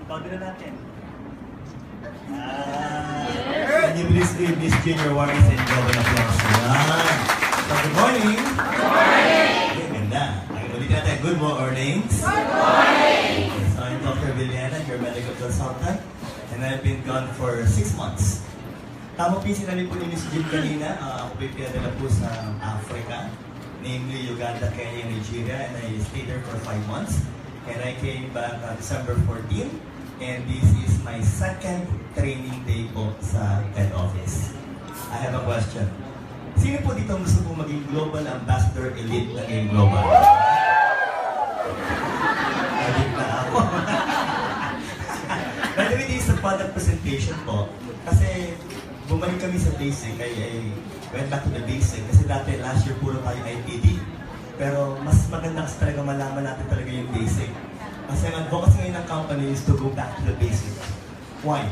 Pagod na natin. Can you please give this junior warnings and global applause? So, good morning. Good morning. Okay, ganda. Ulitin natin. Good morning. Good morning. So, I'm Dr. Virgilio, your medical consultant, and I've been gone for 6 months. Tama po yung sinabi po ni Ms. Jim kanina, ako po yung pinadala po sa Africa, namely Uganda, Kenya, Nigeria, and I stayed there for 5 months. And I came back December 14, and this is my second training day po sa head office. I have a question. Sino po dito gusto po maging Global Ambassador Elite na game global? Elite na ako. By the way, this is a product presentation po. Kasi bumalik kami sa basic. I went back to the basic. Kasi dati last year puro tayo IPD. Pero mas maganda kasi talaga malaman natin talaga yung basic. Kasi ang advocacy ngayon ng company is to go back to the basic. Why?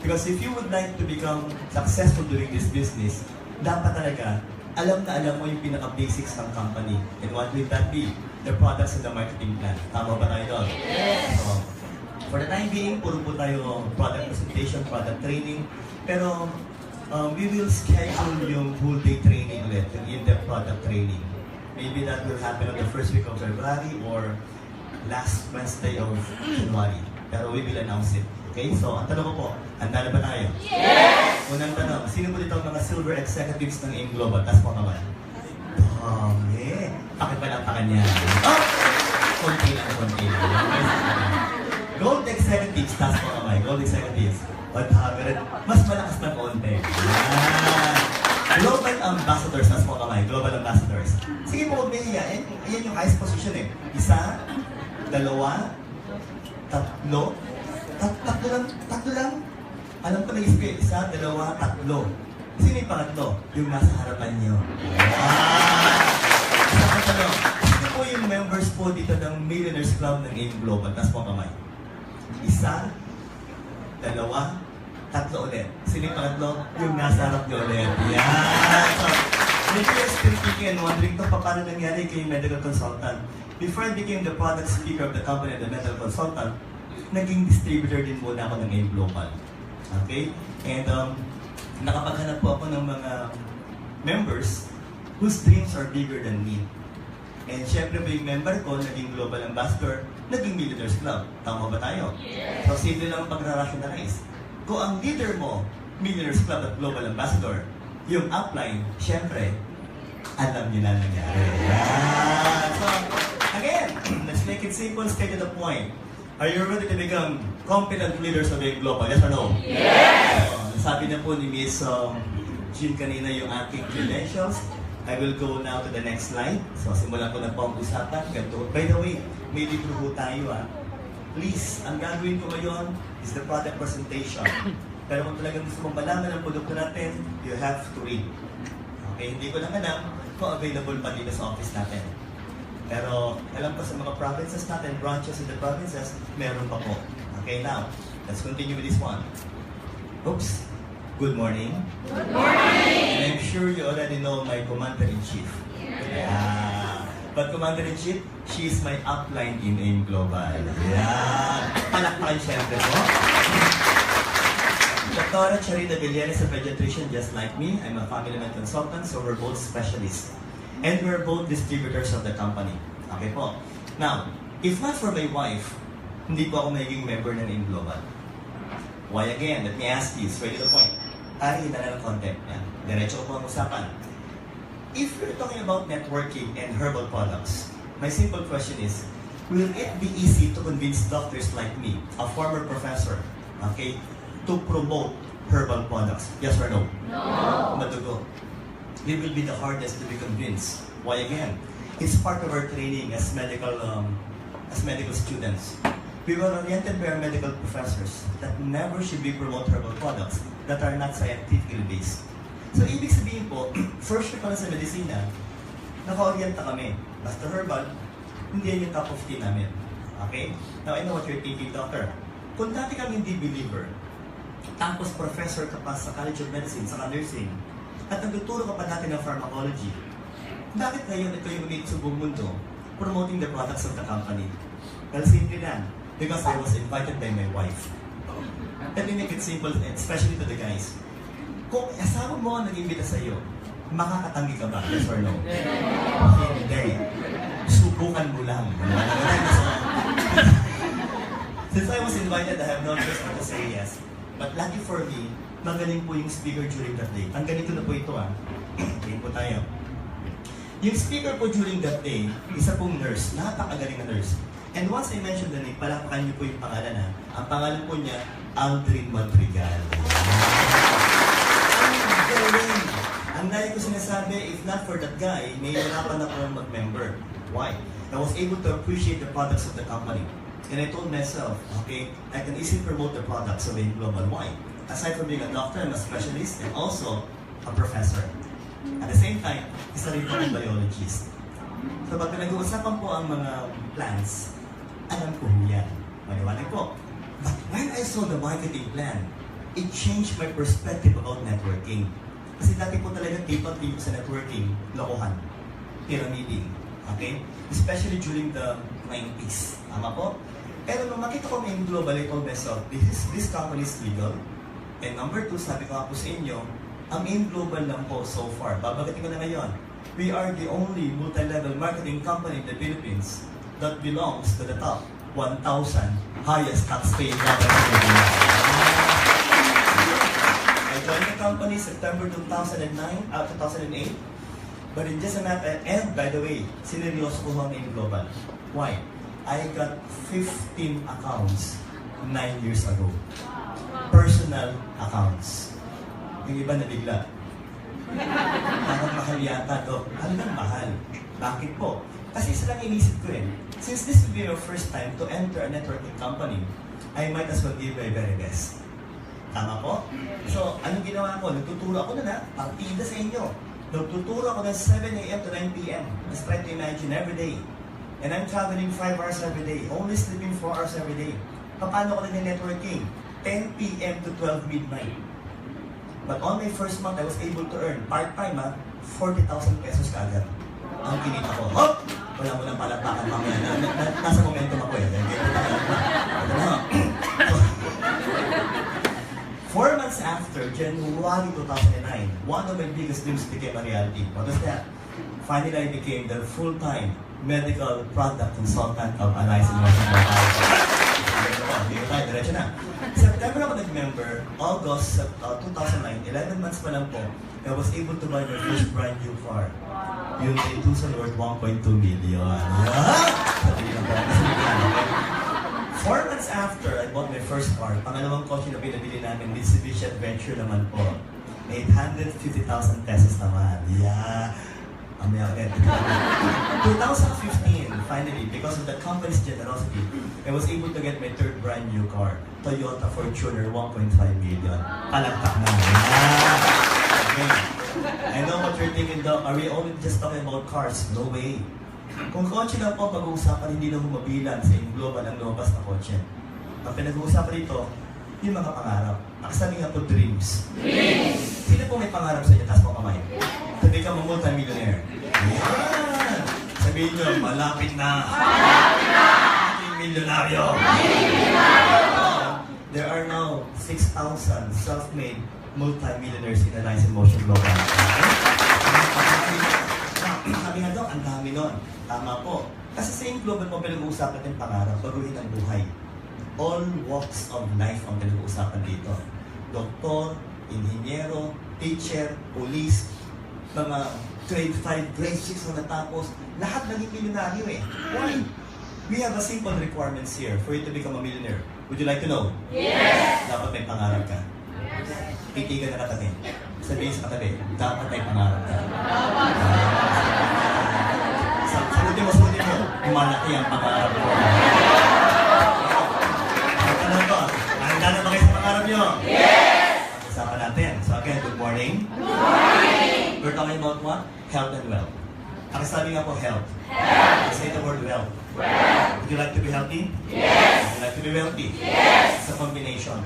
Because if you would like to become successful doing this business, dapat talaga alam na alam mo yung pinaka-basics ng company. And what will that be? The products and the marketing plan. Tama ba tayo doon? Yes! So, for the time being, puro po tayo product presentation, product training. Pero we will schedule yung full day training ulit, yung in-depth product training. Maybe that will happen on the first week of February or last Wednesday of January. Pero we will announce it. Okay? So, ang tanong ko po, handa na ba tayo? Yes! Unang tanong, sino po dito ang mga silver executives ng AIM Global? Tas mo naman. Dami! Pakipalapakan niya. Oh! Konti lang, konti lang. Gold executives, tas mo naman. Gold executives. Mas malakas na konti. Global ambassadors, tas mo kamay. Global ambassadors. Sige po, huwag may hiyain. Ayan yung highest position eh. Isa, dalawa, tatlo. Tatlo lang. Alam ko naisip ko eh. Isa, dalawa, tatlo. Sino yung pangatlo? Yung nasa harapan nyo. Isa ka tanong. Sino po yung members po dito ng Millionaires Club ng AIM Global? Tas mo kamay. Isa, dalawa, tatlo ulit. Sino yung pangatlo? Yung nasa harap nyo ulit. Yan! So, if you're still thinking and wondering ito, paano nangyari kay medical consultant? Before I became the product speaker of the company and the medical consultant, naging distributor din muna ako ng AIM Global. Okay? And nakapaghanap po ako ng mga members whose dreams are bigger than me. And syempre po yung member ko, naging Global Ambassador, naging Millionaires Club. Tama ba tayo? Yes. So, simple lang ang pag-rationalize. Kung ang leader mo, Millionaires Club at Global Ambassador, yung upline, syempre, alam niyo na nangyari. Yeah. So, again, let's make it simple, straight to the point. Are you ready to become competent leaders of AIM Global? Yes or no? Yes! Sabi na po ni Ms. Jean kanina yung aking credentials. I will go now to the next slide. So, simulan ko na po ang usapan. By the way, may libro po tayo Please, ang gagawin ko ngayon is the product presentation. Pero kung talagang gusto mong malaman ang produkto natin, you have to read. Okay, hindi ko lang alam kung available pa dito sa office natin. Pero alam ko sa mga provinces natin, branches in the provinces, meron pa po. Okay, now, let's continue with this one. Oops. Good morning. Good morning! And I'm sure you already know my Commander-in-Chief. Yeah. But Commander-in-Chief, she is my upline in AIM Global. Yeah. Palakpakan syempre po. Dr. Charita Villarreal is a pediatrician just like me. I'm a family med consultant, so we're both specialists. And we're both distributors of the company. Okay po. Now, if not for my wife, hindi po ako magiging member ng AIM Global. Why again? Let me ask you, straight to the point. Ari na lang content. Diretso ko po ang usapan. If we're talking about networking and herbal products, my simple question is, will it be easy to convince doctors like me, a former professor, okay, to promote herbal products? Yes or no? No. Madugo. We will be the hardest to be convinced. Why again? It's part of our training as medical students. We were oriented by our medical professors that never should we promote herbal products that are not scientifically based. So, ibig sabihin po, first year pa lang sa medisina, naka-orienta kami. Basta herbal, hindi yan yung top of tea namin. Okay? Now, I know what you're thinking, doctor. Kung dati kami hindi believer, tapos professor ka pa sa College of Medicine, sa nursing, at nagtuturo ka pa dati ng pharmacology, bakit ngayon ito yung ulit sa buong mundo promoting the products of the company? Well, simple lang. Because I was invited by my wife. Let me make it simple, especially to the guys. Kung asawa mo ang nag-imbita sa iyo, makakatanggi ka ba? Yes or no? Hindi. Subukan mo lang. Since I was invited, I have no choice but to say yes. But lucky for me, magaling po yung speaker during that day. Ang ganito na po ito Game po tayo. Yung speaker po during that day, isa pong nurse, napakagaling na nurse. And once I mentioned the name, palakpakan niyo po yung pangalan Ang pangalan po niya, Aldrin Madrigal. Ang galing! Ang lagi ko sinasabi, if not for that guy, may hirapan na po mag-member. Why? I was able to appreciate the products of the company. And I told myself, okay, I can easily promote the products of AIM Global. Why? Aside from being a doctor, I'm a specialist and also a professor. At the same time, isa rin po ang biologist. So pag pinag-uusapan po ang mga plans, alam ko yan. Maliwanag po. But when I saw the marketing plan, it changed my perspective about networking. Kasi dati po talaga tipo sa networking, lokohan, pyramiding. Okay? Especially during the 90s. Tama po? Pero nung makita ko ng global, I told myself, this company is legal. And number 2, sabi ko nga po sa inyo, ang AIM Global lang po so far, babagatin ko na ngayon, we are the only multi-level marketing company in the Philippines that belongs to the top 1,000 highest tax-paying companies in the Philippines. I joined the company September 2008, but in just a matter, and by the way, sineryoso ko ang AIM Global. Why? I got 15 accounts 9 years ago. Personal accounts. Yung iba na bigla. Parang mahal yata to. Ano nang mahal? Bakit po? Kasi isa lang inisip ko since this will be your first time to enter a networking company, I might as well give my very best. Tama po? So, anong ginawa ko? Nagtuturo ako na partida sa inyo. Nagtuturo ako ng 7 a.m. to 9 p.m. Just try to imagine every day. And I'm traveling 5 hours every day. Only sleeping 4 hours every day. Paano ko nag-networking? 10 p.m. to 12 midnight. But on my first month, I was able to earn part-time 40,000 pesos kaagad. Ang kinita ko, hop! Wala mo nang palakpakan mamaya. Nasa momentum ako Ito na. 4 months after, January 2009, one of my biggest dreams became a reality. What was that? Finally, I became the full-time medical product consultant of Alliance in Washington. Dito tayo, diretso na. September ako nag-member, August 2009, 11 months pa lang po, I was able to buy my first brand new car. Yung Tucson worth 1.2 million. Sabi lang po, 4 months after I bought my first car, pangalawang kotse na pinabili namin, Mitsubishi Adventure naman po. 850,000 pesos naman. Yeah. 2015, finally, because of the company's generosity, I was able to get my third brand new car, Toyota Fortuner 1.5 million. Palagpak na. Okay. I know what you're thinking though, are we only just talking about cars? No way. Kung kotse lang po pag-uusapan, hindi na humabilan sa AIM Global ang lumabas na kotse. Ang pinag-uusapan dito, yung mga pangarap. Nakasabi nga po, dreams. Dreams! Sino po may pangarap sa inyo? Taas mo kamay. Sabi ka mo multi-millionaire. Yan! Sabihin nyo, malapit na. Malapit na! Ating milyonaryo. Ating milyonaryo! There are now 6,000 self-made multi-millionaires in Alliance in Motion Global. Sabi nga daw, ang dami nun. Tama po. Kasi sa AIM Global po pinag-uusapan natin pangarap, baguhin ang buhay. All walks of life ang pinag-uusapan dito. Doktor, inhinyero, teacher, police, mga grade 5, grade 6 na natapos, lahat naging milyonaryo Why? We have a simple requirements here for you to become a millionaire. Would you like to know? Yes! Dapat may pangarap ka. Titigan na katabi. Sabihin sa katabi, dapat may pangarap ka. Sagutin mo, malaki ang pangarap ko. Ano ba? Handa na ba kayo sa pangarap nyo? Yes! Usapan natin. So again, good morning. Good morning! We're talking about what? Health and wealth. Sabi nga po, health. Health. Say the word wealth. Wealth. Would you like to be healthy? Yes. Would you like to be wealthy? Yes. It's a combination.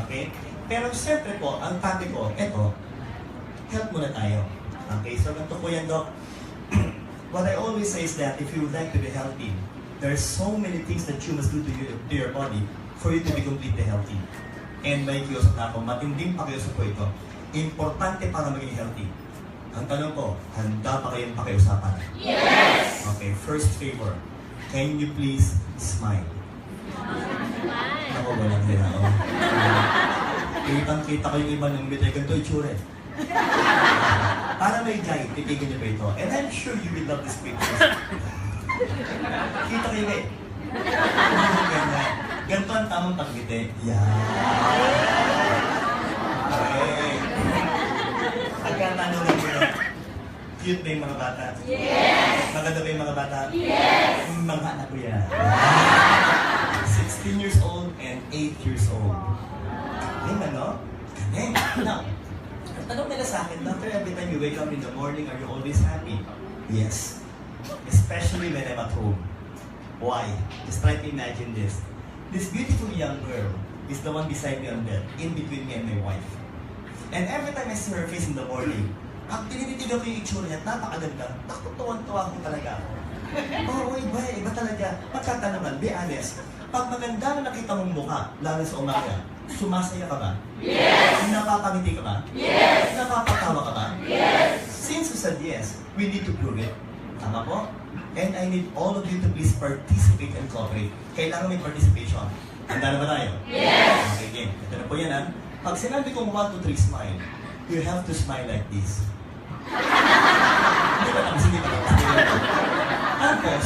Okay? Pero siyempre po, ang topic ko, eto, health muna tayo. Okay, so ganito po yan, Doc. What I always say is that if you would like to be healthy, there are so many things that you must do to your body for you to be completely healthy. And may kiusap na ako, matinding pakiusap po ito. Importante para maging healthy. Ang tanong ko, handa pa kayong pakiusapan? Yes! Okay, first favor. Can you please smile? Ako, walang hira. Kitang-kita ko yung iba ng bitay. Ganito itsura eh. Para may guide, titigil niyo pa ito. And I'm sure you will love this picture. Kita kayo eh. Ganito ang tamang pagkite. Yeah. Okay. Pagkatanong lang mo, cute ba yung mga bata? Yes! Maganda ba yung mga bata? Yes! Mga anak ko yan. 16 years old and 8 years old. Galing ano? Galing. Now, ang tanong nila sa akin, Doctor, every time you wake up in the morning, are you always happy? Yes. Especially when I'm at home. Why? Just try to imagine this. This beautiful young girl is the one beside me on bed, in between me and my wife. And every time I see her face in the morning, pag tinititigan ko yung itsura niya, napakaganda. Tuwan-tuwa ko talaga ako. Oo, iba talaga. Magkatanungan, be honest. Pag maganda na nakita mong mukha, lalo sa umaga, sumasaya ka ba? Yes! Napapangiti ka ba? Yes! Napapatawa ka ba? Yes! Since you said yes, we need to prove it. Tama po? And I need all of you to please participate and cooperate. Kailangan may participation. Handa na ba tayo? Yes! Okay, game. Ito na po yan, ha? Pag sinabi kong 1, 2, 3, smile, you have to smile like this. Hindi ba lang? Sige ba lang? Tapos,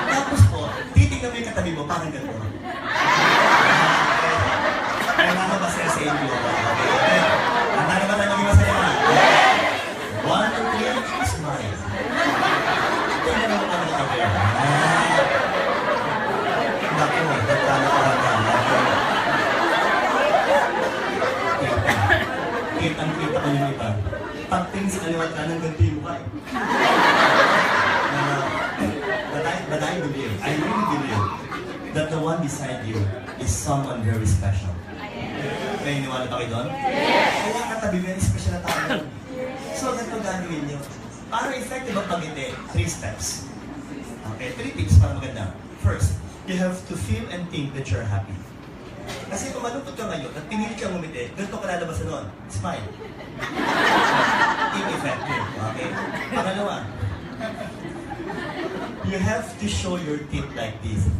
tapos po, titignan mo yung katabi mo, parang gano'n. Kailangan masaya sa inyo. Okay? Handa na ba tayo maging masaya? 1, 2, 3, smile. Tingnan mo parang katabi. Naku, nagkala ka lang. Kitang-kita ko yung iba. Pagting sa kaliwat ka ng ganti mo ka eh. But I believe, I really believe that the one beside you is someone very special. May iniwala pa kayo doon? Yes! Kaya katabi mo yan, special na tayo. So, ganito gagawin nyo. Para effective ang pag-ite, 3 steps. Okay, 3 tips para maganda. First, you have to feel and think that you're happy. Kasi kung malungkot ka ngayon at pinilit kang umiti, ganito ka lalabasan nun. Smile. Ineffective. Okay? Pangalawa, you have to show your teeth like this.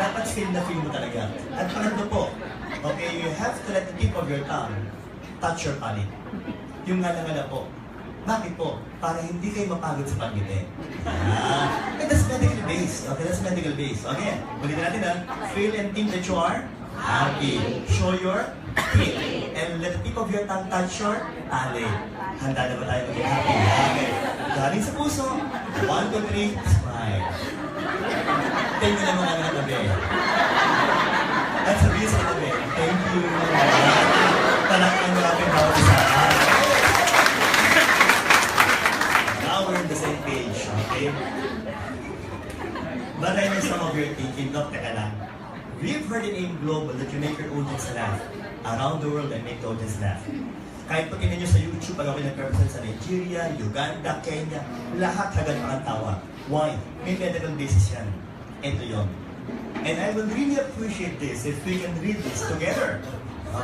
Dapat feel na feel mo talaga. At pangatlo po, okay, you have to let the tip of your tongue touch your palate. Yung ngala-ngala po. Bakit po? Para hindi kayo mapagod sa pagngiti. That's medical based. Okay, that's medical based. Okay, ulitin natin ha. Feel and think that you are happy. Show your teeth. And let the tip of your tongue touch your palate. Handa na ba tayo maging happy? Okay. Galing sa puso. 1, 2, 3, smile. Tingnan na mga natabi. At sabihin sa natabi, thank you. Talakang maraming bawat isa. Now we're on the same page, okay? But I know some of you are thinking, Doc, teka lang. We've heard in AIM Global that you make your audience laugh around the world and make the audience laugh. Kahit pag tingnan nyo sa YouTube, pag ako nag-represent sa Nigeria, Uganda, Kenya, lahat hagad ang tawa. Why? May medical basis yan. Ito yun. And I will really appreciate this if we can read this together.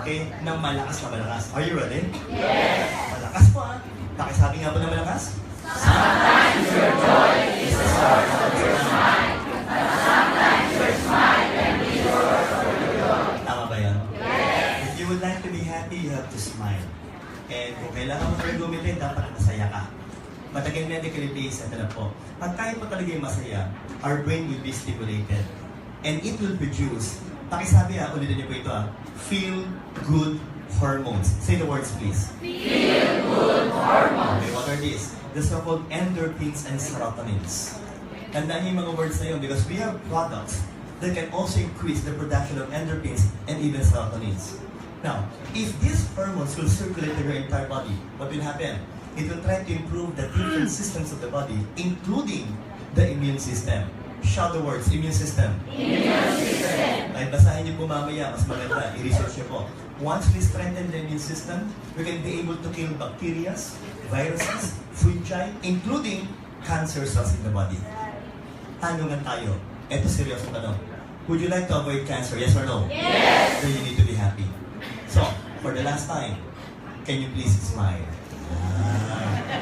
Okay? Nang malakas na malakas. Are you ready? Yes! Malakas po ah. Pakisabi nga po ng malakas. Sometimes your joy is the source of your smile. But sometimes your smile can be the source of your joy. Tama ba yan? Yes! If you would like to be happy, you have to smile. And kung kailangan mo talaga gumitin, dapat masaya ka. Mataging medically based, ito na po. Pag tayo po talaga yung masaya, our brain will be stimulated. And it will produce, pakisabi ha, ulitin niyo po ito ha, feel good hormones. Say the words please. Feel good hormones. Okay, what are these? The so-called endorphins and serotonins. Tandaan niyo yung mga words na yun because we have products that can also increase the production of endorphins and even serotonins. Now, if these hormones will circulate in your entire body, what will happen? It will try to improve the different systems of the body, including the immune system. Shout the words, immune system. Immune system. Kahit basahin niyo po mamaya, mas maganda, i-research niyo po. Once we strengthen the immune system, we can be able to kill bacteria, viruses, fungi, including cancer cells in the body. Tanungan tayo. Ito seryoso tanong. Would you like to avoid cancer? Yes or no? Yes! Then you need to be happy. So, for the last time, can you please smile?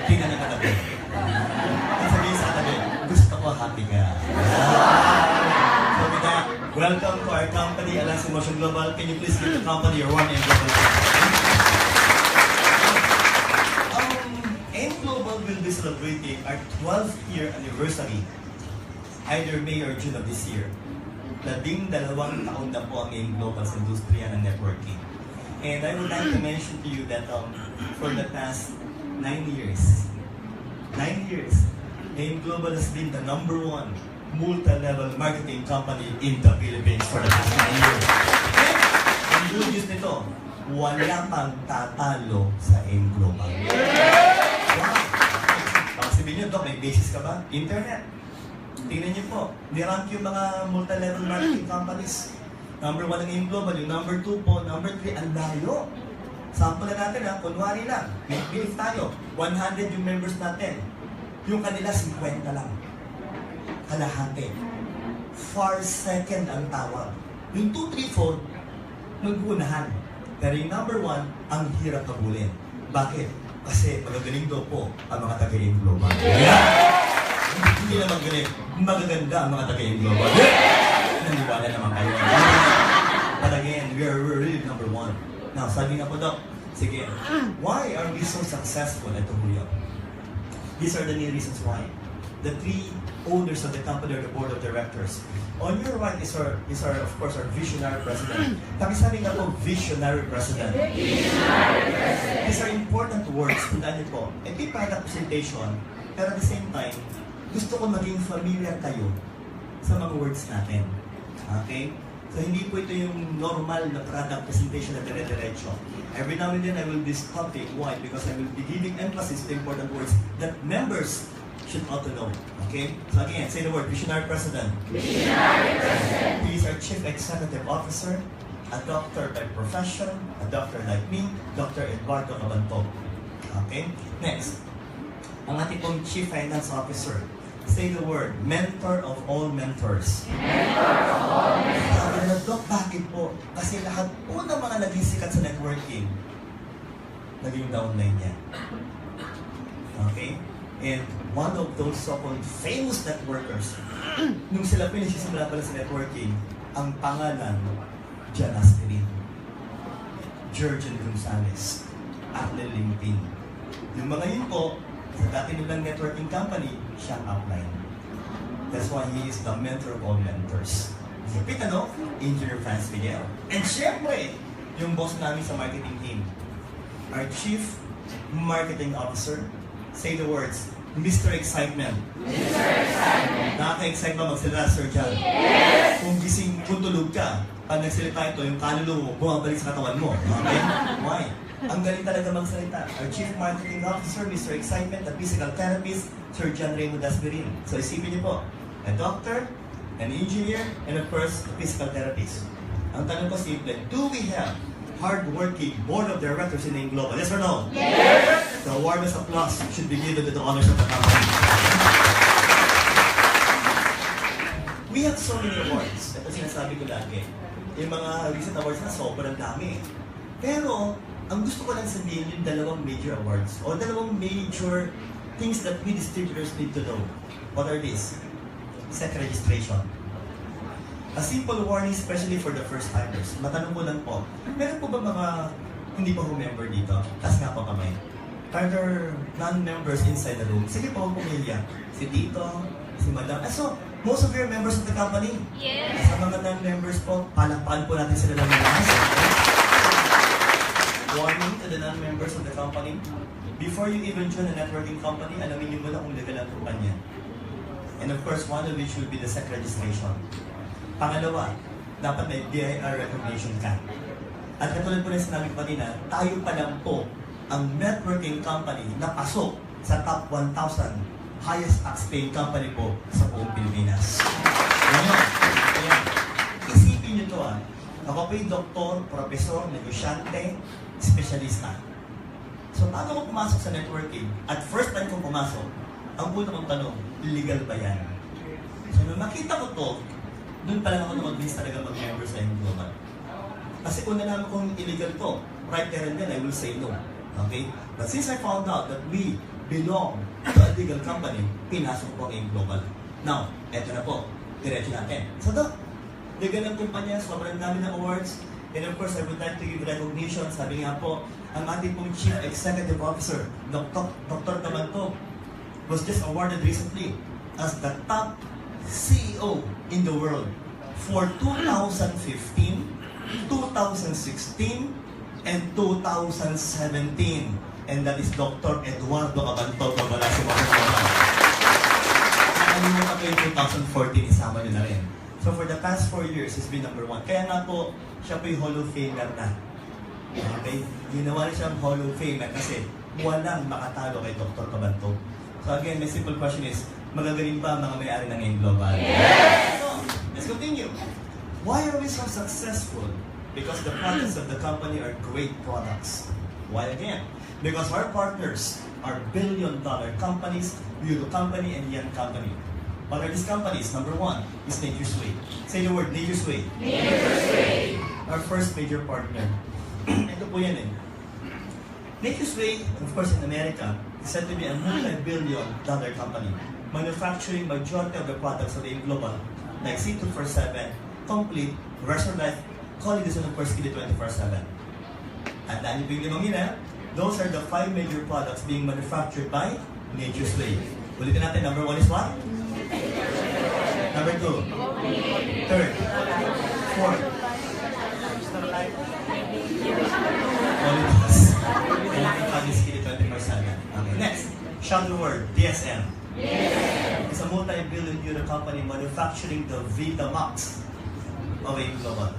Tingnan na katabi. Sabihin sa katabi, gusto ko happy ka. So with that, welcome to our company, Alliance Emotion Global. Can you please give the company your warm and global AIM Global will be celebrating our 12th year anniversary, either May or June of this year. 12 taon na po ang AIM Global sa industriya ng networking. And I would like to mention to you that for the past 9 years, AIM Global has been the #1 multi-level marketing company in the Philippines for the past 9 years. And ang good news nito, wala pang tatalo sa AIM Global. Wow! Baka sabihin nyo, Doc, may basis ka ba? Internet. Tingnan niyo po, nirank yung mga multi-level marketing companies. #1 ang AIM Global, yung #2 po, #3, ang layo. Sample na natin ha, kunwari lang, may believe tayo, 100 yung members natin. Yung kanila, 50 lang. Kalahati. Far second ang tawag. Yung 2, 3, 4, nag-uunahan. Pero yung #1, ang hirap kabulin. Bakit? Kasi magagaling daw po ang mga taga-AIM Global. Hindi naman galing. Magaganda ang mga taga-AIM Global. Naniwala naman kayo. But again, we're really #1. Now, sabi nga po, Doc, sige, why are we so successful at Tulio? These are the main reasons why. The 3 owners of the company or the board of directors. On your right is our of course, our visionary president. Pakisabi nga po, visionary president. Visionary president. These are important words. Tandaan niyo po, ito yung product presentation, pero at the same time, gusto ko maging familiar kayo sa mga words natin. Okay? So, hindi po ito yung normal na product presentation na dire-diretso. Every now and then, I will be stopping. Why? Because I will be giving emphasis to important words that members should ought to know. Okay? So again, say the word, Visionary President. Visionary President. He is our Chief Executive Officer, a doctor by profession, a doctor like me, Dr. Eduardo Cabantog. Okay? Next, ang ating pong Chief Finance Officer. Say the word, mentor of all mentors. Mentor of all mentors. Sabi na, Doc, bakit po? Kasi lahat po ng mga naging sikat sa networking, naging downline niya. Okay? And one of those so-called famous networkers, nung sila pinagsisimula pala sa networking, ang pangalan, Jan Asterin, Jurgen Gonzalez, Arlen Limpin. Yung mga yun po, sa dati nilang networking company, siyang upline. That's why he is the mentor of all mentors. Repeat ano? Engineer Franz Miguel. And syempre, yung boss namin sa marketing team, our Chief Marketing Officer, say the words, Mr. Excitement. Mr. Excitement. Nakaka-excite ba magsalita, Sir John? Yes! Kung gising, kung tulog ka, pag nagsalita ito, yung kaluluwa mo, bumabalik sa katawan mo. Okay? Why? Ang galing talaga magsalita. Our Chief Marketing Officer, Mr. Excitement, a physical therapist, Sir John Raymond Asperin. So isipin niyo po, a doctor, an engineer, and of course, a physical therapist. Ang tanong ko simple, do we have hard-working board of directors in AIM Global? Yes or no? Yes! The warmest applause should be given to the owners of the company. We have so many awards. Ito sinasabi ko lagi. Yung mga recent awards na sobrang dami. Pero, ang gusto ko lang sabihin yung 2 major awards o 2 major things that we distributors need to know. What are these? Set registration. A simple warning, especially for the first timers. Matanong ko lang po, meron po ba mga hindi pa member dito? Taas nga po kamay. Are there non-members inside the room? Sige po, pumilya. Si Tito, si Madam. So, most of your members of the company? Yes. Sa mga non-members po, palakpakan po natin sila ng malakas. Warning to the non-members of the company. Before you even join a networking company, alamin niyo muna kung legal ang kumpanya. And of course, one of which will be the SEC registration. Pangalawa, dapat may BIR recognition ka. At katulad po na sinabi ko kanina, tayo pa lang po ang networking company na pasok sa top 1,000 highest tax paying company po sa buong Pilipinas. Ganyan. Kaya, isipin nyo to Ako po'y doktor, profesor, negosyante, espesyalista. So, paano ko pumasok sa networking? At first time kong pumasok, ang una kong tanong, legal ba yan? So, nung nakita ko to, doon pa lang ako nag-advise talaga mag-member sa Global. Kasi kung nalaman kong illegal to, right there and then, I will say no. Okay? But since I found out that we belong to a legal company, pinasok ko ang Global. Now, eto na po, diretso natin. So, legal ng kumpanya, sobrang dami ng awards, and of course, I would like to give recognition. Sabi nga po, ang ating pong Chief Executive Officer, Dr. Tamanto, was just awarded recently as the top CEO in the world for 2015, 2016, and 2017. And that is Dr. Eduardo Abante mula sa mga kapatid. Nakalimutan ko yung 2014, isama nyo na rin. So for the past 4 years, he's been number 1. Kaya nga po, siya po yung Hall of Famer na. Okay? Ginawa rin siyang Hall of Famer kasi walang makatalo kay Dr. Tabanto. So again, my simple question is, magagaling ba ang mga may-ari ng AIM Global? Yes! So, let's continue. Why are we so successful? Because the products of the company are great products. Why again? Because our partners are billion-dollar companies, Euro company, and Yen company. What are these companies? Number 1 is Nature's Way. Say the word, Nature's Way. Nature's Way. Our first major partner. Ito po yan Nature's Way, of course in America, is said to be a multi-billion-dollar company, manufacturing majority of the products of AIM Global, like C247, Complete, Restored Life, Quality Sun, of course, Kili 24/7. At dahil po yung those are the 5 major products being manufactured by Nature's Way. Ulitin natin, number 1 is what? Number 2. Third. Fourth. Qualities. Okay, next. Shout the word, DSM. It's a multi-billion euro company manufacturing the Vitamax of AIM Global.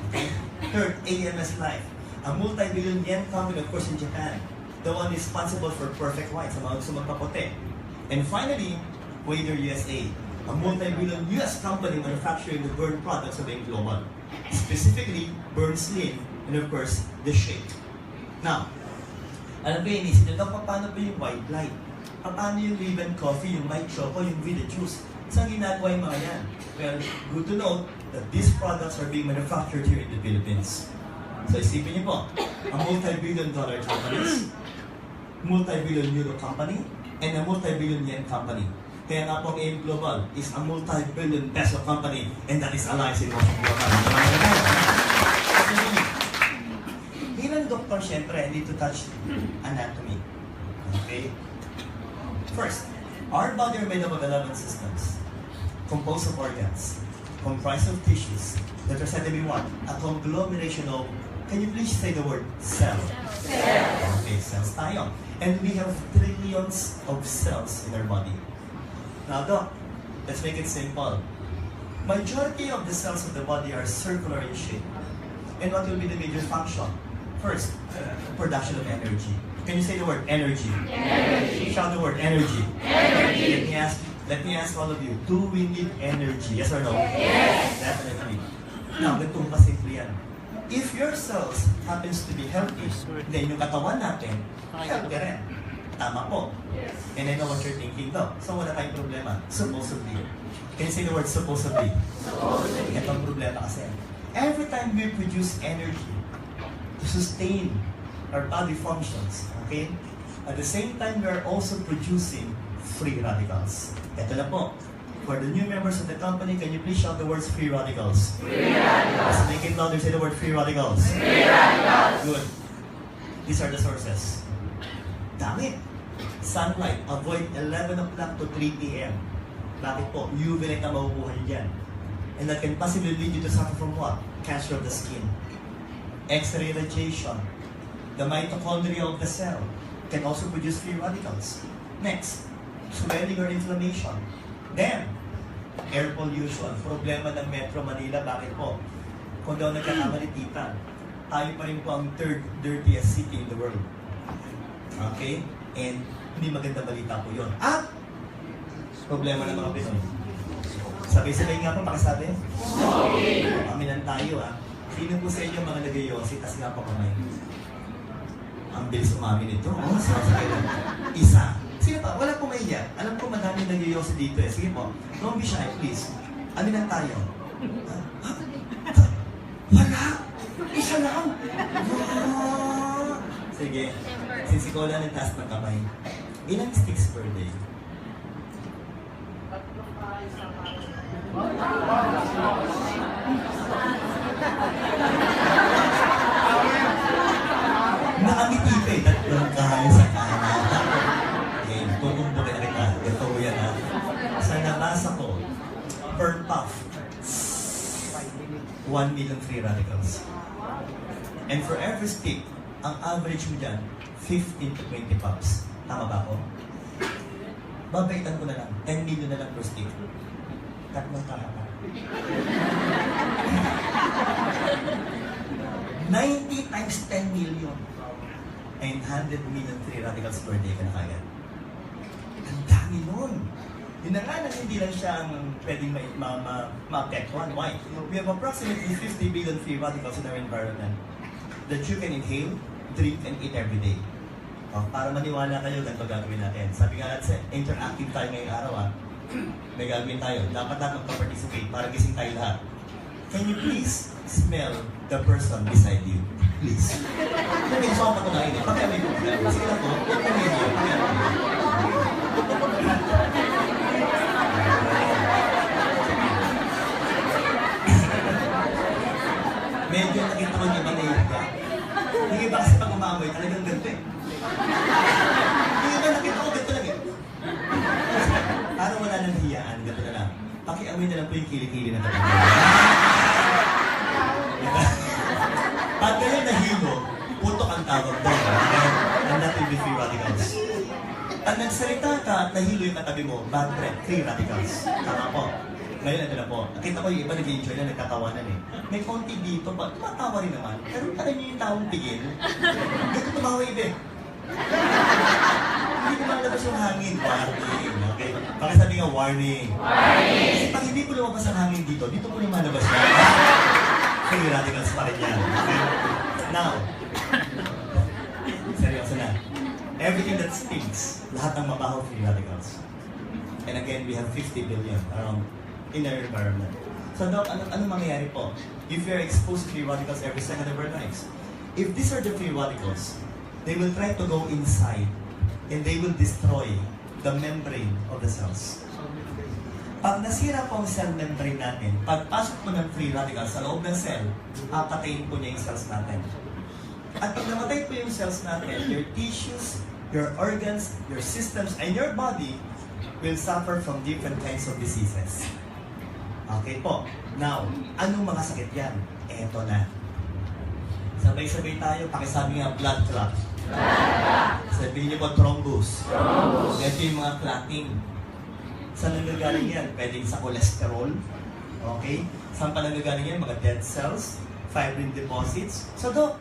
Okay? Third, AMS Life, a multi-billion yen company, of course, in Japan. The one responsible for Perfect White, sa mga gusto magpaputi. And finally, Wader USA, a multi-billion US company manufacturing the burn products of AIM Global. Specifically, Burn Slim, and of course, the Shake. Now, alam ba yung inisip nyo, paano ba yung white light? Paano yung ribbon coffee, yung white choco, yung Vida Juice? Saan ginagawa yung mga yan? Well, good to know that these products are being manufactured here in the Philippines. So isipin niyo po, a multi-billion dollar companies, multi-billion euro company, and a multi-billion yen company. Kaya nga po ang AIM Global is a multi-billion peso company, and that is Alliance in Washington. Bilang doktor, syempre, I need to touch anatomy. Okay? First, our body are made up of 11 systems, composed of organs, comprised of tissues, that are said to be what? A conglomeration of, can you please say the word cell? Cells. Okay, cells tayo. And we have trillions of cells in our body. Now, Doc, let's make it simple. Majority of the cells of the body are circular in shape. And what will be the major function? First, production of energy. Can you say the word energy? Energy. Shout the word energy. Energy. Let me ask all of you, do we need energy? Yes or no? Yes. Definitely. Now, ganitong kasimple yan. If your cells happens to be healthy, then yung katawan natin, healthy rin. Tama po. Yes. And I know what you're thinking though. So wala tayong problema. Supposedly. Can you say the word supposedly? Supposedly. Ito ang problema kasi. Every time we produce energy to sustain our body functions, okay? At the same time, we are also producing free radicals. Ito na po. For the new members of the company, can you please shout the words free radicals? Free radicals. Let's make it louder. Say the word free radicals. Free radicals. Good. These are the sources. Dami. Sunlight. Avoid 11 o'clock to 3 p.m. Bakit po? UV light ang mabubuhay dyan. And that can possibly lead you to suffer from what? Cancer of the skin. X-ray radiation. The mitochondria of the cell can also produce free radicals. Next, swelling or inflammation. Then, air pollution. Problema ng Metro Manila. Bakit po? Kung daw nagkakamali tita, tayo pa rin po ang third dirtiest city in the world. Okay? And hindi maganda balita po yun. At, problema ng mga Pinoy. Sabay-sabay nga po, pakisabi. Smoking. Aminan tayo Sino po sa inyo mga nag-yosi, tas nga po kamay? Ang bilis umamin ito. Isa. Sino pa? Wala po mahiya. Alam ko madami nag-yosi dito Sige po. Don't be shy, please. Aminan tayo. Wala! Isa lang! Sige. Since ikaw lang nagtaas ng kamay, ilang sticks per day? Nakangiti ka tatlong kahayo sa kanan. Okay, tutumbukin na kita. Ito yan Sa nabasa ko, per puff, 1 million free radicals. And for every stick, ang average mo dyan, 15 to 20 puffs. Tama ba ako? Babaitan ko na lang, 10 million na lang per stick. Tatlong kahapa. 90 times 10 million. And 100 million free radicals per day ka na kagad. Ang dami nun. Yun na nga hindi lang siya ang pwedeng ma-apektuhan. Why? We have approximately 50 billion free radicals in our environment that you can inhale, drink, and eat every day. Para maniwala kayo, ganito gagawin natin. Sabi nga natin, interactive tayo ngayong araw May gagawin tayo. Dapat natin mag-participate para gising tayo lahat. Can you please smell the person beside you? Please. Kung gusto ako patunayin pakiamay mo. Sige na po, huwag mo medyo. Medyo nakita ko niya ba na yun ka? Hindi ba kasi pag umaamoy, talagang ganito Hindi ba nakita ko ganito lang Parang wala nang hiyaan, ganito na lang. Pakiamoy na lang po yung kilikili na talaga. Pag kayo nahilo, putok ang tawag doon. And that will be free radicals. Pag nagsalita ka at nahilo yung katabi mo, bad breath, free radicals. Tama po. Ngayon, ito na po. Nakita ko yung iba nag-enjoy na, nagtatawanan May konti dito, tumatawa rin naman. Pero alam niyo yung taong tigil. Dito tumawa iba Hindi ko malabas yung hangin. Warning. Okay? Pakisabi nga, warning. Kasi pag hindi po lumabas ang hangin dito po lumalabas yan. Free radicals pa rin yan. Okay? Now, seryoso na. Everything that stinks, lahat ng mabaho free radicals. And again, we have 50 billion around in our environment. So, Doc, ano mangyayari po? If we are exposed to free radicals every second of our lives, if these are the free radicals, they will try to go inside and they will destroy the membrane of the cells. Pag nasira po ang cell membrane natin, pagpasok po ng free radicals sa loob ng cell, patayin po niya yung cells natin. At pag namatay po yung cells natin, your tissues, your organs, your systems, and your body will suffer from different kinds of diseases. Okay po. Now, anong mga sakit yan? Eto na. Sabay-sabay tayo, pakisabi nga blood clot. Sabihin niyo po thrombus. Ito yung mga clotting. Saan nanggagaling yan? Pwedeng sa cholesterol. Okay? Saan pa nanggagaling yan? Mga dead cells, fibrin deposits. So, Doc,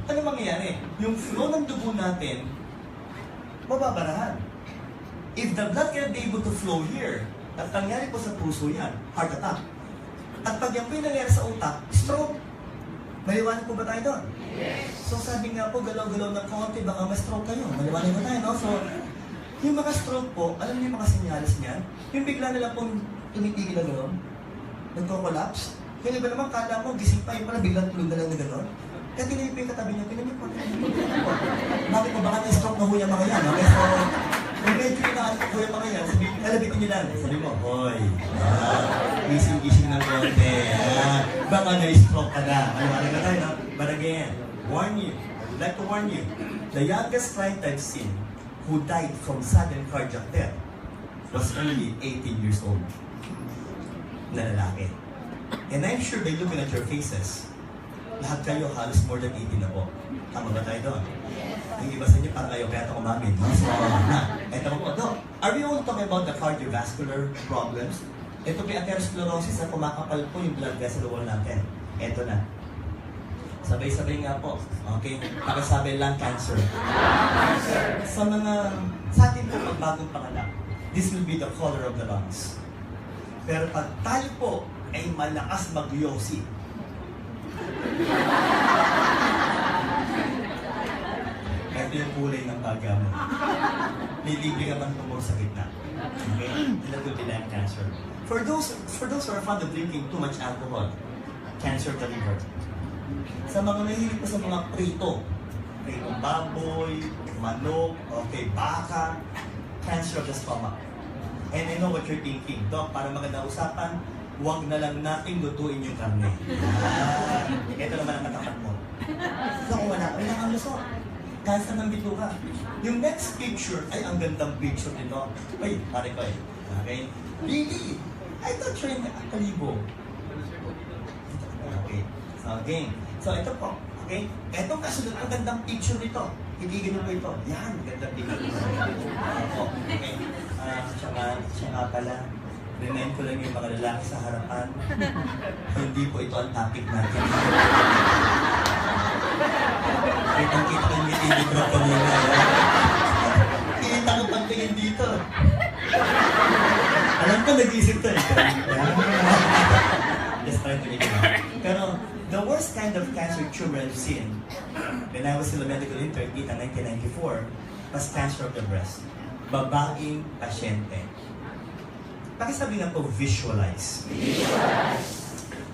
ano mangyayari? Yung flow ng dugo natin, mababarahan. If the blood cannot be able to flow here, at nangyari po sa puso yan, heart attack. At pag yan po yung nangyari sa utak, stroke. Maliwanag po ba tayo doon? Yes. So sabi nga po, galaw-galaw ng konti, baka ma-stroke kayo. Maliwanag ba tayo, no? So, yung mga stroke po, alam niyo yung mga sinyalis niyan? Yung bigla na lang pong tumitigil na gano'n, nagko-collapse. Yung iba naman, kala mo, gising pa, yung pala biglang tulog na lang na gano'n. Kaya tinayo po yung katabi niya, pinamit po. Bakit po, baka na-stroke na ho yung mga yan, okay? So, kung medyo inaanap ko yung mga yan, kalabitin niyo lang. Sabi mo, hoy, gising-gising ng konti. Baka na-stroke ka na. Maliwanag na tayo, no? But again, warn you. I'd like to warn you. The youngest client I've seen who died from sudden cardiac death was only 18 years old. Na lalaki. And I'm sure by looking at your faces, lahat kayo halos more than 18 na po. Tama ba tayo doon? Yung iba sa inyo, parang kayo kaya ito kumamin. No? So, ito po, Doc, are we all talking about the cardiovascular problems? Ito po yung atherosclerosis na kumakapal po yung blood vessel wall natin. Ito na. Sabay-sabay nga po. Okay? Pagkasabi lung cancer. Sa mga, sa atin po, pagbagong panganak, this will be the color of the lungs. Pero pag tayo po ay malakas mag-yosi, ito yung kulay ng baga mo. Nilibre ka bang tumor sa gitna. Okay? And that will be lung cancer. For those who are fond of drinking too much alcohol, cancer of the liver. Sa mga nahilig pa sa mga pritong baboy, manok, okay, baka, cancer of the stomach. And I know what you're thinking, Doc, para magandang usapan, huwag na lang natin lutuin yung karne. Ito naman ang katapat mo. Doc, wala kang lusot. Cancer ng bituka. Yung next picture ay ang gandang picture nito. Ay, pare ko eh. Okay? Really? I thought you're in Kalibo. Okay. So, again. So, ito po. Okay? Etong kasunod, ang gandang picture nito. Hindi ganun po ito. Yan, gandang picture. Okay. Siya nga pala. Remind ko lang yung mga lalaki sa harapan. Hindi po ito ang topic natin. Kitang-kita ko yung mitinibro ko nila. Kita ko pagtingin dito. Alam ko, nag-isip to eh. Just trying to make it out. Pero, the worst kind of cancer tumor I've seen when I was still a medical intern in 1994 was cancer of the breast. Babaeng pasyente. Pakisabi nga po, visualize.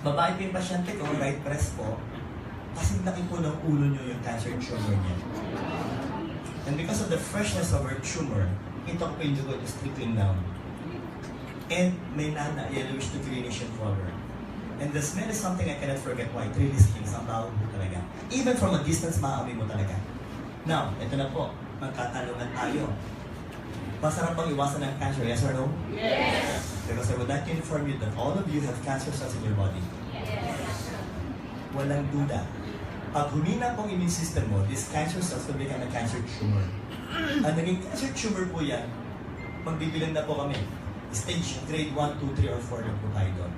Babae po yung pasyente ko, right breast po, kasi laki po ng ulo nyo yung cancer tumor niya. And because of the freshness of her tumor, ito ko po yung dugo is trickling down. And may nana, yellowish to greenish in color. And the smell is something I cannot forget why. It really stings. Ang baho mo talaga. Even from a distance, maamoy mo talaga. Now, ito na po. Magkatanungan tayo. Masarap bang iwasan ng cancer? Yes or no? Yes! Because I would like to inform you that all of you have cancer cells in your body. Yes! Walang duda. Pag humina pong immune system mo, these cancer cells will become a cancer tumor. Ang naging cancer tumor po yan, magbibilang na po kami. Stage grade 1, 2, 3, or 4 na po tayo doon.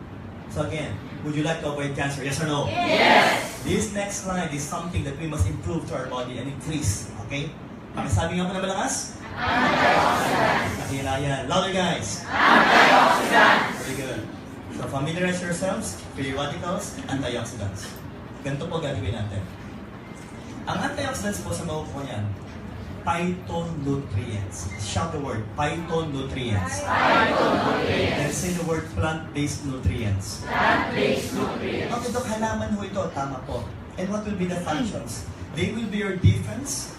So again, would you like to avoid cancer? Yes or no? Yes! This next slide is something that we must improve to our body and increase. Okay? Pakisabi nga po na malakas? Antioxidants! Nakila yan. Louder guys! Antioxidants! Very good. So familiarize yourselves, free radicals, antioxidants. Ganito po gagawin natin. Ang antioxidants po sa maupo niyan, phytonutrients. Shout the word, phytonutrients. Phytonutrients! And say the word plant-based nutrients. Plant-based nutrients! Okay, Dok, halaman ho ito. Tama po. And what will be the functions? They will be your defense,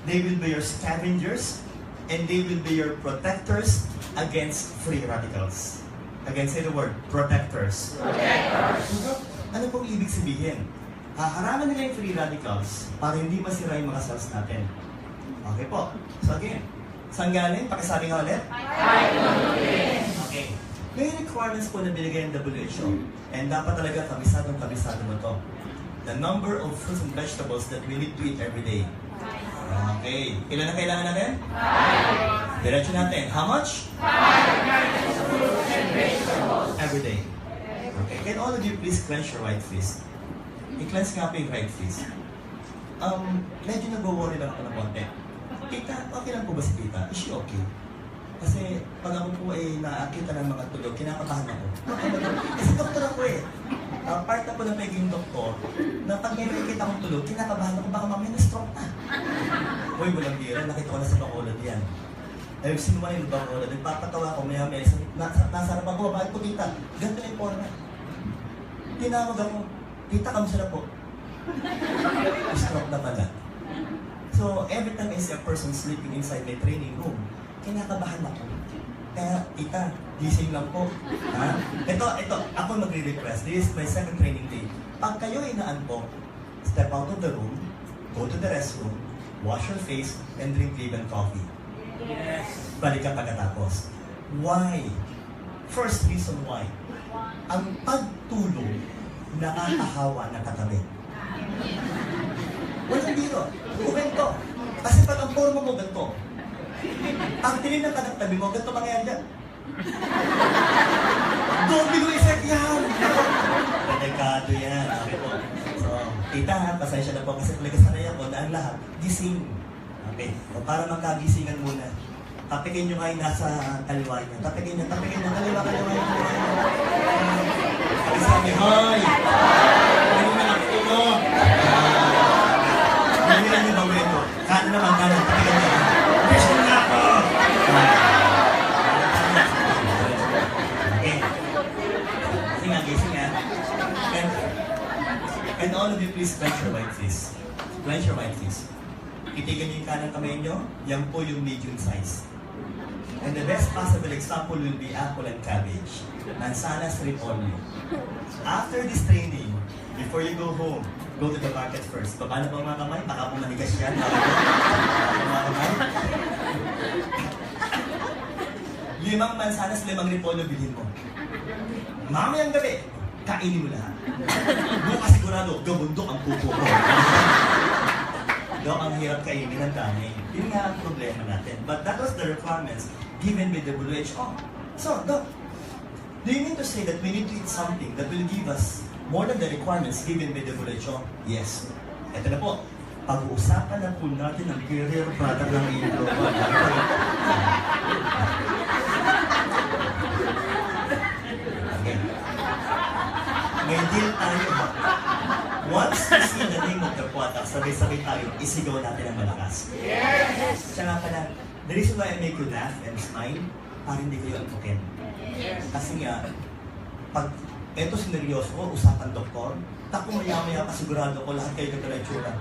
they will be your scavengers, and they will be your protectors against free radicals. Again, say the word, protectors. Protectors! Ano pong ibig sabihin? Haharaman nila yung free radicals para hindi masira yung mga cells natin. Okay po. So again, saan galing? Pakisabi nga ulit. Phytonutrients! Okay. May requirements po na binigay ng WHO. And dapat talaga kabisado mo to. The number of fruits and vegetables that we need to eat every day. Okay. Ilan na kailangan natin? 5. Diretso natin. How much? 5 fruits and vegetables Every day. Okay. Can all of you please clench your right fist? I-clench nga po yung right fist. Medyo nag-worry lang ako ng konti. Tita, okay lang po ba si Tita? Is she okay? Kasi pag ako po ay nakakita ng mga tulog, kinakabahan ako. Kasi doktor ako eh. Part na po ng pagiging doktor, na pag may nakikita akong tulog, kinakabahan ako, baka mamaya na-stroke na. Uy, walang bira, nakita ko na sa Bacolod yan. Ay, sinuman yung Bacolod, nagpapatawa ko, maya nasa harapan ko, bakit po Tita? Ganito na yung forma. Tinawag ako, Tita, kamusta na po? Stroke na pala. So, every time I see a person sleeping inside my training room, kinakabahan ako. Kaya, Tita, gising lang po. Ha? Ito, ako magre-request. This is my second training day. Pag kayo ay naantok, step out of the room, go to the restroom, wash your face, and drink Cleveland coffee. Yes! Balik ka pagkatapos. Why? First reason why. Ang pagtulog, nakakahawa na katabi. Walang biro. Ganito. Kasi pag ang forma mo ganito, ang dilim ng kanaktabi mo, ganito mangyayari dyan. Domino effect yan! Delikado yan. Okay po. So, Tita ha, pasensya na po kasi talaga sanay ako na ang lahat gising. Okay. O para magkagisingan muna. Tapikin nyo kayo nasa kaliwa niya. Tapikin nyo, kaliwa. Sabi, hoy! Ano na lang ito? Hindi lang yung bawin ko. Kanan naman, tapikin nyo. Gusto na ako! Okay. Sige nga. And all of you, please clench your right fist. Clench your right fist. Itigan nyo yung kanang kamay nyo. Yan po yung medium size. And the best possible example will be apple and cabbage. Mansanas repolyo. After this training, before you go home, go to the market first. Baba na ba mga kamay? Baka po manigas yan. Mga kamay. 5 mansanas, 5 repolyo bilhin mo. Mamayang gabi, kainin mo lahat. Bukas sigurado, gabundok ang pupo mo. Dok, ang hirap kainin ng dami. Yun nga ang problema natin. But that was the requirements given by the WHO. So, Doc, do you mean to say that we need to eat something that will give us more than the requirements given by the WHO? Yes. Ito na po. Pag-uusapan na po natin ang career product ng global. Okay. May deal tayo. Once you see the name of the product, sabay-sabay tayo, isigaw natin ang malakas. Yes! Siya nga pala, the reason why I make you laugh and smile, para hindi kayo alpukin. Yes! Kasi nga, pag eto sineryoso ko, usapan doktor, tako maya-maya pasigurado ko lahat kayo katulad tsura.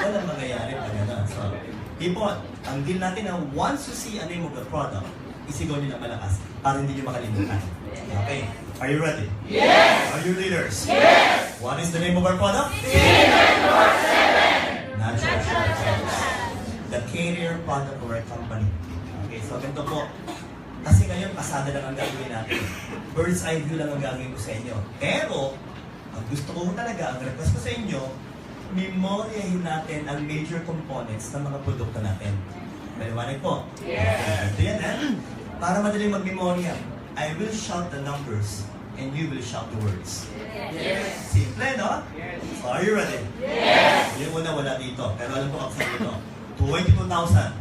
Walang mangyayari pa gano'n. So, people, ang deal natin na once you see a name of the product, isigaw nyo na malakas para hindi nyo makalimutan. Okay, are you ready? Yes! Are you leaders? Yes! What is the name of our product? Natural Shortcuts. The carrier product of our company. Okay, so ganito po. Kasi ngayon, pasada lang ang gagawin natin. Bird's eye view lang ang gagawin ko sa inyo. Pero, ang gusto ko talaga, ang request ko sa inyo, memoryahin natin ang major components ng mga produkto natin. Maliwanag po? Yes! Ito yan, eh? Para madaling mag-memorya, I will shout the numbers and you will shout the words. Yes! Simple, no? Yes! So, are you ready? Yes! Yung una wala dito, pero alam ko kapsa dito. 22,000.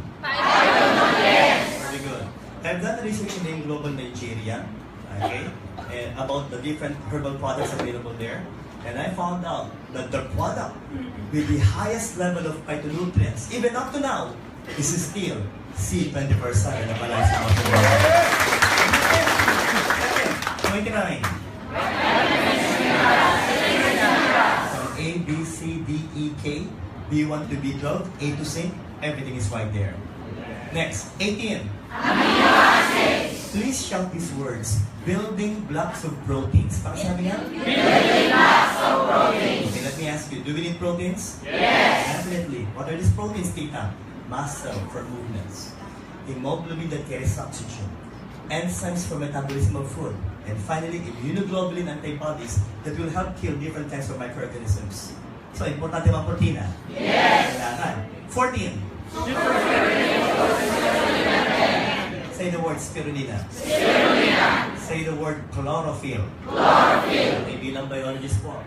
Yes! Very good. I've done research in Global Nigeria, okay, and about the different herbal products available there. And I found out that the product with the highest level of phytonutrients, even up to now, is still C24/7 na pala sa mga world. 29. From A, B, C, D, E, K, B1 to B12, A to C, everything is right there. Next, 18. Amino acids! Please shout these words. Building blocks of proteins. Pakisabi nga? Building blocks of proteins! Okay, let me ask you, do we need proteins? Yes! Definitely. What are these proteins, Tita? Mast cell for movements. Hemoglobin that carries oxygen. Enzymes for metabolism of food. And finally, immunoglobulin antibodies that will help kill different kinds of microorganisms. So, importante mga protina. Yes! Kailangan. 14. Say the word spirulina. Spirulina! Say the word chlorophyll. Chlorophyll! May bilang biologist po.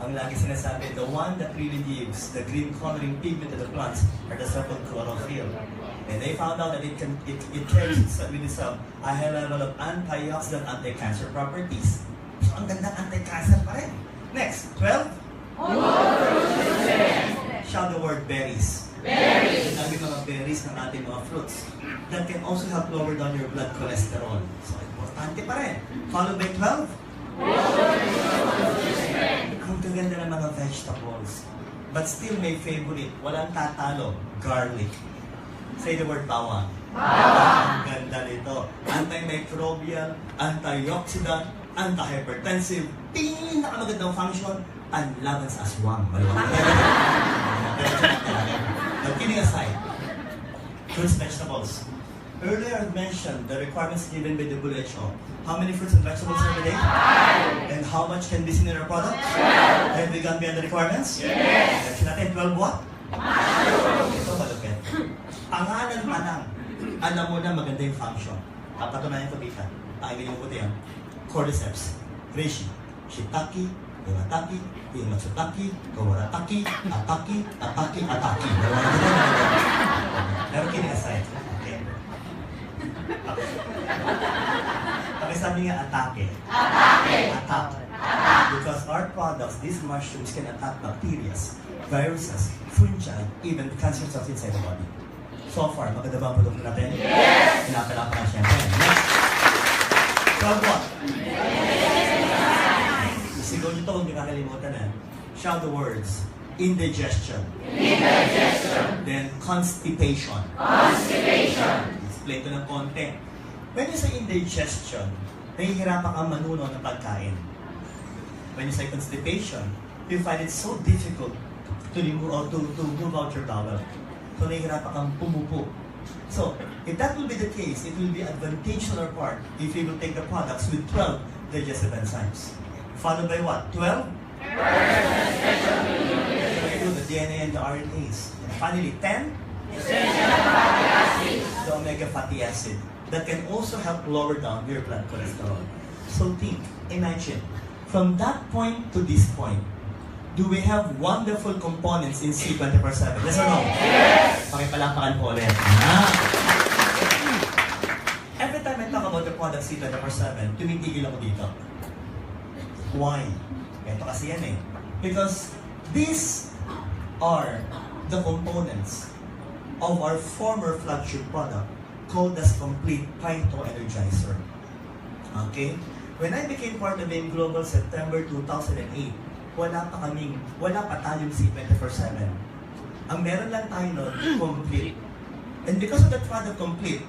Ang lagi sinasabi, the one that really gives the green coloring pigment to the plants are the so-called chlorophyll. And they found out that it carries with itself a high level of antioxidant, anti-cancer properties. So, ang ganda anti-cancer pa rin. Next, 12. Shout the word berries. Berries! Sinabi mga berries ng ating mga fruits that can also help lower down your blood cholesterol. So, importante pa rin. Followed by 12. Ang gaganda ng mga vegetables. But still may favorite. Walang tatalo. Garlic. Say the word bawang. Bawang! Ang ganda nito. Antimicrobial, antioxidant, antihypertensive, pinakamagandang function, panlaban sa aswang. Maluwag. But kidding aside, fruits and vegetables. Earlier I mentioned the requirements given by the WHO. How many fruits and vegetables every day? 5. And how much can be seen in our product? 12. Have we gone beyond the requirements? Yes. Mention natin 12 what? Ito malupit. Pangalan pa lang, alam mo na maganda yung function. Papatunayan ko dito. Pakinggan mo puti yan. Cordyceps, reishi, shiitake, iwatake, imatsutake, kawaratake, atake, atake, atake. Pero kidding aside. Okay. Okay, sabi nga atake. Attack. Because our products, these mushrooms can attack bacteria, viruses, fungi, even cancer cells inside the body. So far, maganda ba ang produkto natin? Yes! Pinapalapan na siyempre. Next. So what? Sigaw nyo ito, huwag nyo kakalimutan na. Shout the words. Indigestion. Then constipation. Explain ito ng konti. When you say indigestion, nahihirapan kang manuno ng pagkain. When you say constipation, you find it so difficult to remove or to move out your bowel. So nahihirapan kang pumupo. So, if that will be the case, it will be advantageous on our part if we will take the products with 12 digestive enzymes. Followed by what? 12? The DNA and the RNAs. And finally, 10? The omega fatty acid. That can also help lower down your blood cholesterol. So think, imagine, from that point to this point, do we have wonderful components in C24/7? Yes or no? Yes! Pakipalapakan po ulit. Every time I talk about the product C24/7, tumitigil ako dito. Why? Ito kasi yan eh. Because these are the components of our former flagship product called as Complete Phyto Energizer. Okay? When I became part of AIM Global September 2008, wala pa tayong C24/7. Ang meron lang tayo nun, Complete. And because of that product Complete,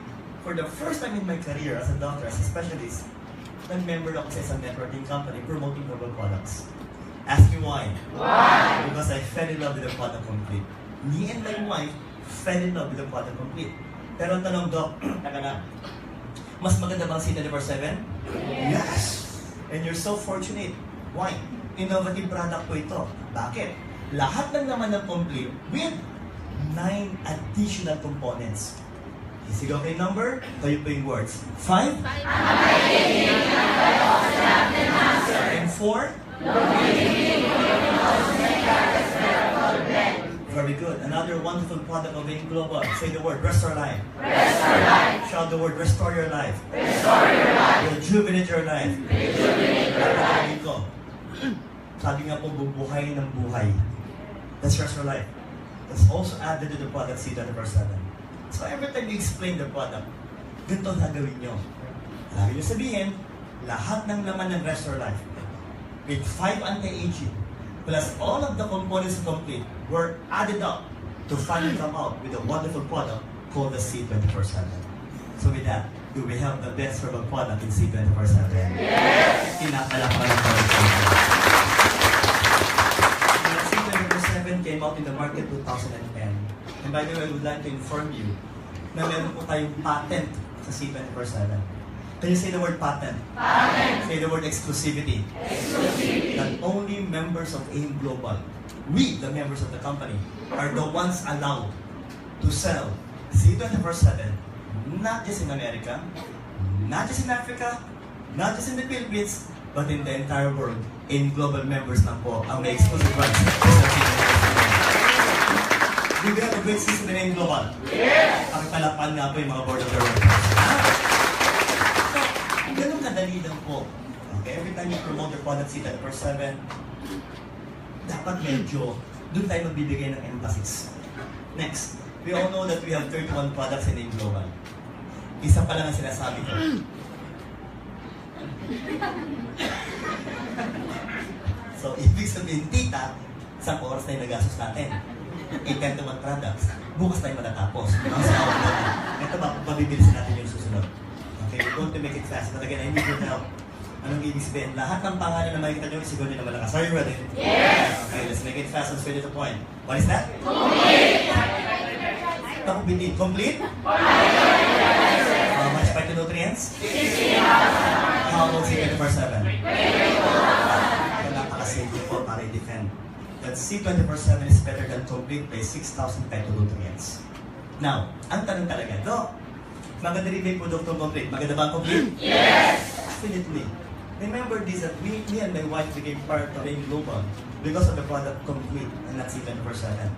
for the first time in my career as a doctor, as a specialist, nag-member ako sa isang networking company promoting herbal products. Ask me why. Why? Because I fell in love with the product Complete. Me and my wife fell in love with the product Complete. Pero ang tanong, Doc, mas maganda bang C24/7? Yes! And you're so fortunate. Why? Innovative product po ito. Bakit? Lahat ng naman ng Complete with 9 additional components. Isigaw kayo number, kayo po yung words. 5? And 4? Very good. Another wonderful product of AIM Global. Say the word, restore life. Restore life. Shout the word, restore your life. Restore your life. Rejuvenate your life. Rejuvenate your life. Sabi nga po, bubuhay ng buhay. That's restore life. That's also added to the product C24/7. So every time you explain the product, ganito na gawin nyo. Lagi nyo sabihin, lahat ng laman ng restore life with 5 anti-aging plus all of the components Complete were added up to finally come out with a wonderful product called the C24/7. So with that, do we have the best herbal product in C24/7? Yes! Pinapalapakan ng C24/7 came out in the market 2010. And by the way, I would like to inform you na meron po tayong patent sa C24/7. Can you say the word patent? Patent. Say the word exclusivity. Exclusivity. That only members of AIM Global, we, the members of the company, are the ones allowed to sell C24/7, not just in America, not just in Africa, not just in the Philippines, but in the entire world. AIM Global members lang po ang may exclusive rights sa C24/7. Do we have a great system in AIM Global? Yes! Pakipalapan nga po yung mga board of directors. Ganun kadali lang po. Okay? Every time you promote your product C24/7, dapat medyo doon tayo magbibigay ng emphasis. Next, we all know that we have 31 products in AIM Global. Isa pa lang ang sinasabi ko. So, ibig sabihin, tita, isang oras na yung nagastos natin. 8 to 1 products. Bukas tayo matatapos. Ito ba, mabibilisin natin yung susunod. Okay, we're going to make it fast. But again, I need your help. Anong ibig sabihin? Lahat ng pangalan na makikita nyo, isigaw nyo na malakas. Are you ready? Yes! Okay, let's make it fast and straight to the point. What is that? Complete! Complete. Complete? How much phytonutrients? 16,000. How about C24/7? 22,000. Napaka-safety po para i-defend. That C24/7 is better than Complete by 6,000 phytonutrients. Now, ang tanong talaga, Doc, maganda rin may product ng Complete. Maganda ba ang Complete? Yes! Definitely. Remember this, that me and my wife became part of AIM Global because of the product Complete and not C24/7.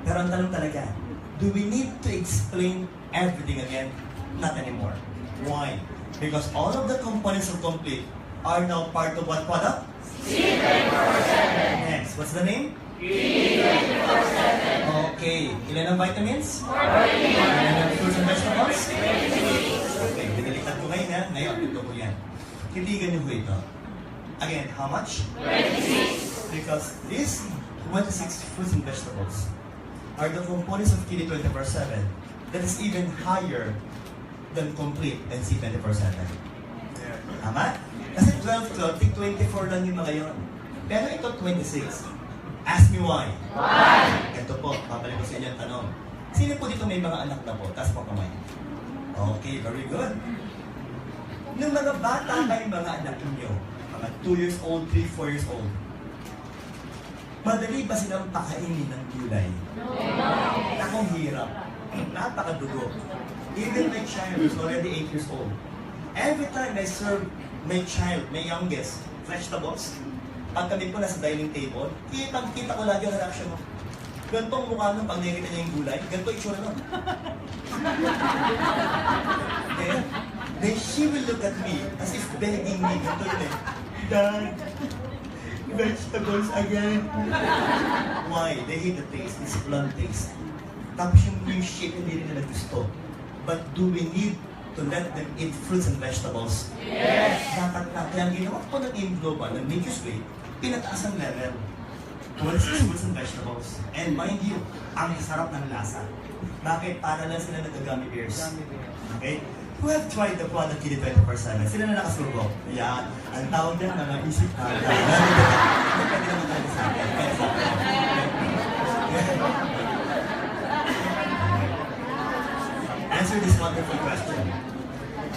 Pero ang tanong talaga, Do we need to explain everything again? Not anymore. Why? Because all of the components of complete are now part of what product? C24/7. Next, what's the name? C24/7. Okay. Ilan ang vitamins? 41. Ilan ang fruits and vegetables? Okay, binaliktad ko ngayon ha. Ngayon, ito ko yan. Titigan niyo ko ito. Again, how much? 26. Because these 26 fruits and vegetables are the components of Kidney 24/7 that is even higher than complete and C24/7. Tama? Kasi 12, 24 lang yung mga yun. Pero ito 26. Ask me why. Why? Ito po, babalik ko sa inyo ang tanong. Sino po dito may mga anak na po? Taas po kamay. Okay, very good. Nung mga bata kayong mga anak ninyo, mga 2 years old, 3, 4 years old, madali ba silang pakainin ng gulay? Akong hirap. Napakadugo. Even my child is already 8 years old. Every time I serve my child, my youngest, vegetables, pag kami po nasa dining table, kita ko lagi ang reaction mo. Ganito ang mukha nung pag nakikita niya yung gulay, ganito itsura nun. Then she will look at me as if begging me, ganito yun eh. Dad, vegetables again. Why? They hate the taste. It's blunt taste. Tapos yung shape hindi rin nila gusto. But do we need to let them eat fruits and vegetables? Yes. Dapat na. Kaya ang ginawa ko ng Aim Global, ng Nature's Way, pinataas ang level. 26 fruits and vegetables. And mind you, ang sarap ng lasa. Bakit? Para lang sila nag-gummy bears. Okay? Who have tried the product Kidney 24/7? Sila na nakasubo. Yan. Ang tawag dyan, mga isip na. Pwede naman talaga sa akin. Answer this wonderful question.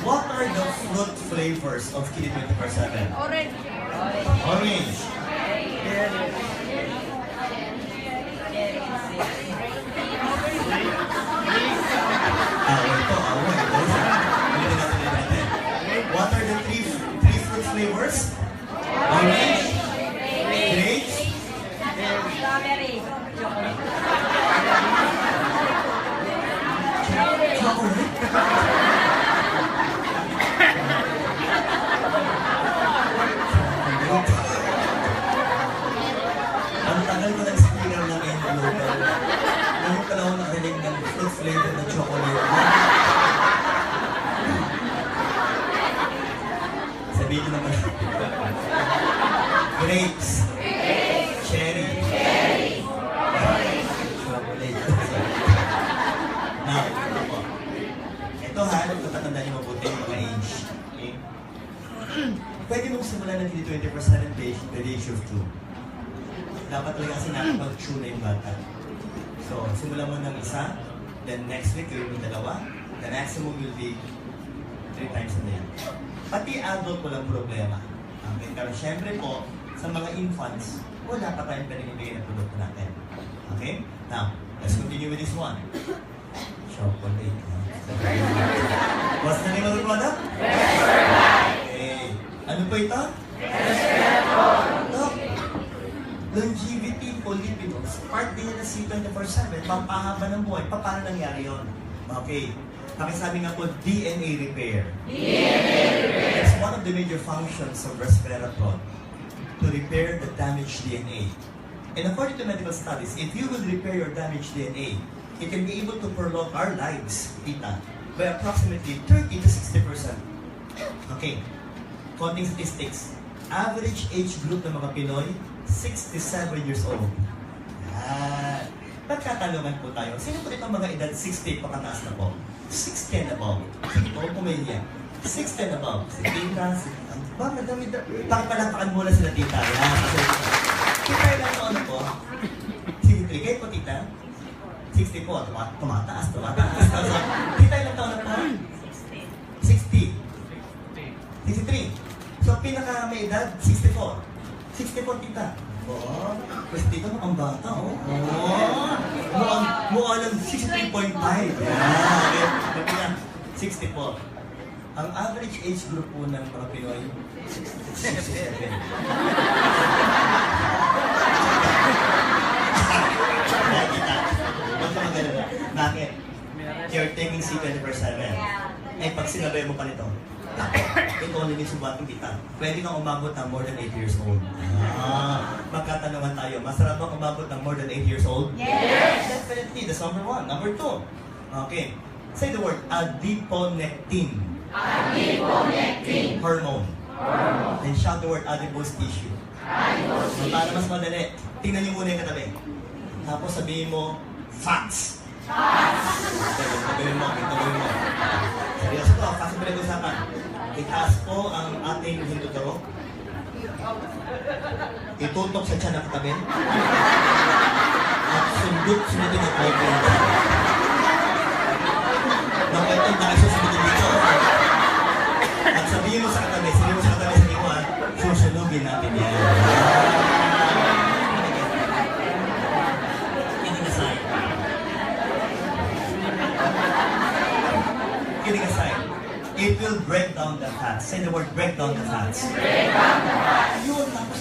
What are the fruit flavors of Kidney 24/7? Orange. Orange. What are the three fruit flavors? Orange, grapes, Strawberry. chocolate. Ang tagal ko ng speaker ng Aim Global. Ngayon ka lang ako nakarinig ng fruit flavor na chocolate. Sabihin ko naman. Grapes. Cherry. Chocolate. Now, ito po. Ito ha, natatandaan niyo mabuti yung mga age. Okay? Pwede mong simulan ng Kidney 24/7 the age of 2. Dapat talaga kasi nakapag-chew na yung bata. So, simulan mo ng isa, then next week, gawin mo dalawa, the maximum will be 3 times a day. Pati adult walang problema. Okay? Pero syempre po, sa mga infants, wala pa tayong pinibigay na produkto natin. Okay? Now, let's continue with this one. Chocolate. What's the name of the product? Okay. Ano po ito? Look. Longevity for lipids. Part din na C24/7. Pampahaba ng buhay. Paano nangyari yun? Okay. Pakisabi nga po, DNA repair. It's one of the major functions of resveratrol to repair the damaged DNA. And according to medical studies, if you will repair your damaged DNA, it can be able to prolong our lives, tita, by approximately 30 to 60%. Okay. Konting statistics. Average age group ng mga Pinoy, 67 years old. Yan. Pagkatanungan po tayo, sino po dito mga edad 60 pakataas na po? 60 and above. Sige po, pumili yan. 60 and above. Si tita, si tita. Ba, madami. Pakipalapakan muna sila tita. Yan. Tita, ilan po ano po? 63. Kayo po tita? 60 po. Tumataas. Tita, ilan taon na po? 60. 63. So, pinaka may edad, 64. 64 tita. Oh, pues dito mukhang bata, oh. Oh, mukha lang 63.5. Yan. Sabi nga, 64. Ang average age group po ng mga Pinoy, 67. Kaya kita, huwag ka magalala. Bakit? you're taking C 24/7. Eh, pag sinabay mo pa nito, ito only means subating kita. Pwede kang umabot ng more than 8 years old. Magkatanungan tayo, masarap bang umabot ng more than 8 years old? Yes! Definitely, that's number 1. Number 2, okay. Say the word, adiponectin. Adiponectin. Hormone. Then shout the word, adipose tissue. So, para mas madali, tingnan niyo muna yung katabi. Tapos sabihin mo, fats. Itagalin mo. Seryoso po, kasi pinag-usapan. Itaas po ang ating hindutaro. Itutok sa tiyan ng katabi. At sundot-sundin ang open. Nakaitan na kayo susunodin dito. At sabihin mo sa katabi, sabihin mo susunugin natin yan. Kidding aside, it will break down the fats. Say the word, break down the fats. Break down the fats. Yun, tapos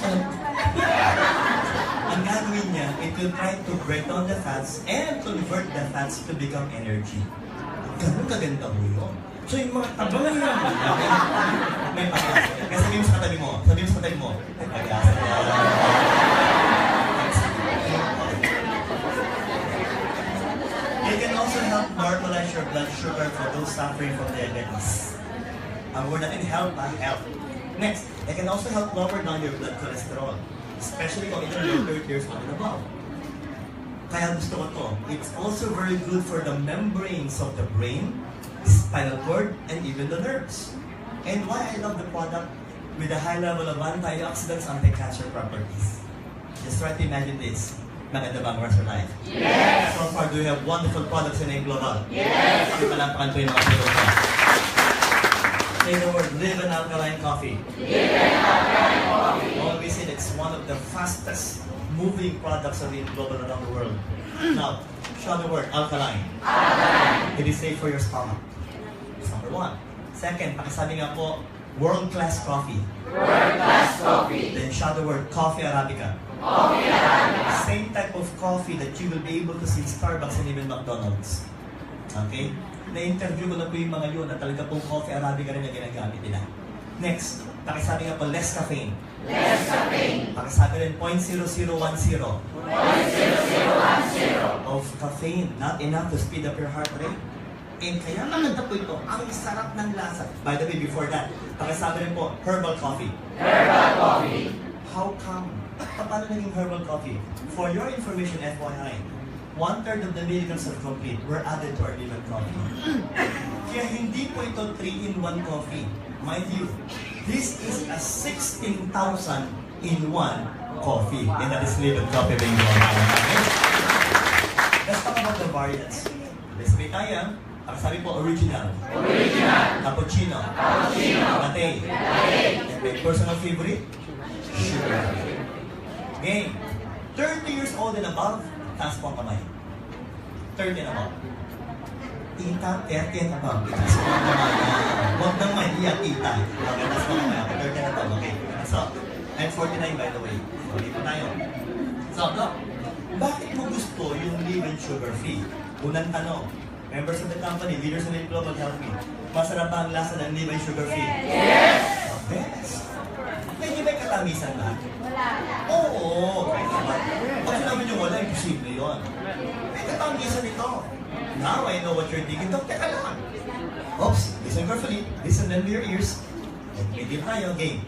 ang gagawin niya, it will try to break down the fats and convert the fats to become energy. Ganun kaganda mo yun. So yung mga tabangan yun, may pag-asa. Kaya sabihin mo sa katabi mo, may pag-asa. It can also help normalize your blood sugar for those suffering from diabetes. We're not in help. Next, it can also help lower down your blood cholesterol, especially kung ito yung 30 years old and above. Kaya gusto ko to. It's also very good for the membranes of the brain, spinal cord, and even the nerves. And why I love the product with a high level of antioxidants, anti-cancer properties. Just try to imagine this. Maganda ba ang rest of life? Yes! So far, do you have wonderful products in A Global? Yes! Kasi palampakan ko yung mga produkto. Say the word, live an alkaline coffee. Live an alkaline coffee. Always say it's one of the fastest moving products of A Global around the world. Now, shout the word, alkaline. Alkaline. It is safe for your stomach. That's number 1. Second, pakisabi nga po, world-class coffee. World-class coffee. Then shout the word, coffee Arabica. Coffee Arabica. Same type of coffee that you will be able to see in Starbucks and even McDonald's. Okay? Na-interview ko na po yung mga yun na talaga pong coffee Arabica rin na ginagamit nila. Next, pakisabi nga po, less caffeine. Less caffeine. Pakisabi rin, 0.0010 0.0010 of caffeine. Not enough to speed up your heart rate. And kaya maganda po ito, ang sarap ng lasa. By the way, before that, pakisabi rin po, herbal coffee. Herbal coffee. How come? Paano naging herbal coffee? For your information, FYI, 1/3 of the milligrams of complete were added to our liver coffee. Kaya hindi po ito 3-in-1 coffee. Mind you, this is a 16,000-in-1 coffee. And that is liver coffee being okay? Let's talk about the variants. Let's say tayo, sabi po, original. Cappuccino. Latte. And my personal favorite, sugar. Game. 30 years old and above, taas po ang kamay. 30 and above. Tita, 30 and above. Taas po ang kamay. Huwag nang mahiya, tita. Okay, taas po ang kamay. 30 and above. Okay. So, I'm 49 by the way. So, dito tayo. So, Doc, bakit mo gusto yung live and sugar free? Unang tanong, members of the company, leaders of the global help me. Masarap ba ang lasa ng live and sugar free? Yes! Yes! Medyo may katamisan ba? Wala. Oo! Pag sinabi nyo wala, imposible yun. May katamisan ito. Now I know what you're thinking. Dok, teka lang. Oops, listen carefully. Listen then to your ears. Medyo tayo, game.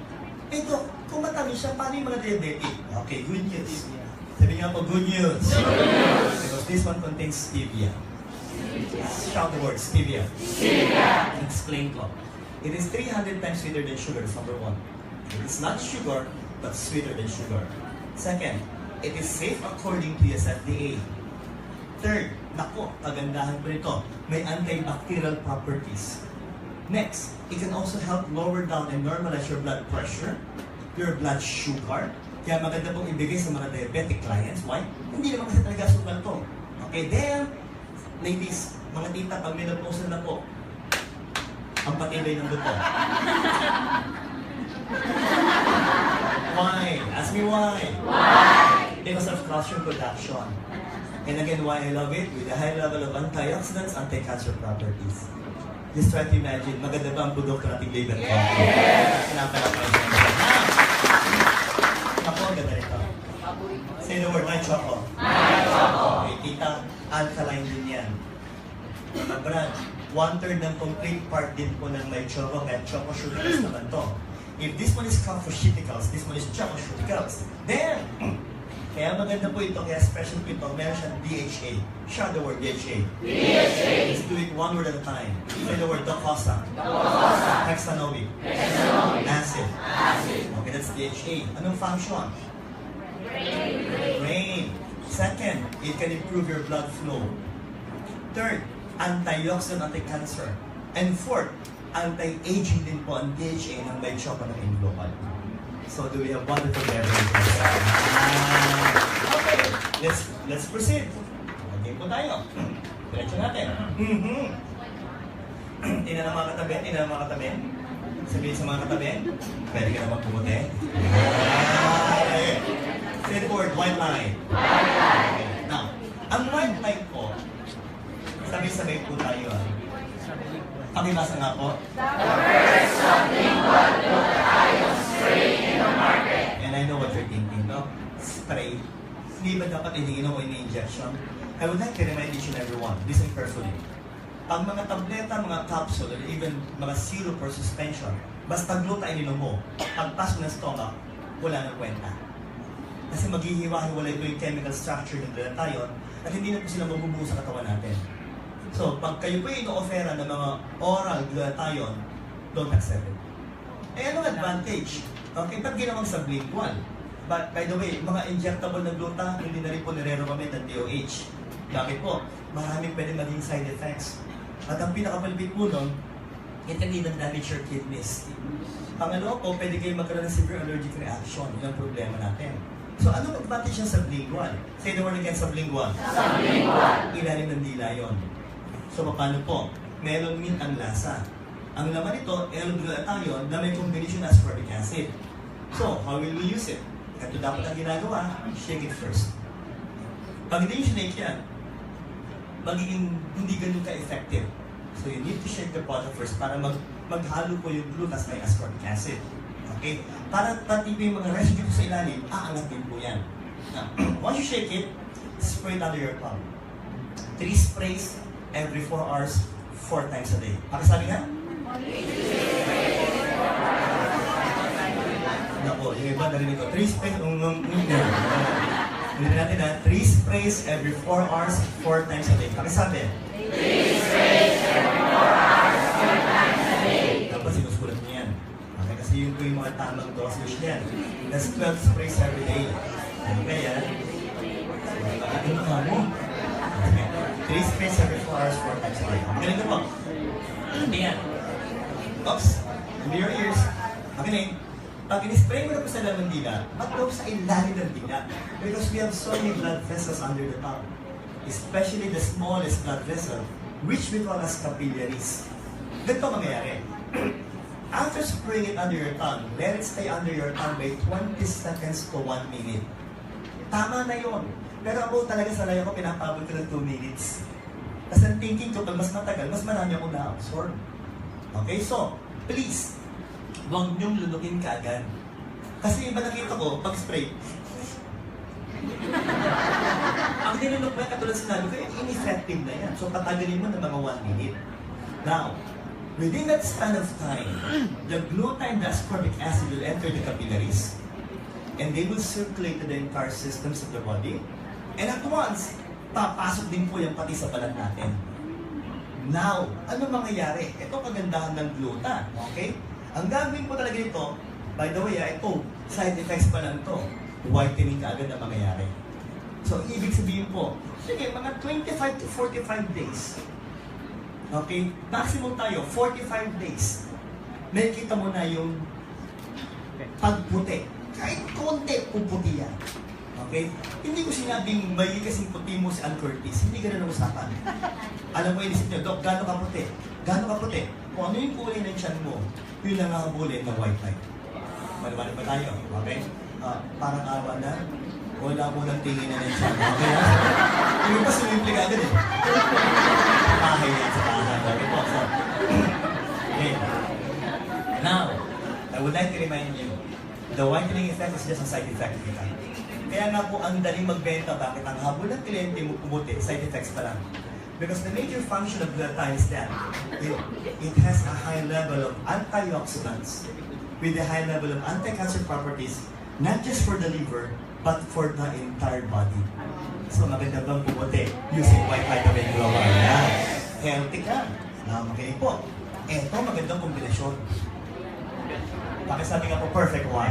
Eh Dok, kung matamis siya, paano yung mga diabetic? Okay, good news. Sabi nga po, good news. Because this one contains stevia. Shout the word, stevia. Stevia. Explain ko. It is 300 times sweeter than sugar, number 1. It's not sugar, but sweeter than sugar. Second, it is safe according to US FDA. Third, nako, kagandahan po nito, may antibacterial properties. Next, it can also help lower down and normalize your blood pressure, your blood sugar. Kaya maganda pong ibigay sa mga diabetic clients. Why? Hindi naman kasi talaga sugal to. Okay, then, ladies, mga tita, pag menopause na po, ang patibay ng dugo. Why? Ask me why. Why? Because of calcium production. And again, why I love it? With a high level of antioxidants, anti-cancer properties. Just try to imagine, maganda ba ang produkto nating liver coffee? Yes! Sinapalapay siya. Ako, ang ganda nito. Say the word, my choco. My choco. Okay, tita, alkaline din yan. Brad, 1/3 ng complete part din po ng my choco, kaya choco sugarless naman to. If this one is cophaceticals, this one is chocosuticals, then, kaya maganda po ito, kaya special po ito, meron siyang DHA. Shout the word DHA. DHA. Let's do it one word at a time. Say the word docosahexanoic. Hexanoic. Acid. Acid. Okay, that's DHA. Anong function? Brain. Second, it can improve your blood flow. Third, antioxidant, anti-cancer. And fourth, anti-aging din po ang DHA ng may choco ng Global. So do we have wonderful beverages? Okay, let's proceed. Okay po tayo. Diretso natin. Tingnan ang mga katabi, tingnan ang mga katabi. Sabihin sa mga katabi, pwede ka naman pumuti. Say the word, white line. White line. Okay. Now, ang white line po, sabay-sabay po tayo. Pakibasa nga po. The first sublingual glutathione spray in the market. And I know what you're thinking, no? Spray. Hindi ba dapat iniinom o ini-injection? I would like to remind each and everyone, listen carefully. Ang mga tableta, mga capsule, or even mga syrup or suspension, basta gluta ininom mo, pagpasok ng stomach, wala nang kwenta. Kasi maghihiwa-hiwalay ito yung chemical structure ng glutathione at hindi na po sila mabubuo sa katawan natin. So, pag kayo po ino-offera ng mga oral glutathione, don't accept it. Eh, anong advantage? Okay, ba't ginawang sublingual? But, by the way, mga injectable na gluta, hindi na rin po nire-recommend ng DOH. Bakit po? Maraming pwede maging side effects. At ang pinakapalpit po nun, it can even damage your kidneys. Pangalawa po, pwede kayo magkaroon ng severe allergic reaction. Yun ang problema natin. So, anong advantage ng sublingual? Say the word again, sublingual. Sublingual. Ilalim ng dila yun. So, paano po? Melon mint ang lasa. Ang laman nito, L-glutathione na may combination ng ascorbic acid. So, how will we use it? Ito dapat ang ginagawa, shake it first. Pag hindi yung shake yan, magiging hindi ganun ka-effective. So, you need to shake the product first para maghalo po yung glutas may ascorbic acid. Okay? Para pati po yung mga residue sa ilalim, aangat din po yan. Now, once you shake it, spray it under your palm. 3 sprays every 4 hours, 4 times a day. Pakisabi nga? Nako, yung iba narinig ko. 3 sprays, hindi natin na, 3 sprays every 4 hours, 4 times a day. Pakisabi? 3 sprays every 4 hours, 4 times a day. Dapat sinusulat niyo yan. Okay, kasi yun po yung mga tamang dosage niyan. That's 12 sprays every day. Okay, yan. Ano ka mo? 3 sprays every 4 hours, 4 times a day. Galing ko po. Ayan. Oops. Into your ears. Okay, pag in-spray mo na po sa laman dila, matulog sa ilalim ng dila. Because we have so many blood vessels under the tongue. Especially the smallest blood vessel, which we call as capillaries. Ganito mangyayari. After spraying it under your tongue, let it stay under your tongue by 20 seconds to 1 minute. Tama na yon. Pero ako talaga sa layo ko, pinapabot ko ng 2 minutes. Kasi ang thinking ko, pag mas matagal, mas marami akong na-absorb. Okay, so, please, huwag niyong lunukin kaagad. Kasi iba nakita ko, pag spray, ang nilunok mo yan, katulad sinabi ko, ineffective na yan. So, patagalin mo ng mga 1 minute. Now, within that span of time, the glutathione and the ascorbic acid will enter the capillaries, and they will circulate to the entire systems of the body. And at once, papasok din po yan pati sa balat natin. Now, ano mangyayari? Ito kagandahan ng gluta, okay? Ang gagawin po talaga ito, by the way, ito, side effects pa lang ito. Whitening ka agad na mangyayari. So, ibig sabihin po, sige, mga 25 to 45 days. Okay? Maximum tayo, 45 days. Nakikita mo na yung pagputi. Kahit konti, puputi yan. Okay? Hindi ko sinabing may kasing puti mo si Ann Curtis. Hindi ganun ang usapan. Alam mo, inisip niyo, Dok, gano'n ka puti? Gano'n ka puti? Kung ano yung kulay ng tiyan mo, yun ang habulin ng white light. Maliwanag ba tayo? Okay? Parang awa na, wala mo nang tingin na ng tiyan. Okay? Yung would like to remind you, the whitening effect is just a side effect kita. Kaya nga po, ang daling magbenta, bakit ang habol ng kliyente mo pumuti, side effects pa lang. Because the major function of glutathione is that it has a high level of antioxidants with a high level of anti-cancer properties, not just for the liver, but for the entire body. So maganda bang pumuti using white vitamin global? Yeah. Healthy ka. Makinig po. Ito, magandang kombinasyon. Pakisabi nga po, perfect one.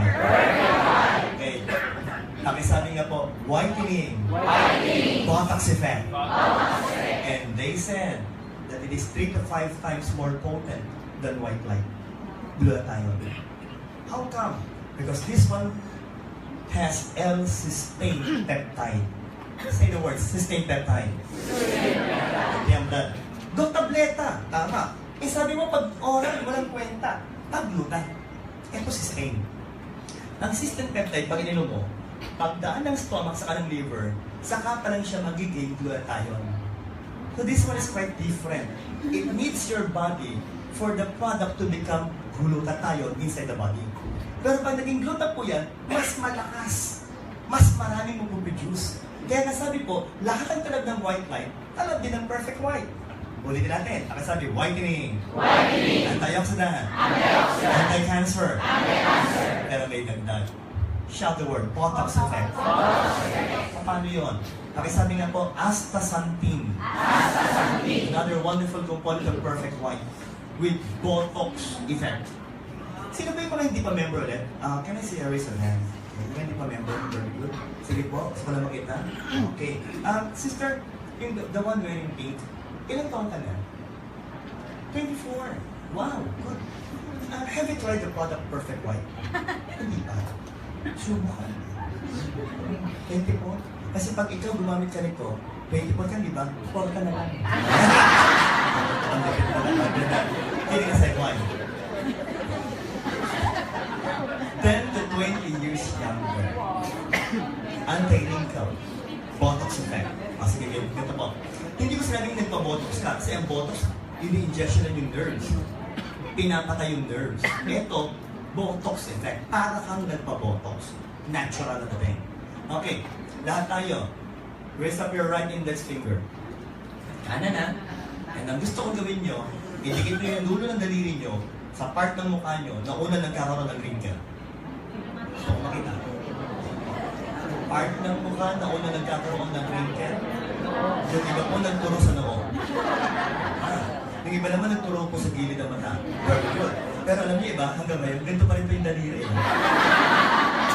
Okay. Pakisabi nga po, whitening. Botox effect. And they said that it is 3 to 5 times more potent than white light. Glutathione. How come? Because this one has L-cysteine peptide. Say the word, cysteine peptide. Yung blood. Go tableta. Tama. Sabi mo, pag oral, walang kwenta. Pag-glutan. Ito cysteine. Ang cysteine peptide, pag ininom mo, pagdaan ng stomach sa kanang liver, saka pa lang siya magiging glutathione. So this one is quite different. It needs your body for the product to become glutathione inside the body. Pero pag naging gluta po yan, mas malakas. Mas maraming mag-produce. Kaya nasabi po, lahat ang talab ng white light, talab din ng perfect white. Ulitin natin. Nakasabi, whitening. Antioxidant. Anti-cancer. Pero may dagdag. Shout the word, Botox effect. Paano yun? Pakisabi nga po, astaxanthin. Another wonderful component of perfect white with Botox effect. Sino ba yung mga hindi pa member ulit? Can I see a raise of hand? Yung hindi pa member, very good. Sige po, gusto ko lang makita. Okay. Sister, yung the one wearing pink, ilang taon ka na? 24. Wow, good. Have you tried the product Perfect White? Hindi pa. Subukan. 24. Kasi pag ikaw gumamit ka nito, 24 ka, di ba? 4 ka na lang. Kidding aside, why? 10 to 20 years younger. Anti-wrinkle. Botox effect. Sige, ganito po. Hindi ko sinabing nagpa-botox ka. Kasi ang botox, ini-injection na yung nerves. Pinapatay yung nerves. Ito, botox effect. Para kang nagpa-botox. Natural na dating. Okay, lahat tayo. Raise up your right index finger. Kanan na. And ang gusto kong gawin nyo, idikit nyo yung dulo ng daliri nyo sa part ng mukha nyo na una nagkakaroon ng wrinkle. Gusto ko makita. Part ng mukha na una nagkakaroon ng wrinkle. Yung iba po nagturo sa noo. Yung iba naman nagturo po sa gilid ng mata. Very good. Pero alam niyo iba, hanggang ngayon, ganito pa rin po yung daliri.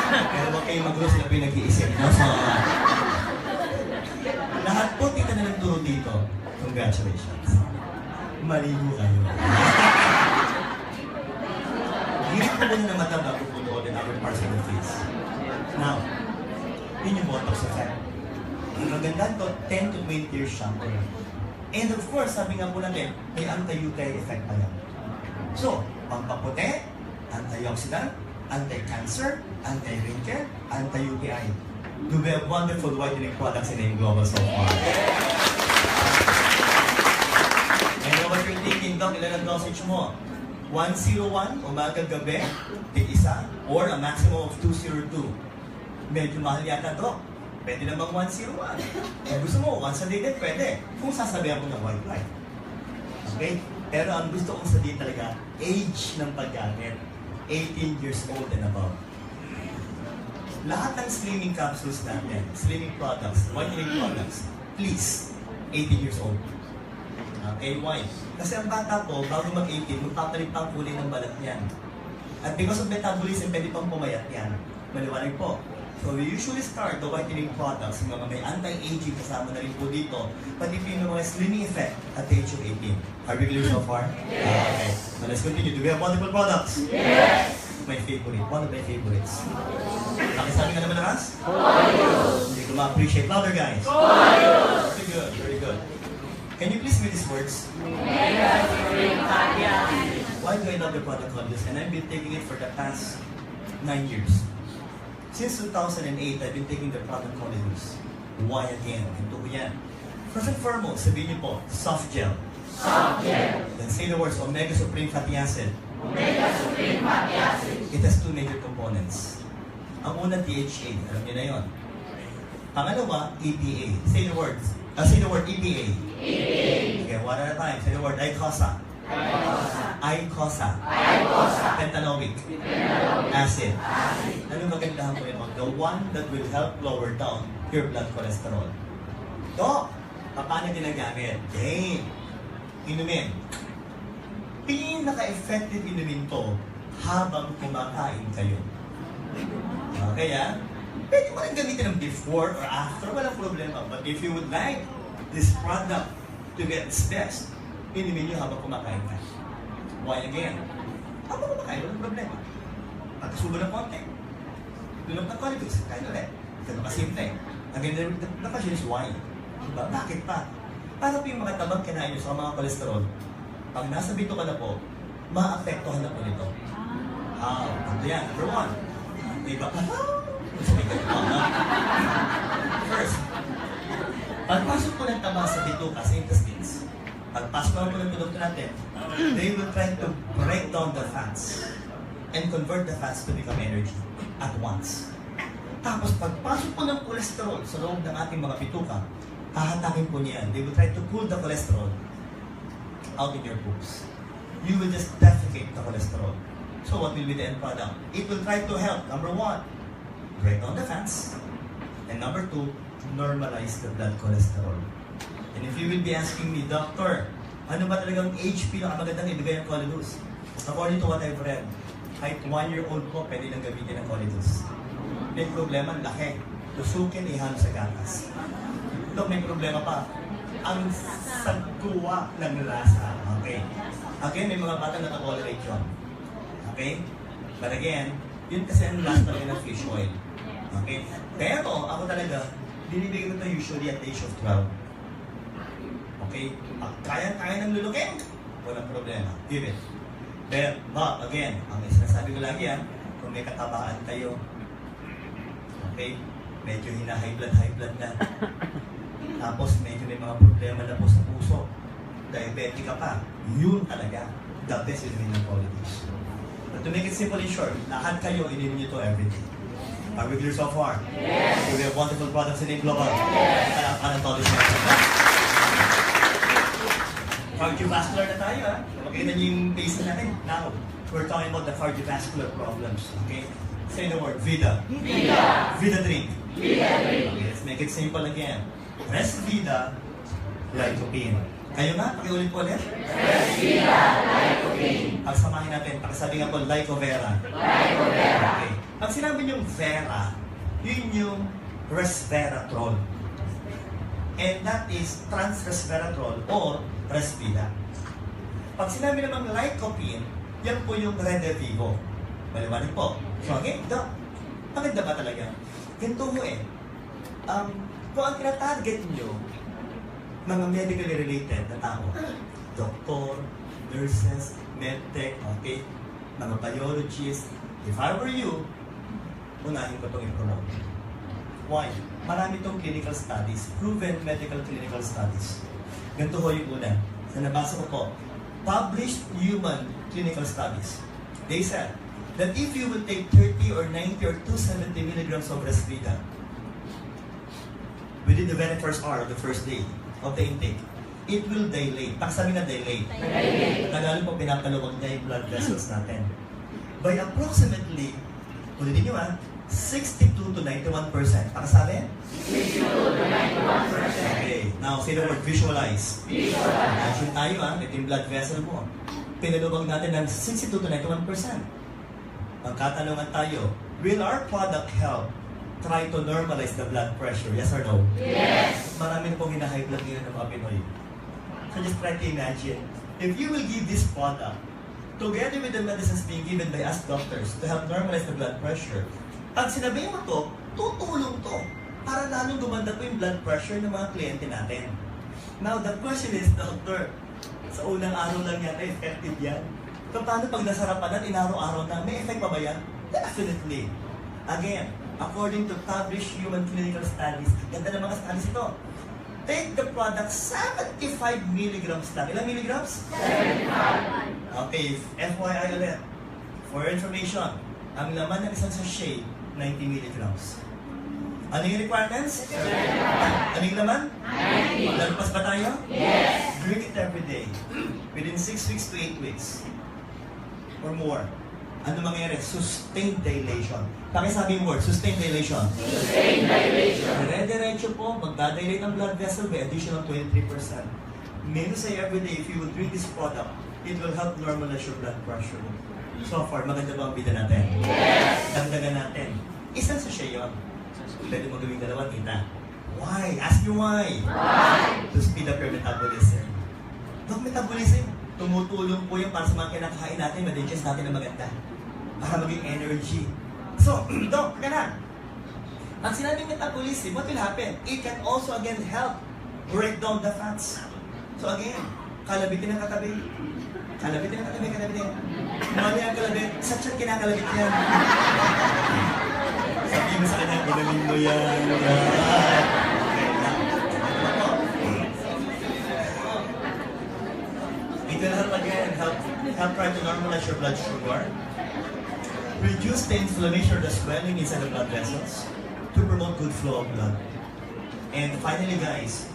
Pero huwag kayong magulo, sila po yung nag-iisip. No? So, lahat po kita na nagturo dito. Congratulations. Maligo kayo. Girit po muna ng mata bago po doon in other parts of the face. Now, yun yung botox effect. Ang magandaan ko, 10 to 20 years shampoo. And of course, sabi nga po natin, may anti-UTI effect pa yan. So, pampaputi, antioxidant, anti-cancer, anti-wrinkle, anti-UTI. Do we have wonderful whitening products in AIM Global so far? I know what you're thinking, Doc, ilan ang dosage mo? 101, umaga gabi, tig-isa, or a maximum of 202. Medyo mahal yata, Doc. Pwede namang 101. Kung gusto mo, once a day din, pwede. Kung sasabihan mo ng white light. Okay? Pero ang gusto kong sabihin talaga, age ng paggamit. 18 years old and above. Lahat ng slimming capsules natin, slimming products, whitening products, please, 18 years old. Okay, why? Kasi ang bata po, bago mag-18, magpapalit pa ang kulay ng balat niyan. At because of metabolism, pwede pang pumayat yan. Maliwanag po. So we usually start the whitening products, yung mga may anti-aging kasama na rin po dito, pati po yung mga slimming effect at the age of 18. Are we clear so far? Yes. Okay. Now let's continue. Do we have wonderful products? Yes! My favorite. One of my favorites. Nakisabi ka naman lakas? Hindi ko ma-appreciate. Louder guys. Very good. Very good. Can you please read these words? Why do I love the product called this? And I've been taking it for the past 9 years. Since 2008, I've been taking the product called this. Why again? Ito ko yan. First and foremost, sabihin niyo po, soft gel. Soft gel. Then say the words, Omega Supreme Fatty Acid. Omega-supreme fatty acids. It has two major components. Ang una, DHA. Alam niyo na yun. Pangalawa, EPA. Say the words. Say the word EPA. EPA. Okay, one at a time. Say the word ICOSA. ICOSA. Pentanoic acid. Ano magandahan po yun? The one that will help lower down your blood cholesterol. Dok, paano ginagamit? Game. Inumin. Pinaka-effective inumin to habang kumakain kayo. Okay, ah? Pwede mo rin gamitin ng before or after, walang problema. But if you would like this product to get its best, inumin nyo habang kumakain ka. Why again? Habang kumakain, walang problema. Pagkasubo ng konti. Lulog ng qualities, kain ulit. Ganun kasimple. Again, the question is why? Diba? Bakit pa? Para po yung mga tabang kinain nyo sa mga kolesterol, pag nasa bito ka na po, maapektuhan na po nito. Ito yan, number one. Iba ka. First, pagpasok po ng taba sa bituka, sa intestines, pagpasok po ng produkto natin, they will try to break down the fats and convert the fats to become energy at once. Tapos pagpasok po ng cholesterol sa loob ng ating mga bituka, hahatakin po niyan. They will try to pull the cholesterol out in your poops. You will just defecate the cholesterol. So what will be the end product? It will try to help, number one, break down the fats. And number two, normalize the blood cholesterol. And if you will be asking me, Doctor, ano ba talagang HP na magandang ibigay ng Colidus? According to what I've read, kahit 1-year-old po, pwede nang gamitin ng Colidus. May problema, laki. Tusukin, ihalo sa gatas. Dok, may problema pa. Ang sagkuwa ng lasa. Okay. Again, may mga bata na tolerate yun. Okay? But again, yun kasi ang last talaga ng fish oil. Okay? Pero ako talaga, binibigay ko ito usually at the age of 12. Okay? Kaya ng lulukin, walang problema. Give it. But again, ang sinasabi ko lagi yan, kung may katabaan kayo, okay? Medyo high blood na. Tapos medyo may mga problema na po sa puso. Diabetic ka pa. Yun talaga. The best is in qualities. But to make it simple and short, lahat kayo, ininom nyo to every day. Are we clear so far? Yes. We have wonderful products in Global. Yes. Kaya to this cardiovascular na tayo, ha? Makita nyo yung base natin. Now, we're talking about the cardiovascular problems. Okay? Say the word, Vida. Vida. Vida drink. Vida drink. Okay, let's make it simple again. Rest Vida, lycopene. Kayo nga, pakiulit po ulit. Rest Vida, lycopene. Pagsamahin natin, pakisabi nga po, lycovera. Lycovera. Okay. Pag sinabi niyong vera, yun yung resveratrol. And that is trans-resveratrol or Resvida. Pag sinabi namang lycopene, yan po yung Redivivo. Maliwanag po. So again, maganda ba talaga? Ganito mo eh. Kung ang tina-target nyo, mga medically related na tao, doktor, nurses, medtech, okay, mga biologists, if I were you, unahin ko itong i-promote. Why? Marami itong clinical studies, proven medical clinical studies. Ganito ho yung una. Sa nabasa ko po, published human clinical studies. They said that if you will take 30 or 90 or 270 milligrams of Resvida within the very first hour of the first day of the intake, it will dilate. Paksabi na dilate. Tagalog po, pinapaluwag niya yung blood vessels natin. By approximately, ulitin nyo 62 to 91%. Pakasabi? 62 to 91%. Okay. Now, say the word visualize. Visualize. Imagine tayo ito yung blood vessel mo. Pinalubag natin ng 62 to 91%. Magkatanungan tayo, will our product help try to normalize the blood pressure? Yes or no? Yes. Marami na pong hina-high blood ngayon ng mga Pinoy. So just try to imagine, if you will give this product, together with the medicines being given by us doctors to help normalize the blood pressure, pag sinabi mo to, tutulong to para lalong gumanda po yung blood pressure ng mga kliyente natin. Now, the question is, Doctor, sa unang araw lang yata, effective yan. So, paano pag nasarapan natin, inaraw-araw na, may effect pa ba yan? Definitely. Again, according to published human clinical studies, ganda ng mga studies ito. take the product 75 milligrams lang. Ilang milligrams? 75. Okay, FYI ulit. For your information, ang laman ng isang sachet, 90 milligrams. Ano yung requirements? 75. Ano yung laman? 90. Lalpas ba tayo? Yes. Drink it every day. Within 6 weeks to 8 weeks. Or more. Ano mangyayari? Sustained dilation. Pakisabi yung word, sustained dilation. Sustained dilation. Dire-diretso po, magdadilate ang blood vessel by additional 23%. Mean to say every day, if you will drink this product, it will help normalize your blood pressure. So far, maganda ba ang bida natin? Yes. Dagdagan natin. Isang sachet yun. Pwede mo gawing dalawa, tita. Why? Ask you why. Why? To speed up your metabolism. Dok, metabolism, tumutulong po yung para sa mga kinakain natin, ma-digest natin na maganda. Para maging energy. So, Dok, teka na. Ang sinabing metabolism, what will happen? It can also again help break down the fats. So again, kalabitin ang katabi. Kalabitin ang katabi, kalabitin. Mali ang kalabit, sa tiyan kinakalabit yan. Sabihin mo sa kanya, ginaling mo yan. It will help again, help try to normalize your blood sugar, reduce the inflammation or the swelling inside the blood vessels, to promote good flow of blood. And finally guys,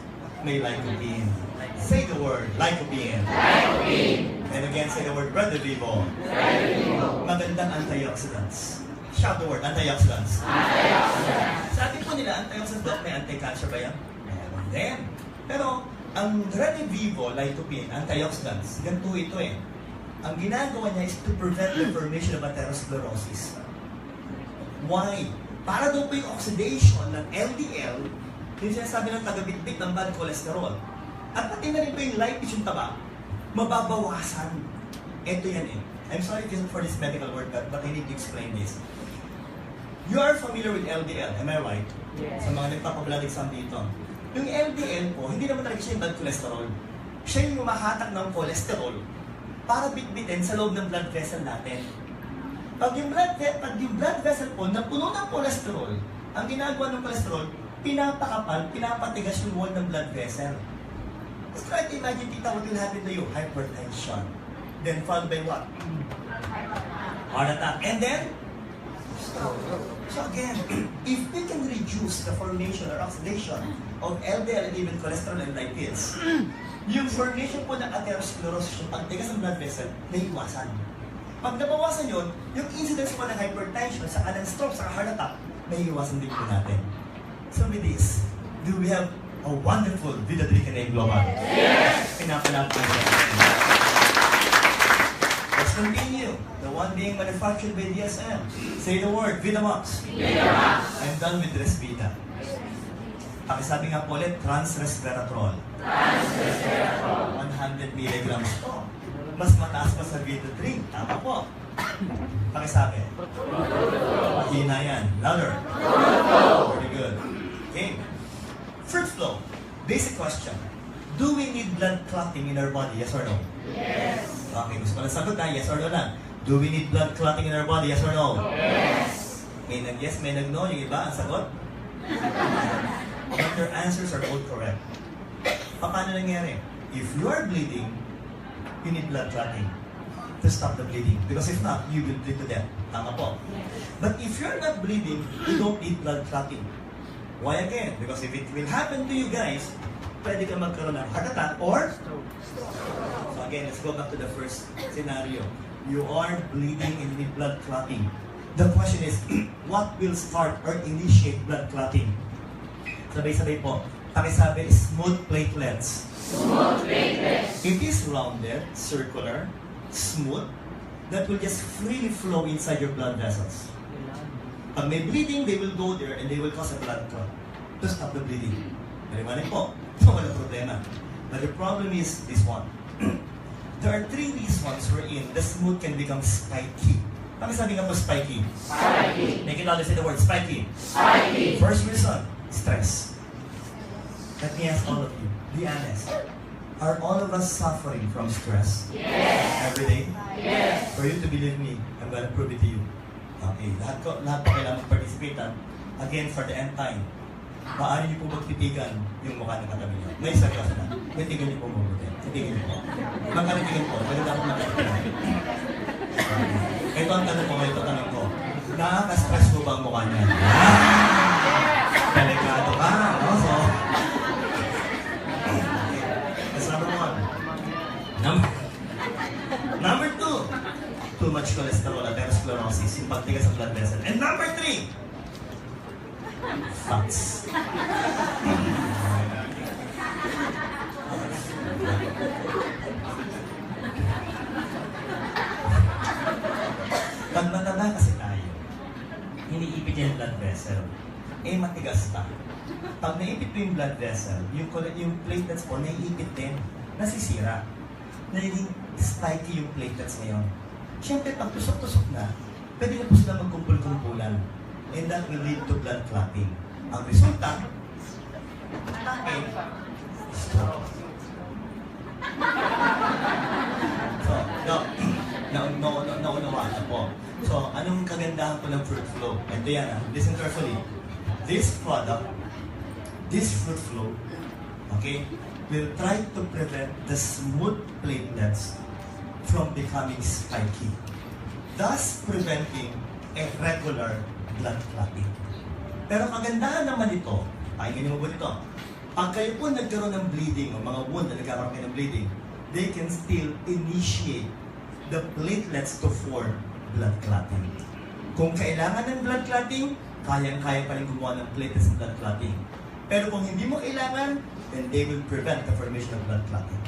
may lycopene. Say the word, lycopene. Lycopene. And again, say the word, Brother Vivo. Brother Vivo. Magandang antioxidants. Shout the word, antioxidants. Antioxidants. Sabi po nila, antioxidants daw, may anti-cancer ba yan? Meron din. Pero, ang Brother Vivo, lycopene, antioxidants, ganito ito eh. Ang ginagawa niya is to prevent the formation of atherosclerosis. Why? Para daw po yung oxidation ng LDL, yung sinasabi ng tagabitbit ng bad cholesterol. At pati na rin po yung lipase, yung taba, mababawasan. Ito yan eh. I'm sorry for this medical word, but I need to explain this. You are familiar with LDL, am I right? Yes. Sa mga nagpapablood exam dito. Yung LDL po, hindi naman talaga siya yung bad cholesterol. Siya yung humahatak ng cholesterol para bitbitin sa loob ng blood vessel natin. Pag yung blood vessel po napuno ng cholesterol, ang ginagawa ng cholesterol, pinapakapal, pinapatigas yung wall ng blood vessel. Just try to imagine, tita, what will happen to you? Hypertension. Then followed by what? Heart attack. And then? Stroke. So again, if we can reduce the formation or oxidation of LDL and even cholesterol and lipids, yung formation po ng atherosclerosis, yung pagtigas ng blood vessel, naiiwasan. Pag nabawasan yun, yung incidence po ng hypertension, saka ng stroke, saka heart attack, naiiwasan din po natin. So with this, do we have a wonderful Vida Drink Global? Yes! Pinapalapin natin. Let's continue. The one being manufactured by DSM. Say the word, Vidamox. Vidamox. I'm done with Resvita. Pakisabi nga po ulit, transresveratrol. Transresveratrol. 100 milligrams po. Mas mataas pa sa Vida Drink. Tama po. Pakisabi. Mahina yan. Louder. Very good. Okay. First flow. Basic question. Do we need blood clotting in our body? Yes or no? Yes. Okay, gusto ko lang sagot na. Yes or no lang. Do we need blood clotting in our body? Yes or no? Yes. May nag-yes, may nag-no. Yung iba, ang sagot? But your answers are both correct. Paano nangyari? If you are bleeding, you need blood clotting to stop the bleeding. Because if not, you will bleed to death. Tama po. But if you're not bleeding, you don't need blood clotting. Why again? Because if it will happen to you guys, pwede ka magkaroon ng heart attack or stroke. So again, let's go back to the first scenario. You are bleeding and you need blood clotting. The question is, what will start or initiate blood clotting? Sabay-sabay po. Pakisabi, smooth platelets. Smooth platelets. It is rounded, circular, smooth, that will just freely flow inside your blood vessels. Pag may bleeding, they will go there and they will cause a blood clot to stop the bleeding. Marimanin po, walang problema. But the problem is this one. There are three reasons wherein the smooth can become spiky. Pag sabi nga po spiky. Spiky. Make it louder, say the word spiky. Spiky. First reason, stress. Let me ask all of you, be honest. Are all of us suffering from stress? Yes. Every day? Yes. For you to believe me, I'm gonna prove it to you. Okay, lahat po kailangan mag-participate. Again, for the end time. maaari niyo po magtitigan yung mukha ng katabi niyo. May seryoso na. Titigan niyo po mabuti. Titigan niyo po. Magkalitigan po. Maganda po magkalitigan. Ito ang tanong ko. Ito ang tanong ko. Nakaka-stress mo ba ang mukha niya? Delikado ka. No? So, that's number one. Number two, too much cholesterol, atherosclerosis, yung pagtigas sa blood vessel. And number three, fats. Pag mataba kasi tayo, iniipit niya yung blood vessel, eh matigas pa. Pag naipit mo yung blood vessel, yung platelets po, naiipit din, nasisira. Nagiging spiky yung platelets ngayon. Siyempre, pag tusok-tusok na, pwede na po sila magkumpul-kumpulan. And that will lead to blood clotting. Ang resulta, stroke. So, naunawaan na po. So, anong kagandahan po ng fruit flow? And Diana, listen carefully. This product, this fruit flow, okay, will try to prevent the smooth platelets from becoming spiky, thus preventing irregular blood clotting. Pero kagandahan naman ito, pakinggan niyo mo ito, pag kayo po nagkaroon ng bleeding o mga wound na nagkakaroon kayo ng bleeding, they can still initiate the platelets to form blood clotting. Kung kailangan ng blood clotting, kayang-kaya pa rin gumawa ng platelets ng blood clotting. Pero kung hindi mo kailangan, then they will prevent the formation of blood clotting.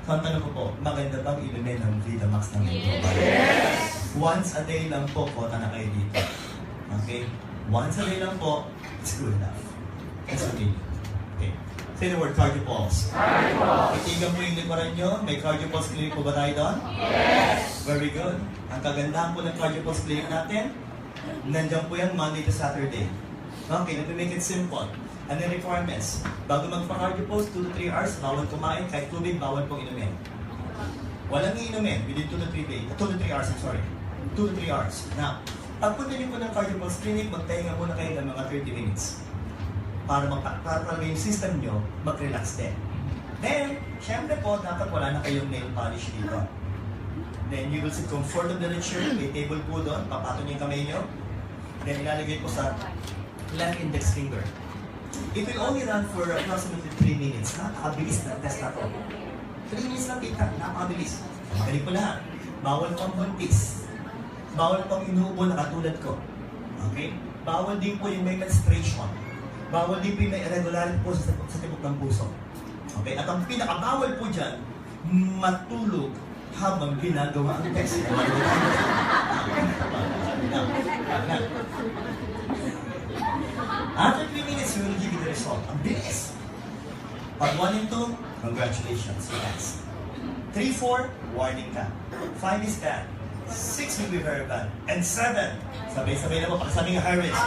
So, ang tanong ko po, maganda bang inumin ng Vitamax ng Global? Yes! Once a day lang po, kota na kayo dito. Okay? Once a day lang po, it's good enough. It's okay. Okay. Say the word, cardio pulse. Cardio pulse. Itigan mo yung likuran nyo. May cardio pulse clinic po ba tayo doon? Yes! Very good. Ang kagandahan po ng cardio pulse clinic natin, nandiyan po yan Monday to Saturday. Okay, let me make it simple. Ano yung requirements? Bago magpa-cardio pulse, 2 to 3 hours, bawal kumain, kahit tubig, bawal pong inumin. Walang iinumin within 2 to 3 days. 2 to 3 hours, I'm sorry. 2 to 3 hours. Now, pagpunta niyo po ng cardio pulse clinic, magtahinga muna kayo ng mga 30 minutes. Para yung system nyo mag-relax din. Then, syempre po, dapat wala na kayong nail polish dito. Then, you will sit comfortable in the chair, may table po doon, papato niyo yung kamay nyo. Then, ilalagay po sa left index finger. It will only run for approximately 3 minutes. Napakabilis na test na to. 3 minutes lang kita, napakabilis. Magaling po lahat. Bawal pang buntis. Bawal pang inuubo na katulad ko. Okay? Bawal din po yung may menstruation. Bawal din po yung may irregularity po sa tibok ng puso. Okay? At ang pinakabawal po dyan, matulog habang ginagawa ang test. After 3 minutes, we will give you the result. Ang bilis! Pag 1 and 2, congratulations, you passed. 3, 4, warning ka. 5 is bad. 6 will be very bad. And 7, sabay-sabay na mo, pakasabi nga high risk.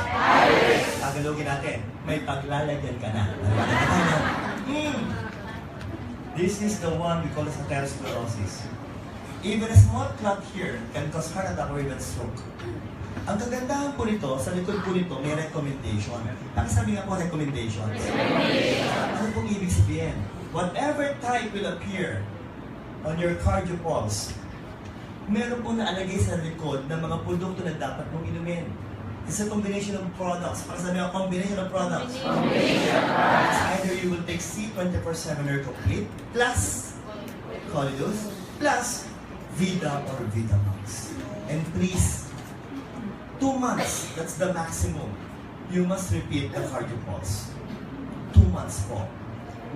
Tagalogin natin, may paglalagyan ka na. This is the one we call as atherosclerosis. Even a small clot here can cause heart attack or even stroke. Ang kagandahan po nito, sa likod po nito, may recommendation. Nakisabi nga po recommendations. Ano pong ibig sabihin? Whatever type will appear on your cardio pulse, meron po naalagay sa likod ng mga produkto na dapat mong inumin. It's a combination of products. Pakisabi nga, combination of products. Either you will take C24/7 or complete, plus Colidus, plus Vida or Vitamax. And please, 2 months, that's the maximum. You must repeat the cardio pulse. 2 months po.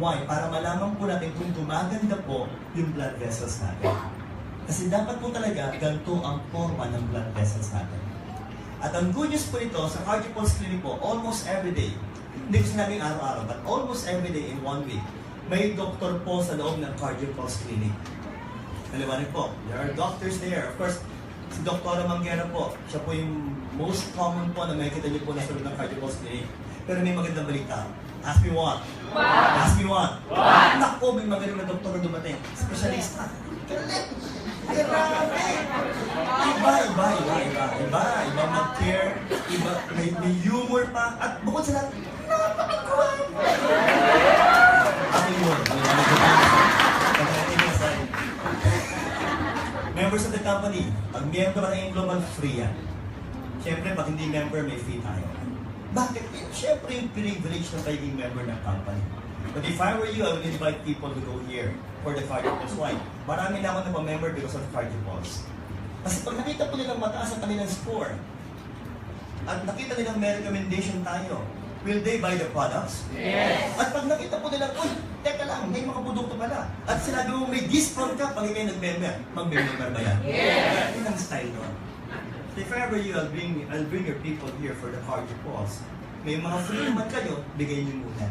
Why? Para malaman po natin kung gumaganda po yung blood vessels natin. Kasi dapat po talaga ganito ang forma ng blood vessels natin. At ang good news po nito, sa cardio pulse clinic po, almost every day, hindi ko sinabing araw-araw, but almost every day in 1 week, may doktor po sa loob ng cardio pulse clinic. Naliwanag po, there are doctors there. Of course, si Dr. Manguera po, siya po yung most common po na makikita niyo po na sa loob ng cardio pulse clinic. Pero may magandang balita. Ask me what? Ask me what? Naku, may magaling na doktor na dumating. Specialista. Grabe! Iba mag-care, iba, may humor pa, at bukod sa lahat, napaka company, pag member ka ng global, free yan. Siyempre, pag hindi member, may fee tayo. Bakit? Siyempre, yung privilege na pagiging member ng company. But if I were you, I would invite people to go here for the cardio pulse. Why? Marami na ako na member because of the cardio pulse. Kasi pag nakita po nilang mataas ang kanilang score, at nakita nilang may recommendation tayo, will they buy the products? Yes. At pag nakita po nilang, uy, teka lang, may mga produkto pala. At sinabi mo may discount ka pag ikay nag-member. Mag-member ba yan? Yes. Yan ang style nun. So if ever you, I'll bring your people here for the cardio pulse. May mga free naman kayo, bigay niyo muna.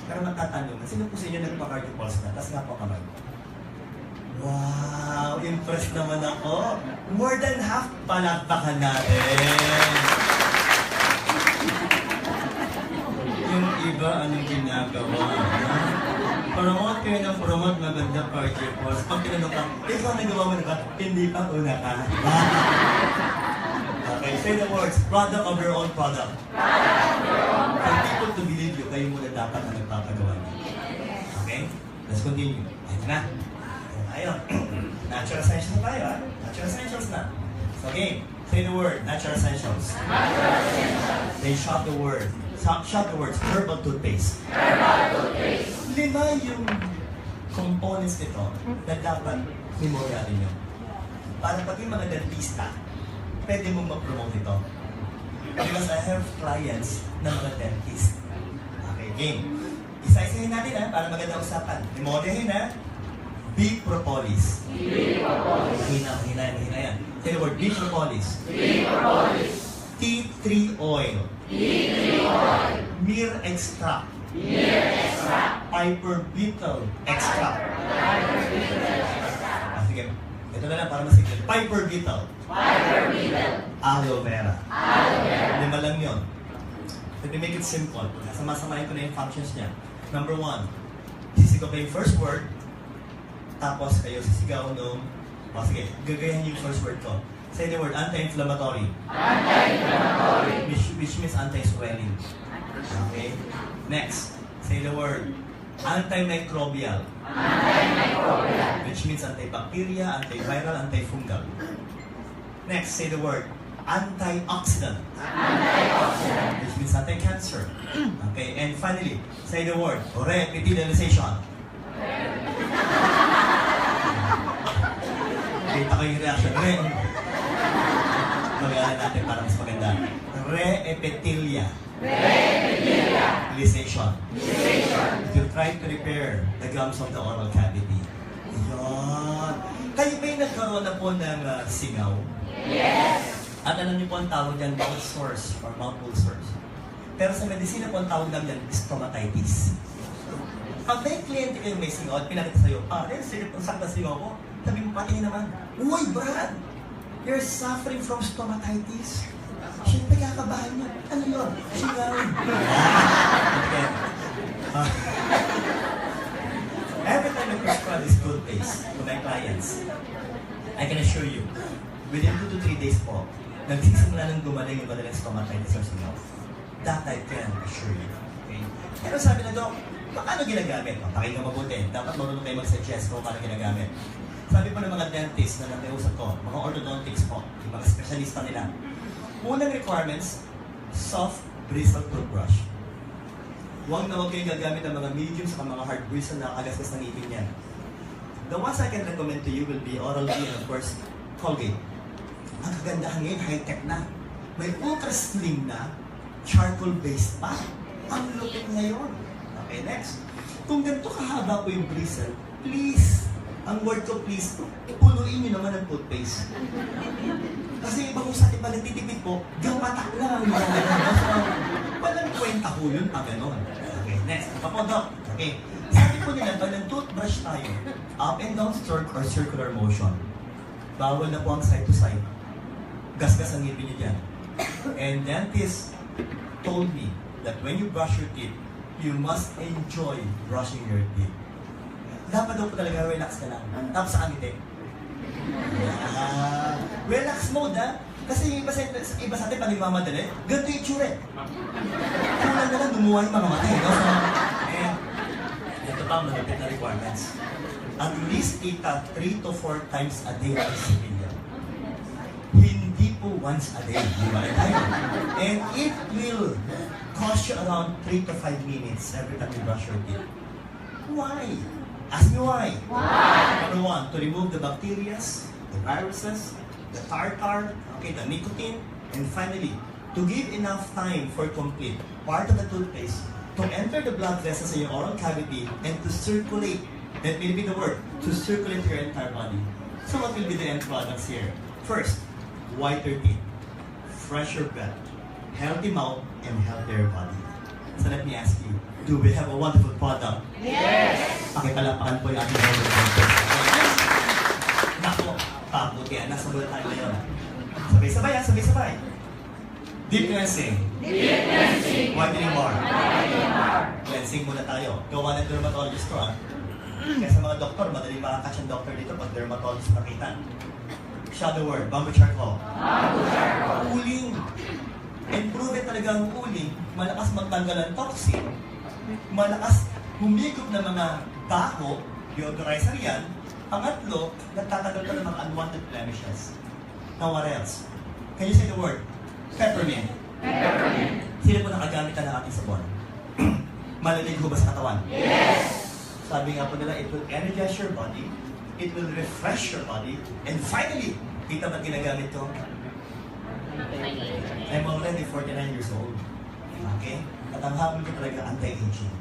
Pero matatanong, sino po sa inyo nagpa-cardio pulse na? Tapos nga po kamay. Wow! Impressed naman ako. More than half, palakpakan natin. Yung iba, anong ginagawa? Promote kayo ng promote, maganda cardio pulse. Pag tinanong ka, ikaw nagawa mo na ba? Hindi pa, una ka. Okay, say the words, product of your own product. For people to believe you, kayo muna dapat na nagpapagawa niyo. Okay? Let's continue. Ito na. Ayun. Natural essentials na tayo, ha? Natural essentials na. So, okay. Say the word, natural essentials. Natural essentials. Then shout the word. Shout the words, herbal toothpaste. Herbal toothpaste. 5 yung components nito na dapat memoryarin nyo. Para pag yung mga dentista, pwede mong ma-promote ito. Because I have clients na mga dentist. Okay, game. Isa-isahin natin, ha? Para maganda usapan. Memoryahin, ha? Bee propolis. Bee propolis. Mahina yan. Say the word, bee propolis. Bee propolis. Tea tree oil. Tea tree oil. Myrrh extract. Myrrh extract. Piper beetle extract. Piper beetle extract. Sige, ito na lang para masigil. Piper beetle. Piper beetle. Aloe vera. Aloe vera. 5 lang yun. So to make it simple, sama-samahin ko na yung functions niya. Number 1, sisigaw ko yung first word, tapos kayo sisigaw nung, sige, gagayahin yung first word ko. Say the word, anti-inflammatory. Anti-inflammatory. Which means anti-swelling. Okay? Next, say the word, antimicrobial. Antimicrobial. Which means antibacteria, antiviral, antifungal. Next, say the word, antioxidant. Antioxidant. Which means anti-cancer. Okay, and finally, say the word, repitalization. Kita ko yung reaction. Magalan natin para mas maganda. Re-epithelial. Realization. To try to repair the gums of the oral cavity. Ayan. Kayo ba'y nagkaroon na po ng singaw? Yes. At alam niyo po ang tawag yan, mouth sores or mouth ulcers. Pero sa medisina po ang tawag namin yan, stomatitis. Pag may kliyente kayo may singaw at pinakita sa'yo, sige, ang sakit na singaw ko, sabi mo, patingin naman, uy, Brad! You're suffering from stomatitis. Siyempre, kakabahan niya. Ano yun? Singaw. Okay. Every time I prescribe this good paste to my clients, I can assure you, within 2 to 3 days po, nagsisimula nang gumaling yung kanilang stomatitis or singaw. That I can assure you. Okay? Pero sabi na, Dok, paano ginagamit? Pakinggan mabuti. Dapat marunong kayo mag-suggest kung paano ginagamit. Sabi po ng mga dentist na nakiusap ko, mga orthodontics po, yung mga specialista nila, unang requirements, soft bristle toothbrush. Huwag na huwag kayong gagamit ng mga medium sa mga hard bristle na kagasgas ng ngipin yan. The ones I can recommend to you will be Oral-B and of course, Colgate. Ang kagandahan ngayon, high-tech na. May ultra-slim na, charcoal-based pa. Ang lupit ngayon. Okay, next. Kung ganito kahaba po yung bristle, please, ang word ko please, punuin nyo naman ang toothpaste. Kasi ibang sa atin pa nagtitipid po, gawatak lang ang mga so, walang kwenta ko yun pag gano'n. Okay, next. Kapodok. Okay. Sabi po nila, pag nag-toothbrush tayo, up and down stroke or circular motion, bawal na po ang side to side. Gasgas ang ngipin nyo dyan. And dentist told me that when you brush your teeth, you must enjoy brushing your teeth. Dapat daw po talaga relax ka lang. Tapos sa ngiti. Relax mode, ha? Kasi yung iba sa atin, pag nagmamadali, ganito yung itsura. Kulang na lang, lumuha yung mga mata. No? So, ito pa ang malapit na requirements. At least kita 3 to 4 times a day ang civilian. once a day. Di ba? And it will cost you around 3 to 5 minutes every time you brush your teeth. Why? Ask me why. Why? Number one, to remove the bacteria, the viruses, the tartar, okay, the nicotine, and finally, to give enough time for complete part of the toothpaste to enter the blood vessels in your oral cavity and to circulate. That will be the word, to circulate your entire body. So what will be the end products here? First, whiter teeth, fresher breath, healthy mouth, and healthier body. So let me ask you, do we have a wonderful product? Yes! Pakipalapakan po yung ating wonderful product. Nako, pabutihan. Nasa mula tayo ngayon. Sabay-sabay ha, sabay-sabay. Deep cleansing. Deep cleansing. Whitening bar. Whitening bar. Cleansing muna tayo. Gawa ng dermatologist to ha. Kaya sa mga doktor, madaling makakatch ang doktor dito pag dermatologist makita. Shadow word, bamboo charcoal. Bamboo charcoal. Uling. And proven talaga ang uling, malakas magtanggal ng toxin, malakas humigop ng mga baho, deodorizer yan. Pangatlo, nagtatanggal ka ng mga unwanted blemishes. Now what else? Can you say the word? Peppermint. Peppermint. Sino po nakagamit na ng ating sabon? Malalig ho ba sa katawan? Yes! Sabi nga po nila, it will energize your body, it will refresh your body, and finally, kita ba ginagamit ko? I'm already 49 years old. Okay? At ang habol ko talaga anti-aging.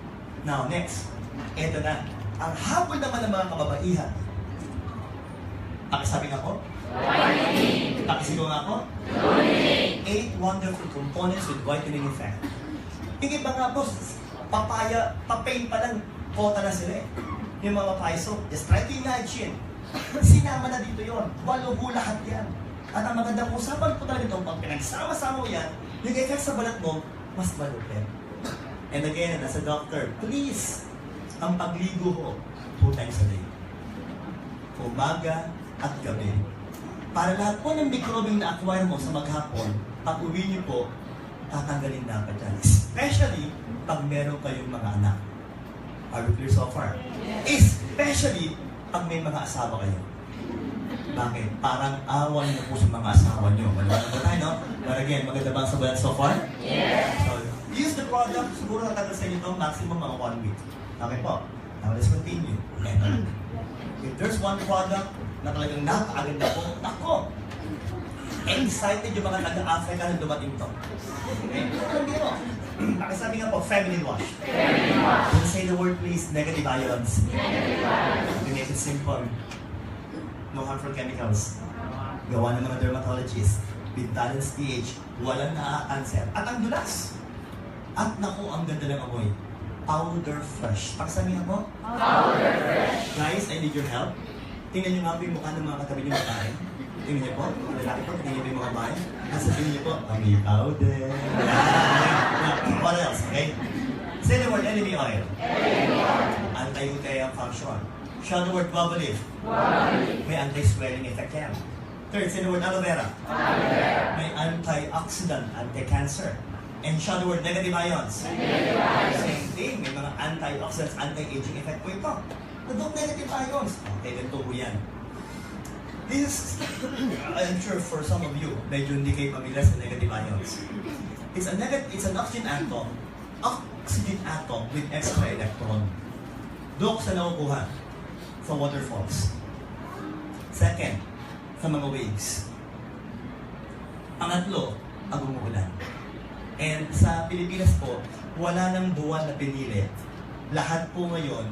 Now, next. Ito na. Ang habol naman ng mga kababaihan. Pakisabi nga ko? Whitening. Pakisigaw nga ko? Whitening. 8 wonderful components with whitening effect. Yung iba nga po, papaya, papain pa lang, kota na sila eh. Yung mga papaya. So, just try to imagine. Sinama na dito yon. Walubo lahat yan. At ang magandang usapan po talaga ito, pag pinagsama-sama mo yan, yung effect sa balat mo, mas malupit. And again, as a doctor, please, ang pagligo ho, 2 times a day. Umaga at gabi. Para lahat po ng mikrobing na-acquire mo sa maghapon, pag uwi niyo po, tatanggalin dapat yan. Especially, pag meron kayong mga anak. Are we clear so far? Especially, pag may mga asawa kayo. Bakit? Parang awan niyo po sa mga asawa niyo. Maliwanag ba tayo, no? But again, maganda ba ang sabayan so far? Yes! So, use the product. Siguro natagal sa inyo ito, maximum mga 1 week. Okay po. Now, let's continue. If there's one product na talagang napakaganda po, nako! Excited yung mga taga-Africa na dumating to. Okay? Hindi mo. Pakisabi nga po, feminine wash. Feminine wash. Don't say the word please, negative ions. Negative ions. We make it simple. No harmful chemicals. Gawa ng mga dermatologists with balanced pH, walang nakaka-cancer. At ang dulas. At naku, ang ganda ng amoy. Powder fresh. Pakisabi nga po? Powder fresh. Guys, I need your help. Tingnan niyo nga po yung mukha ng mga katabi niyo babae. Tingnan niyo po, ang lalaki po, tingnan niyo po yung mga babae. At sabihin niyo po, may powder. What else, okay? Say the word enemy oil. Enemy oil. Anti-UTI ang function. Shadow word bubble leaf. Bubble leaf. May anti-swelling effect yan. Third, say the word aloe vera. Aloe vera. May antioxidant, anti-cancer. And shadow word negative ions. Negative ions. Same thing, may mga antioxidants, anti-aging effect po ito. Nadong negative ions. Okay, ganito po yan. This, I'm sure for some of you, medyo hindi kayo pamilyar sa negative ions. It's an oxygen atom with extra electron. Doon sa nakukuha sa waterfalls. Second, sa mga waves. Pangatlo, ang umuulan. And sa Pilipinas po, wala nang buwan na pinili. Lahat po ngayon,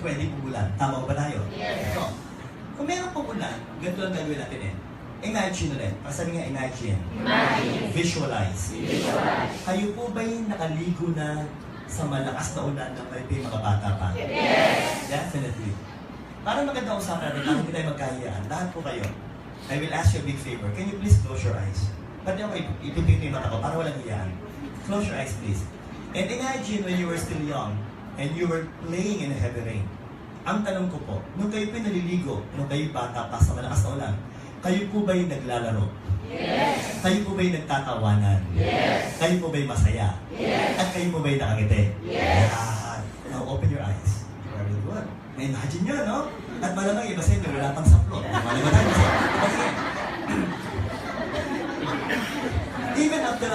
pwede umulan. Tama ba tayo? Yes. So, kung meron pong ulan, ganito lang gagawin natin eh. Imagine ulit. Pasabi nga, imagine. Imagine. Visualize. Visualize. Kayo po ba'y nakaligo na sa malakas na ulan ng may mga bata pa? Yes. Definitely. Para maganda usapan natin, para hindi tayo magkahiyaan, lahat po kayo, I will ask you a big favor. Can you please close your eyes? Pati ako ipipito yung mata ko para walang hiyaan. Close your eyes, please. And imagine when you were still young and you were playing in a heavy rain. Ang tanong ko po, nung kayo po'y naliligo, nung kayo bata pa sa malakas na ulan, kayo po ba'y naglalaro? Yes. Kayo po ba'y nagtatawanan? Yes. Kayo po ba'y masaya? Yes. At kayo po ba'y nakangiti? Yes. Yan. Now open your eyes. Very good. Na-imagine nyo, no? At malamang iba sa inyo, wala pang saplot. Malamang tayo kasi.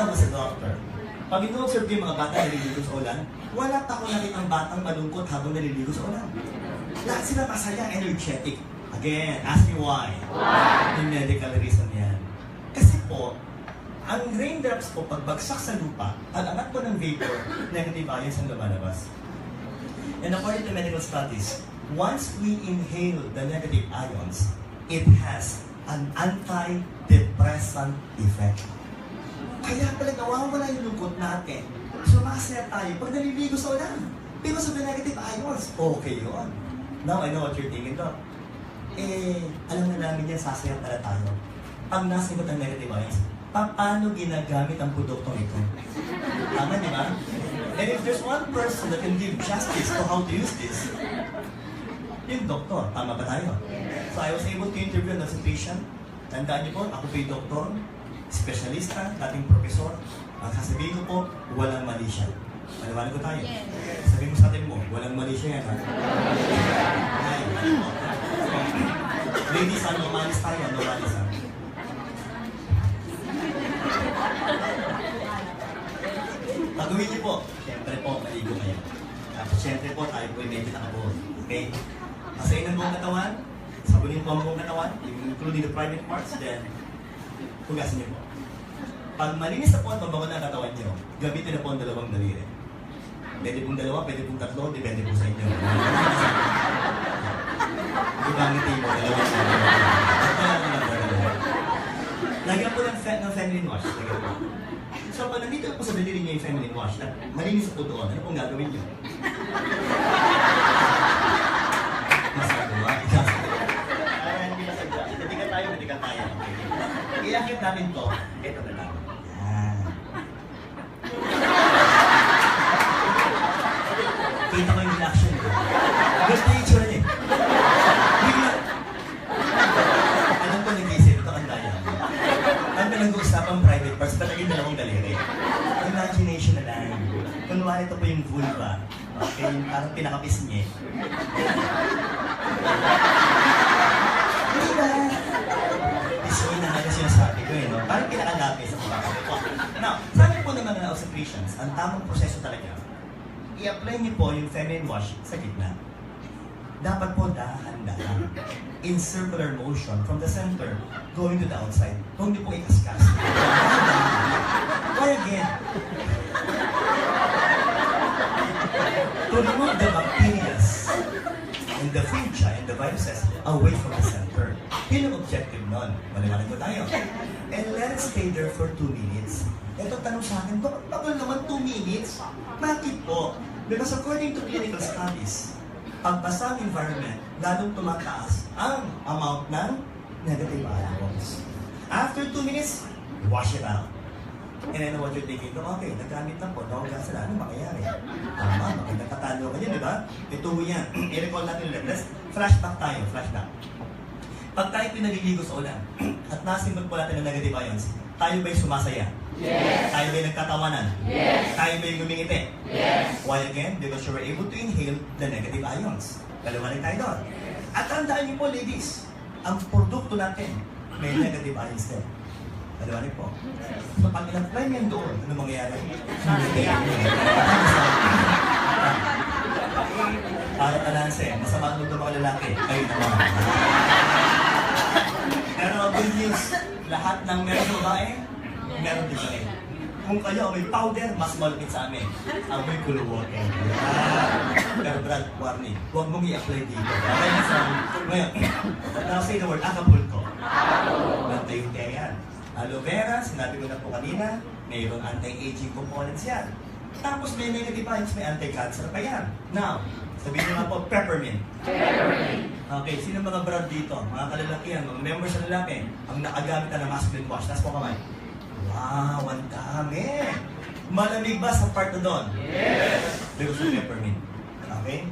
myself as a doctor, pag ino-observe ko yung mga bata naliligo sa ulan, wala pa ako nakitang batang malungkot habang naliligo sa ulan. Lahat sila masaya, energetic. Again, ask me why. Why? Yung medical reason yan. Kasi po, ang raindrops po, pagbagsak sa lupa, ang angat po ng vapor, negative ions ang lumalabas. And according to medical studies, once we inhale the negative ions, it has an antidepressant effect. Kaya pala nawawala yung lungkot natin. Sumasaya tayo pag naliligo sa ulan. Because of the negative ions. Okay yun. Now I know what you're thinking, Doc. Alam na namin yan, sasaya pala tayo. Pag nasagot ang negative ions, paano ginagamit ang produktong ito? Tama, di ba? And if there's one person that can give justice to how to use this, yung doktor, tama ba tayo? So I was able to interview an obstetrician. Tandaan niyo po, ako po yung doktor, specialista, dating profesor. Ang sasabihin ko po, walang mali siya. Maliwanag ko tayo. Sabihin mo sa atin mo, walang mali siya yan, ha? Ay, ladies, ano malis tayo, ano malis, ha? Pagawin niyo po, siyempre po, maligo kayo. Tapos siyempre po, tayo po yung medyo nakabuhod. Okay? Masayin ang buong katawan, sabunin po ang buong katawan, including the private parts, then hugasin niyo po. Pag malinis na po at mabango na ang katawan niyo, gamitin na po ang dalawang daliri. Pwede pong dalawa, pwede pong tatlo, depende po sa inyo. Ibangiti mo, dalawang daliri. Lagyan po ng feminine wash. Lagyan po. So, pag nandito po sa daliri niyo yung feminine wash, at malinis po doon, ano pong gagawin niyo? Masagawa. Hindi masagawa. Natikan tayo. Okay. Iakit namin to. Ito na lang. Yan. Kita ko yung reaction niyo. Gusto yung itsura niyo. Alam ko nag-isip. Ito ang daya. Ang pinag-uusapang private parts, talaga yung dalawang daliri. Imagination na lang. Kunwari ito po yung vulva. Okay, yung parang pinakapis niya. Diba? Pisngi na nga sinasabi ko no? Parang pinakalapis sa mga kapwa. Now, sabi po naman ng obstetricians, ang tamang proseso talaga, i-apply niyo po yung feminine wash sa gitna. Dapat po dahan-dahan. In circular motion from the center going to the outside. Huwag niyo po ikaskas. Why again? To remove the bacteria and the fungi and the viruses away from the center. Yun ang objective nun. Maliwanag ko tayo. And let it stay there for 2 minutes. Ito tanong sa akin, bakit naman 2 minutes? Bakit po? Because according to clinical studies, pagpasa ng environment, lalong tumataas ang amount ng negative ions. After 2 minutes, wash it out. And I know what you're thinking, okay, nagkamit na po, nahugas na, ano mangyayari? Tama, magkakatalo ka yun, di ba? Ito yan. I-recall natin ulit. Let's flashback tayo, flashback. Pag tayo pinaliligo sa ulan, at nasimot po natin ng negative ions, tayo ba'y sumasaya? Yes. Tayo ba'y nagtatawanan? Yes. Tayo ba'y ngumingiti? Yes. Why again? Because you were able to inhale the negative ions. Kalawanin tayo doon. At tandaan niyo po, ladies, ang produkto natin may negative ions din. Kalawanin po. So pag in-apply niyan doon, ano mangyayari? Para talanse, masama ang ng mga lalaki. Kayo naman. Pero good news, lahat ng meron babae, meron din kami. Kung kayo may powder, mas malapit sa amin. Amoy cool water. Pero Brad, warning, huwag mong i-apply dito. Okay na sa ngayon. Now say the word, Acapulco. Antibacterial. Aloe vera, sinabi ko na po kanina, mayroong anti-aging components yan. Tapos may negative ions, may anti-cancer pa yan. Now, sabihin nyo nga po, peppermint. Peppermint. Okay, sino mga brand dito? Mga kalalakihan, mga members na lalaki, ang nakagamit na ng masculine wash. Taas po kamay. Wow, ang dami! Malamig ba sa part na doon? Yes! Because of peppermint. Okay?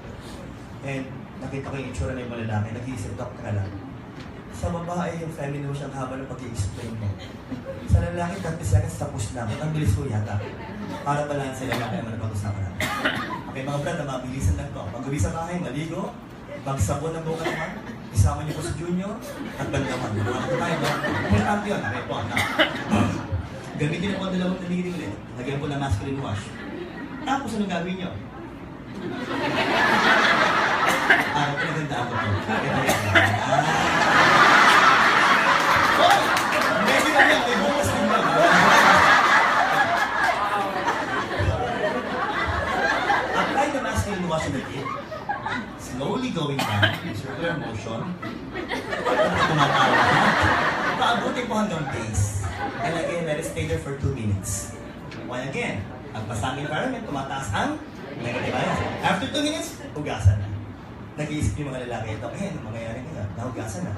And nakita ko yung itsura na yung mga lalaki, nag-iisip, Doc, ka lang. Sa babae, yung feminine wash ang haba ng pag-i-explain mo. Sa lalaki, 30 seconds tapos na. Ang bilis ko yata. Para balanse sila lalaki ang napag-usapan natin. Okay, mga brad, mabilisan lang to. Pag-uwi sa bahay, maligo, magsabon ng buka naman, isama niyo po sa junior, at bandaman. Mga tayo ba? Importante yun. Okay po, na. Gamitin na po ang dalawang daliri ulit. Lagyan po ng masculine wash. Tapos anong gagawin nyo? Pinagandaan ko po. Medyo na yan, may bukas din ba? Apply the masculine wash on the tip. Slowly going down, circular motion. Tumatawa. Paabutin po hanggang base. And again, let it stay there for 2 minutes. One again, ang pasang environment, tumataas ang negative ions. After 2 minutes, hugasan na. Nag-iisip yung mga lalaki, ito, anong mangyayari ngayon? Nahugasan na.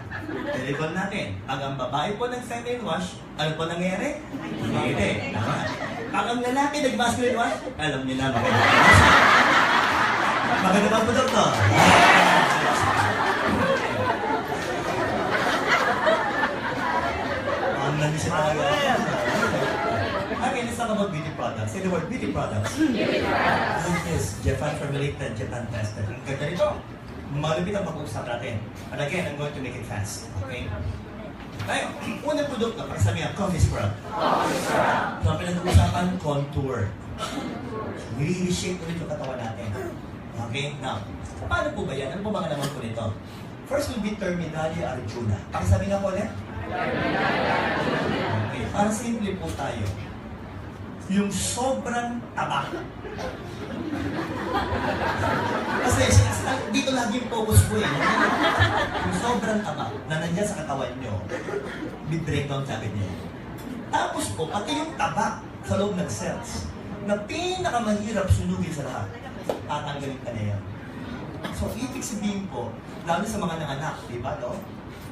Telecall natin. Pag ang babae po nag-feminine wash, ano po nangyayari? Hindi. Tama. Pag ang lalaki nag-masculine wash, alam niyo na mangyayari. Maganda ba po, Doktor? Ang nag-isip talaga. Okay, let's talk about beauty products. Say the word beauty products. Beauty products. Yes, Japan formulated, Japan tested. Ang ganda nito. Malupit ang pag-uusap natin. And again, I'm going to make it fast. Okay? Tayo, unang produkto, para sabi nga, coffee scrub. Coffee scrub. So, ang pinag-uusapan, contour. Nire-reshape ulit yung katawan natin. Okay? Now, paano po ba yan? Ano po ba naman po nito? First will be Terminalia Arjuna. Pakisabi nga po ulit? Okay, para simple po tayo. Yung sobrang taba. Kasi dito lagi yung focus ko eh. Yung sobrang taba na nandiyan sa katawan nyo, bi-breakdown sabi niyo. Tapos po, pati yung taba sa loob ng cells na pinakamahirap sunugin sa lahat, tatanggalin ka na yan. So, ibig sabihin po, lalo sa mga nanganak, di ba, Dok?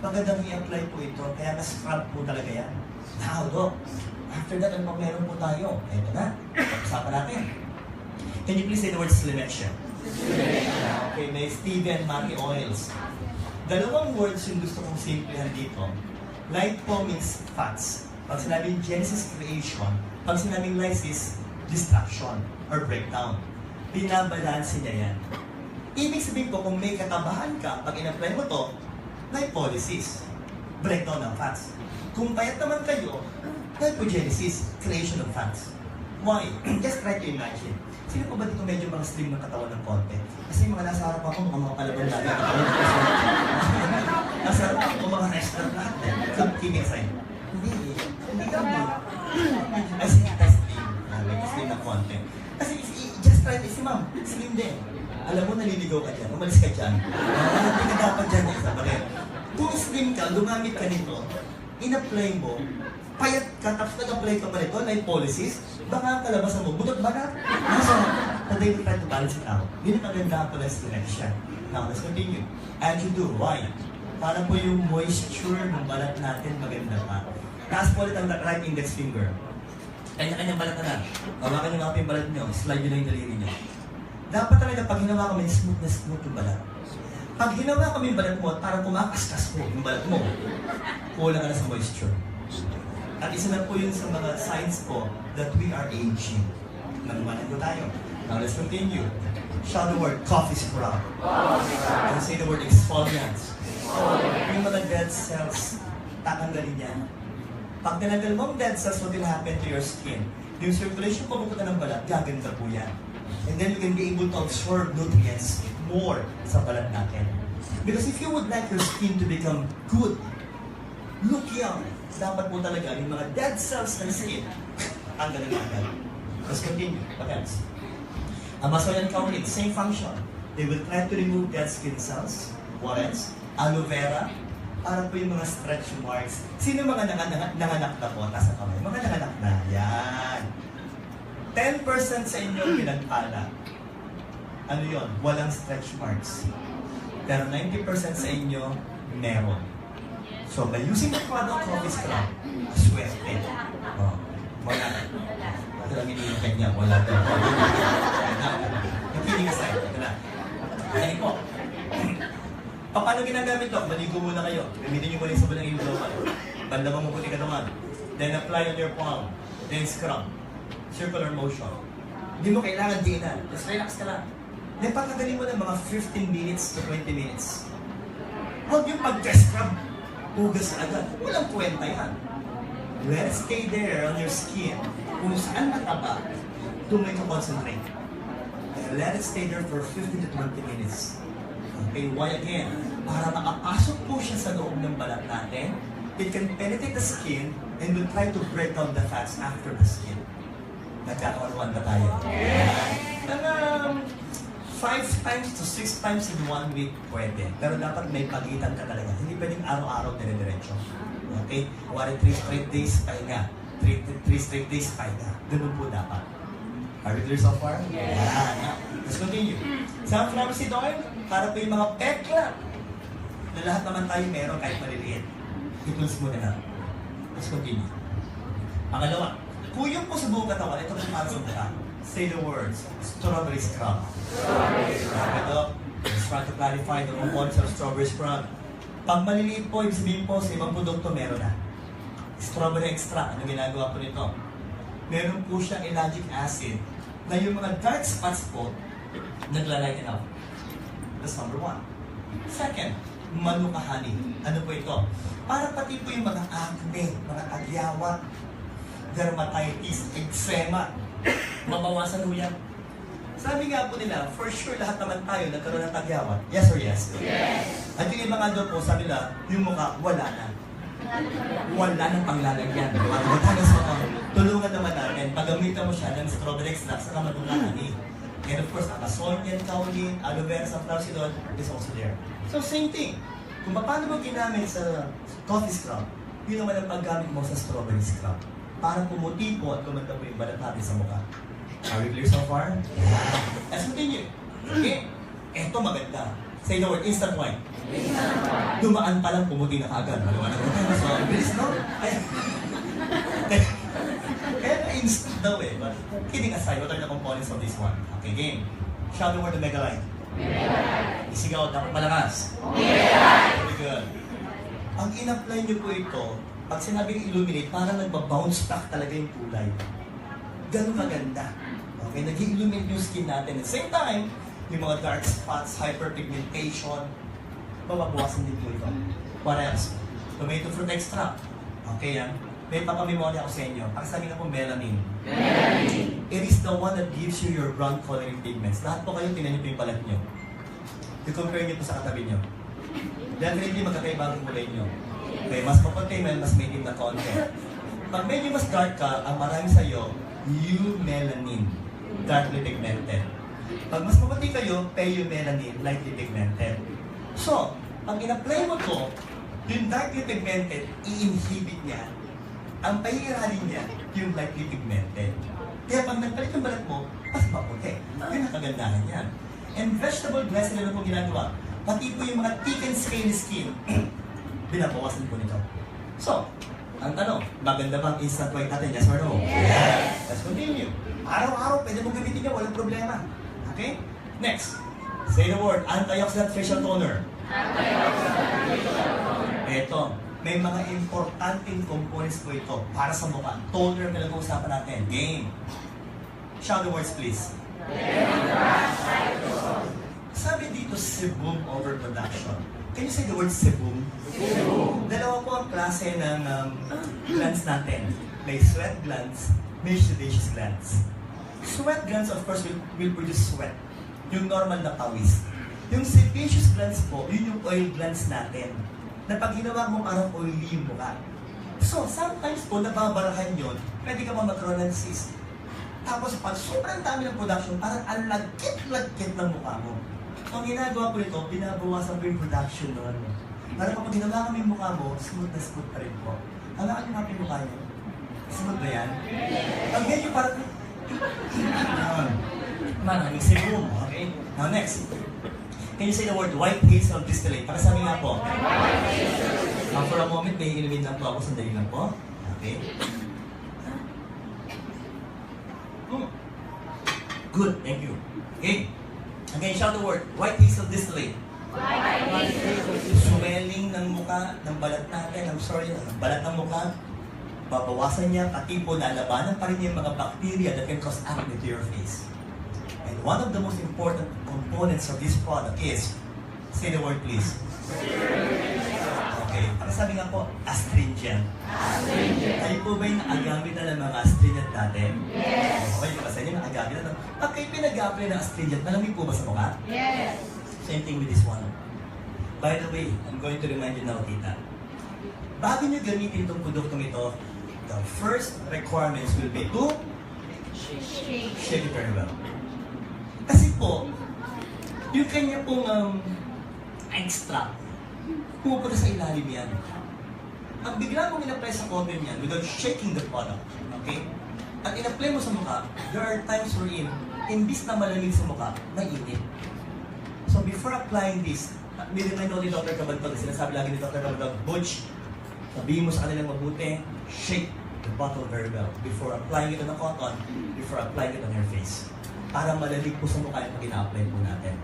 Magandang i-apply po ito, kaya na-scrub po talaga yan. Now, Dok, after that, ano pang meron po tayo? Ito na, pag-usapan natin. Can you please say the word selection? Okay, may Stevie and Matty oils. Dalawang words yung gusto kong simplihan dito. Light po means fats. Pag sinabing Genesis creation, pag sinabing lysis, destruction or breakdown. Binabalansin niya yan. Ibig sabihin po, kung may katabahan ka, pag in-apply mo to, lipolysis, breakdown ng fats. Kung payat naman kayo, lipogenesis, creation of fats. Why? Just try to imagine. Sino po ba dito medyo mga slim ng katawan ng konti? Kasi mga nasa harap ako, mga palaban lagi ang katawan ng nasa harap ako, mga restaurant lahat. So, give me a sign. Hindi kami. Ay, sige, slim. Medyo slim na konti. Kasi, just try to, si ma'am, slim din. Alam mo, naliligaw ka dyan, umalis ka dyan. Hindi ka dapat dyan isa. Bakit? Kung slim ka, lumamit ka nito, in-apply mo, payat ka, tapos nag-apply ka pa nito, lipolysis, baka ang kalabasan mo, butot ba na? So, today we try to balance it out. Yun ang maganda pala sa selection. Now, let's continue. And you do, why? Para po yung moisture ng balat natin maganda pa. Taas po ulit ang right index finger. Kanya-kanyang balat na lang. Hawakan nyo nga po yung balat nyo, slide nyo lang yung daliri nyo. Dapat talaga pag hinawa kami, smooth na smooth yung balat. Pag hinawa kami yung balat mo, parang kumakaskas po yung balat mo, kulang ka na sa moisture. At isa na po yun sa mga signs po that we are aging. Nanumanan po tayo. Now let's continue. Shout the word coffee scrub. And say the word exfoliants. Yung mga dead cells, tatanggalin yan. Pag tinanggal mo ang dead cells, what will happen to your skin? Yung circulation po pupunta ng balat, gaganda po yan. And then you can be able to absorb nutrients more sa balat natin. Because if you would like your skin to become good, look young, dapat po talaga yung mga dead cells ng skin, tanggalin agad. Let's continue. What else? Muscle and counting, same function. They will try to remove dead skin cells. What else? Aloe vera, para po yung mga stretch marks. Sino mga nanganak na po? Taas na kamay. Mga nanganak na. Yan. 10% sa inyo pinagpala. Ano yon? Walang stretch marks. Pero 90% sa inyo, meron. So, by using the product coffee scrub, swerte. Oh, wala. Ito lang iniipan niya. Wala daw. Nakinig ka sa'yo. Ito na. Ay po. Paano ginagamit ito? Maligo muna kayo. Gamitin niyo muna yung sabon ng iyong global. Bandamang mabuti ka naman. Then apply on your palm. Then scrub. Circular motion. Hindi mo kailangan dinan. Just relax ka lang. Then pagkagaling mo ng mga 15 minutes to 20 minutes. Huwag yung pag-scrub. Hugas agad. Walang kwenta yan. Let it stay there on your skin. Kung saan mataba, doon may concentrate. And let it stay there for 15 to 20 minutes. Okay, why again? Para makapasok po siya sa loob ng balat natin, it can penetrate the skin and will try to break down the fats after the skin. Nagkakaroon ba tayo? Yes! 5 times to 6 times in 1 week pwede. Pero dapat may pagitan ka talaga. Hindi pwedeng araw-araw dire-diretso. Okay? 3 straight days, pahinga. 3 straight days, pahinga. Ganun po dapat. Are we clear so far? Yes. Yeah. Let's continue. Sunflower seed oil, para po yung mga pekla na lahat naman tayo meron kahit maliliit. Ituls muna na. Let's continue. Pangalawa, kuyong po sa buong katawan, ito po para sa mukha. Say the words, strawberry scrub. Strawberry scrub. Ito, let's try to clarify the components of strawberry scrub. Pag maliliit po, ibig sabihin po sa ibang produkto, meron na. Strawberry extract, ano ginagawa po nito? Meron po siyang ellagic acid na yung mga dark spots po, naglalighten up. That's number 1. Second, manuka honey. Ano po ito? Para pati po yung mga acne, mga tagyawat, dermatitis, eczema, mabawasan mo yan. Sabi nga po nila, for sure lahat naman tayo nagkaroon ng tagyawat. Yes or yes? Yes. At yung iba nga doon po, sabi nila, yung mukha, wala na. Wala nang panglalagyan. Tulungan naman natin, paggamitan mo siya ng strawberry extract sa manuka honey. And of course, Amazonian kaolin, aloe vera, sunflower seed oil is also there. So same thing. Kung paano mo ginamit sa coffee scrub, yun naman ang paggamit mo sa strawberry scrub. Para pumuti po at kumanta po yung balat natin sa mukha. Are we clear so far? Let's continue. Okay? Eto maganda. Say the word, instant wine. Dumaan pa lang, pumuti na kaagad. Maliwanag na tayo. So, bilis, no? Kaya na-instant daw eh. But kidding aside, what are the components of this one? Okay, game. Shout the word, Megaline. Isigaw, dapat malakas. Very good. Ang in-apply nyo po ito, pag sinabing illuminate, parang nagba-bounce back talaga yung kulay. Ganun maganda. Okay, nag-illuminate yung skin natin. At the same time, yung mga dark spots, hyperpigmentation, mababawasan din po ito. What else? Tomato fruit extract. Okay yan. May papamemorya ako sa inyo. Pakisabi na po melanin. Melanin. It is the one that gives you your brown coloring pigments. Lahat po kayo, tinan niyo po yung palat niyo. I-compare niyo po sa katabi niyo. Definitely magkakaiba ang kulay niyo. Okay, mas maputi, mas medium na konti. Pag medyo mas dark ka, ang marami sa'yo, eumelanin, darkly pigmented. Pag mas maputi kayo, eumelanin, lightly pigmented. So, pag in-apply mo to, yung darkly pigmented, i-inhibit niya. Ang pahihiranin niya, yung lightly pigmented. Kaya pag nagpalit yung balat mo, mas maputi. Yun ang kagandahan yan. And vegetable blessing na po ginagawa. Pati po yung mga thick and scaly skin, binabawasan po nito. So, ang tanong, maganda bang instant white natin? Yes or no? Yes! Let's continue. Araw-araw, pwede mong gamitin niya, walang problema. Okay? Next. Say the word, antioxidant facial toner. Antioxidant facial toner. Ito, may mga importanteng components po ito para sa mukha. Toner na nag-uusapan natin. Game. Shout the words, please. Sabi dito, sebum overproduction. Can you say the word sebum? Sebum. Dalawa po ang klase ng glands natin. May sweat glands, may sebaceous glands. Sweat glands, of course, will produce sweat. Yung normal na pawis. Yung sebaceous glands po, yun yung oil glands natin. Na pag ginawa mo, parang oily yung mukha. So, sometimes po, nababarahan yun, pwede ka magkaroon ng cyst. Tapos, pag sobrang dami ng production, parang ang lagkit-lagkit ng mukha mo. So, ang ginagawa po ito, binabawasan po yung production nun. Para kapag ginawa kami yung mukha mo, smooth na smooth pa rin po. Halaan nyo nga po yung mukha nyo. Smooth ba yan? Pag ganyan yung parang... Maraming sebum, okay? Now, next. Can you say the word white hazel distillate? Pakisabi nga po. For a moment, may inumin lang po ako. Sandali lang po. Okay. Good, thank you. Okay. Again, shout the word. White hazel distillate. Swelling ng mukha, ng balat natin, ng balat ng mukha. Babawasan niya, pati po nalabanan pa rin yung mga bacteria that can cause acne to your face. And one of the most important components of this product is, say the word please. Okay. Sabi nga po, astringent. Astringent. Kayo po ba yung nakagamit na ng mga astringent dati? Yes. Okay, di ba sa inyo nakagamit na? Pag kayo pinag-apply ng astringent, malamig po ba sa mukha? Yes. Same thing with this one. By the way, I'm going to remind you now, tita. Bago nyo gamitin itong produktong ito, the first requirements will be to shake it very well. Kasi po, yung kanya pong extract, pumupunta sa ilalim yan. Pag bigla mong in-apply sa cotton yan without shaking the product, okay? At in-apply mo sa mukha, there are times wherein, imbis na malamig sa mukha, mainit. So before applying this, niremind ako ni Dr. Cabantog, sinasabi lagi ni Dr. Cabantog, Butch, sabihin mo sa kanilang mabuti, shake the bottle very well before applying it on the cotton, before applying it on your face. Para malamig po sa mukha yung pag ina-apply po natin.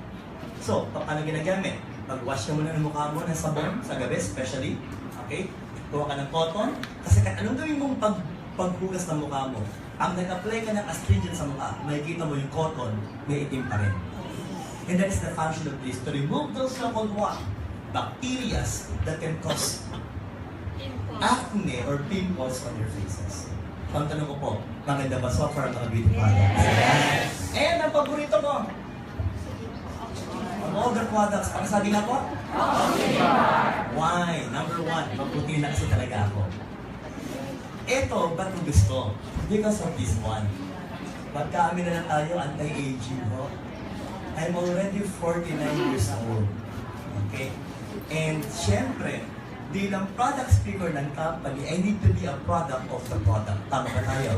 So, paano ginagamit? Mag-wash ka muna ng mukha mo ng sabon sa gabi, especially. Okay? Kuha ka ng cotton. Kasi anong gawin mong paghugas ng mukha mo? Ang nag-apply ka ng astringent sa mukha, makikita mo yung cotton, may itim pa rin. And that is the function of this, to remove those so-called what? Bacteria that can cause acne or pimples on your faces. So, ang tanong ko po, maganda ba so far ang mga beauty products? Yes! And ang paborito ko, all the products, pakasabi nga po? Why? Number one, maputi na kasi talaga ako. Ito, ba't ko gusto? Because of this one. Magkaamin na lang tayo, anti-aging ho. I'm already 49 years old. Okay? And syempre, bilang product speaker ng company, I need to be a product of the product. Tama ba tayo?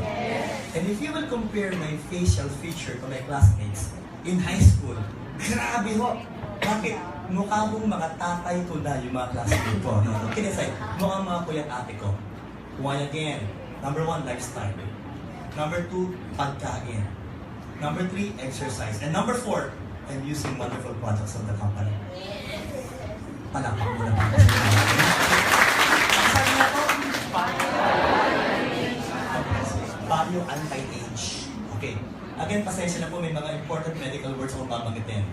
And if you will compare my facial feature to my classmates in high school, grabe ho! Bakit? Mukha mong mga tatay ko na yung mga classmates ko. No? Kinisay, mukhang mga kuya at ate ko. Why again? Number one, lifestyle. Number two, pagkain. Number three, exercise. And number four, I'm using wonderful products of the company. Palakpak mo na ba? Sabi nga po, Bio anti-age. Okay. Again, pasensya na po, may mga important medical words akong babanggitin.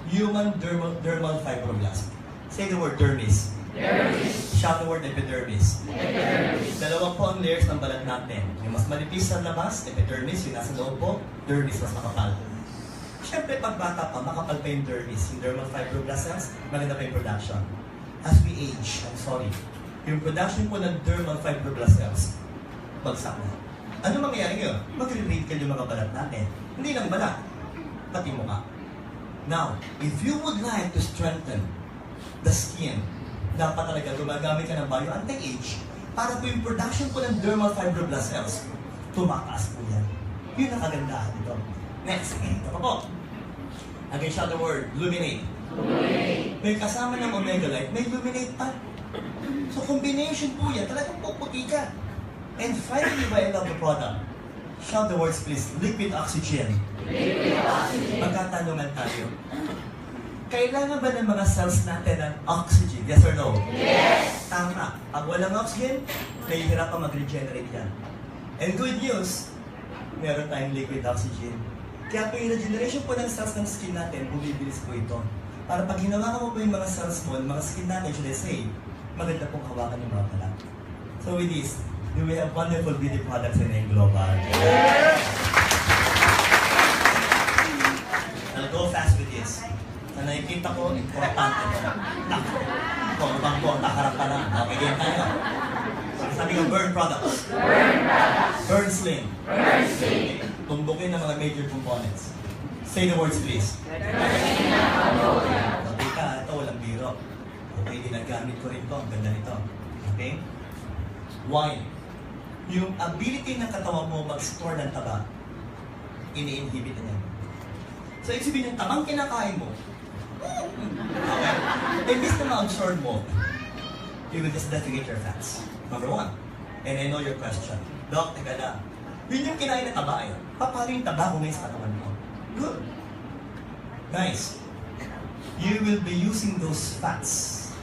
Human dermal fibroblast. Say the word dermis. Dermis. Shout the word epidermis. Epidermis. Dalawa po ang layers ng balat natin. Yung mas manipis sa labas, epidermis, yung nasa loob po, dermis, mas makapal. Siyempre, pag bata pa, makapal pa yung dermis. Yung dermal fibroblast cells, maganda pa yung production. As we age, I'm sorry, yung production po ng dermal fibroblast cells, bagsak na. Ano mangyayari ngayon? Magre-wrinkle yung mga balat natin. Hindi lang balat, pati mukha. Now, if you would like to strengthen the skin, dapat talaga gumagamit ka ng bio anti-age para po yung production po ng dermal fibroblast cells, tumataas po yan. Yun ang kagandahan dito. Next, ito pa po. Again, shout the word, luminate. Luminate. May kasama ng omega light, may luminate pa. So combination po yan, talagang puputi ka. And finally, why I love the product? Shout the words please, liquid oxygen. Liquid oxygen. Magkatanungan tayo. Kailangan ba ng mga cells natin ng oxygen? Yes or no? Yes. Tama. Pag walang oxygen, nahihirap pa mag-regenerate yan. And good news, meron tayong liquid oxygen. Kaya po yung regeneration po ng cells ng skin natin, bumibilis po ito. Para pag hinawakan mo po yung mga cells mo, mga skin natin, should I say, maganda pong hawakan yung mga balat. So with this, do we have wonderful beauty products in Global? Yes. I'll go fast with this. Na nakikita ko, importante ko. Tako. Bang po, nakaharap ka lang. Okay, game tayo. Sabi ko, burn products. Burn products. Burn slim. Burn slim. Tumbukin ng mga major components. Say the words, please. Okay ka, ito walang biro. Okay, ginagamit ko rin to. Ang ganda nito. Okay? Wine. Yung ability ng katawan mo mag-store ng taba, ini-inhibit na yan. So, ibig sabihin yung tabang kinakain mo, okay? Imbis na ma-absorb mo, you will just defecate your fats. Number one. And I know your question. Doc, teka lang. Yun yung kinain na taba eh. Paano yung taba kung may sa katawan mo? Good. Nice. You will be using those fats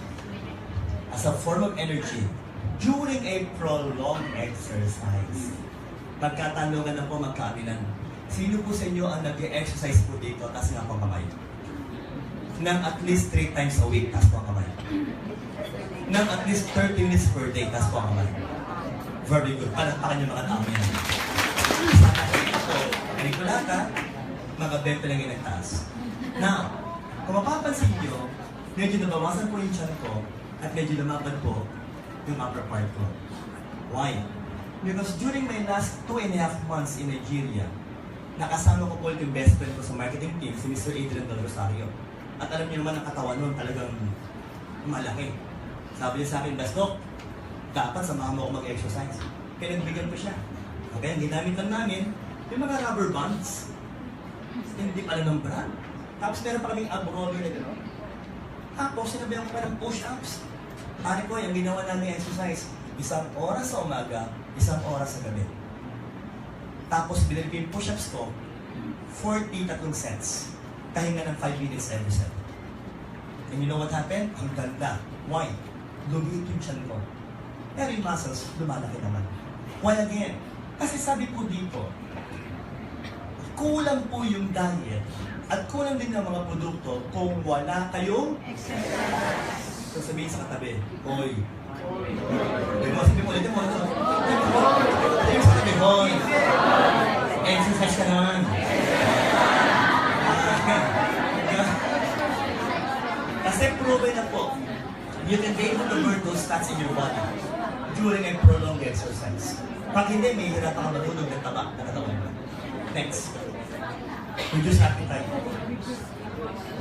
as a form of energy during a prolonged exercise. Magkatanungan na po, magkaabinan. Sino po sa inyo ang nag-exercise po dito? Taas nga po kamay. ng at least 3 times a week, taas po ang kamay. Ng at least 30 minutes per day, taas po ang kamay. Very good. Palakpakan yung mga tao yan. Sa akin ako, kanikulata, mga 20 lang yung nagtaas. Now, kung mapapansin nyo, medyo nabawasan po yung tiyan ko at medyo lumabad po yung upper part ko. Why? Because during my last 2.5 months in Nigeria, nakasama ko po yung best friend ko sa marketing team, si Mr. Adrian Del Rosario. At alam niyo naman ang katawan nun talagang malaki. Sabi niya sa akin, Bastok, dapat samahan mo ako mag-exercise. Kaya nagbigyan ko siya. Okay, ang ginamit lang namin, yung mga rubber bands. Hindi pala ng brand. Tapos meron pa kaming ab roller na gano'n. Tapos sinabihan ko pa ng push-ups. Pare ko, yung ginawa namin exercise, 1 oras sa umaga, 1 oras sa gabi. Tapos binili ko yung push-ups ko, 43 sets. Kahinga ng 5 minutes every set. And you know what happened? Ang ganda. Why? Lumiit yung tiyan ko. Pero yung muscles, lumalaki naman. Why again? Kasi sabi po dito, kulang po yung diet at kulang din ng mga produkto kung wala kayong exercise. So sabihin sa katabi, Hoy. Sabihin mo ulit mo. Sabihin sa katabi, Hoy. Exercise ka naman. Kasi proven na po, you can be able to burn those fats in your body during a prolonged exercise. Pag hindi, may hirap ka matulog ng taba na katawan mo. Next. Reduce appetite.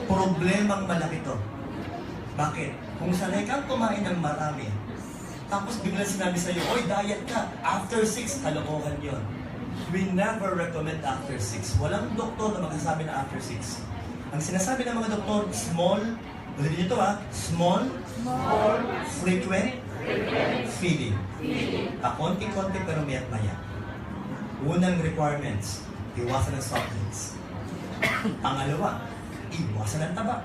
Problemang malaki to. Bakit? Kung sanay kang kumain ng marami, tapos biglang sinabi sa'yo, oy, diet ka, after 6, kalokohan yun. We never recommend after 6. Walang doktor na magsasabi na after 6. Ang sinasabi ng mga doktor, small, ulit nyo ito small, frequent, feeding. Pakonti-konti pero mayak-maya. Unang requirements, iwasan ng soft drinks. Pangalawa, iwasan ng taba.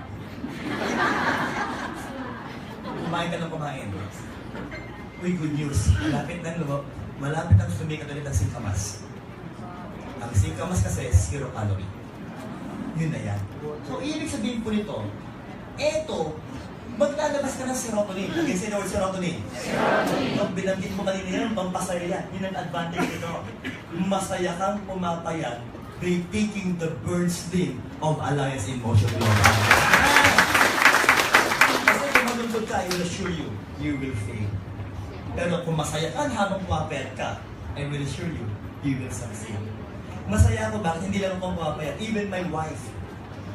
Kumain ka ng kumain. Uy, good news. Malapit ang sumikat ulit ang singkamas. Ang singkamas kasi, 0 calorie. Yun na yan. So, ibig sabihin po nito, eto, maglalabas ka ng serotonin. Again, say the word serotonin. Serotonin. Binanggit mo kanina yan, pampasaya yan. Yun ang advantage nito. Masaya kang pumapayag by taking the burn stream of Alliance in Motion Global. Kasi kung malungkot ka, I will assure you, you will fail. Pero kung masaya ka habang pumapayag ka, I will assure you, you will succeed. Masaya ako, bakit hindi lang ako pumapayag? Even my wife,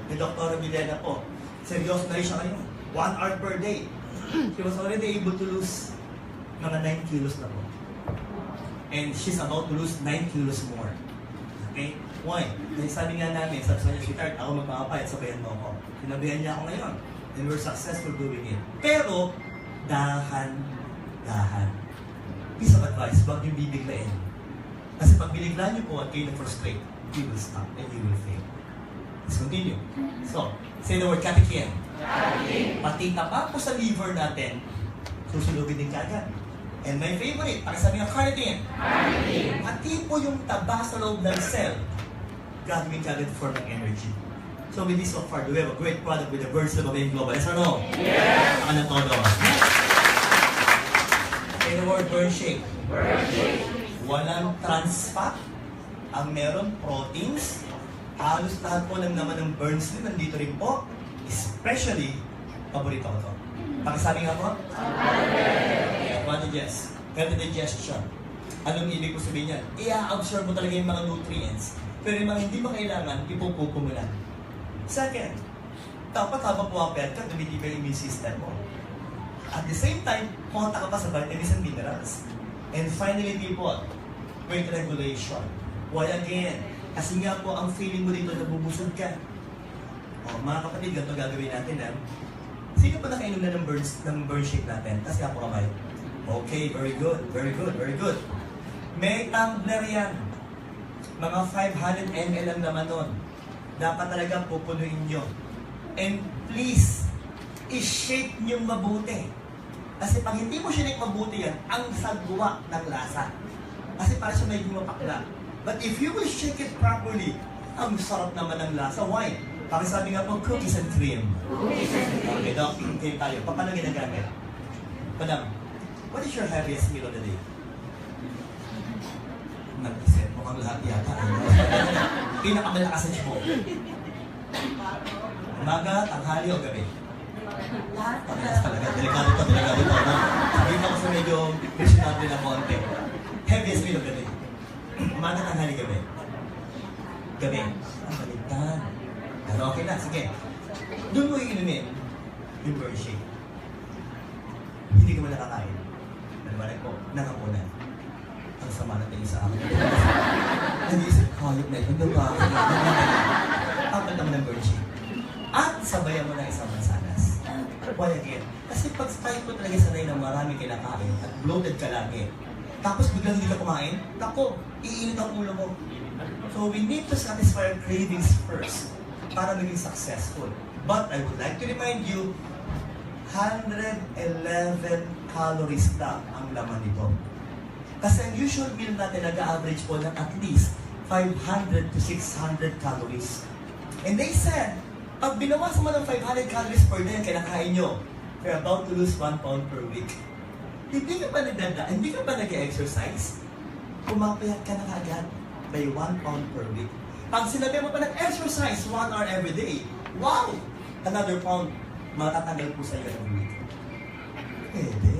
ni Dr. Milena po, seryoso na rin siya ngayon. 1 hour per day. She was already able to lose mga 9 kilos na po. And she's about to lose 9 kilos more. Okay? Why? Dahil sabi nga namin, sabi niya, sweetheart, ako magpapapayat, sabayan mo ako. Sinabihan niya ako ngayon. And we're successful doing it. Pero, dahan-dahan. Piece of advice, huwag yung bibiglain. Kasi pag binigla niyo po at kayo na-frustrate, you will stop and you will fail. Let's continue. So, say the word katikin. Pati taba po sa liver natin, susunugin din kagad. And my favorite, pakisabi nga carnitine. Pati po yung taba sa loob ng cell, gagawin kagad for ng energy. So with this so far, do we have a great product with the Virgilio Global? Yes or no? Yes! Ano todo? Say the word burn shake. Walang trans fat. Ang meron proteins. Halos lahat po ng naman ng burn stream nandito rin po. Especially, paborito ko to. Pakisabi nga po? Advantages. Healthy digestion. Anong ibig ko sabihin yan? I-absorb mo talaga yung mga nutrients. Pero yung mga hindi mo kailangan, ipupupo mo lang. Second, dapat habang pumapayat ka, tumitibay yung immune system mo. At the same time, pumunta ka pa sa vitamins and minerals. And finally, people, weight regulation. Why again? Kasi nga po, ang feeling mo dito, nabubusog ka. O, mga kapatid, ganito gagawin natin, Sino pa nakainom na ng burn shake natin? Kasi ako kamay. Okay, very good, very good, very good. May tumbler yan. Mga 500 ml lang naman nun. Dapat talaga pupunuin nyo. And please, i-shake nyo mabuti. Kasi pag hindi mo shake mabuti yan, ang sagwa ng lasa. Kasi para siya may mapakla. But if you will shake it properly, ang sarap naman ng lasa. Why? Pakisabi nga po, cookies and cream. Okay, Doc, kayo tayo. Paano ginagamit? Madam, what is your heaviest meal of the day? Nag-isip, mukhang lahat yata. Pinakamalakas na mo. Umaga, tanghali o gabi? Parehas talaga. Delikado to. Sabi ko kasi medyo visionary na konti. Heaviest meal of the day. Umaga, tanghali, gabi. Gabi. Ang baligtad. Pero okay na, sige. Doon mo iinumin yung bird shake. Hindi ka mo nakakain. Naliwanag ko, nangapunan. Ang sama na tayo sa akin. Nag-iisip, hayop na ito, diba? Apat naman ng bird shake. At sabayan mo na isang mansanas. Why again? Kasi pag tayo po talaga sanay ng marami kinakain at bloated ka lagi, tapos biglang hindi ka kumain, tako, iinit ang ulo mo. So we need to satisfy our cravings first para maging successful. But I would like to remind you, 111 calories lang ang laman nito. Kasi ang usual meal natin nag-average po ng at least 500 to 600 calories. And they said, pag binawasan mo ng 500 calories per day ang kinakain nyo, you're about to lose 1 pound per week. Hindi ka ba hindi ka ba nag-exercise? Pumapayat ka na kaagad by 1 pound per week. Pag sinabi mo pa nag-exercise 1 hour every day, wow! Another pound, matatanggal po sa iyo every week. Pwede.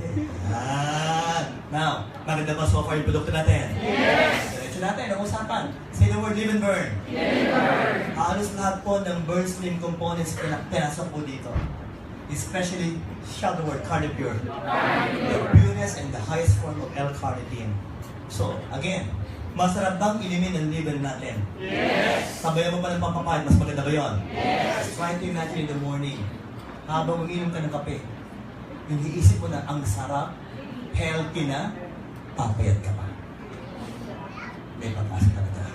Now, maganda ba so far yung produkto natin? Yes! Diretso natin, ang usapan. Say the word live and burn. Live and burn. Halos lahat po ng burn slim components pinasok po dito. Especially, shout the word, carnipure. The purest and the highest form of L-carnitine. So, again, masarap bang inimin ang liver natin? Yes! Sabayan mo pa ng pampapahid, mas maganda ba yun? Yes! Try to imagine in the morning, habang umiinom ka ng kape, yung iisip mo na ang sarap, healthy na, papayat ka pa. May pag-asa talaga.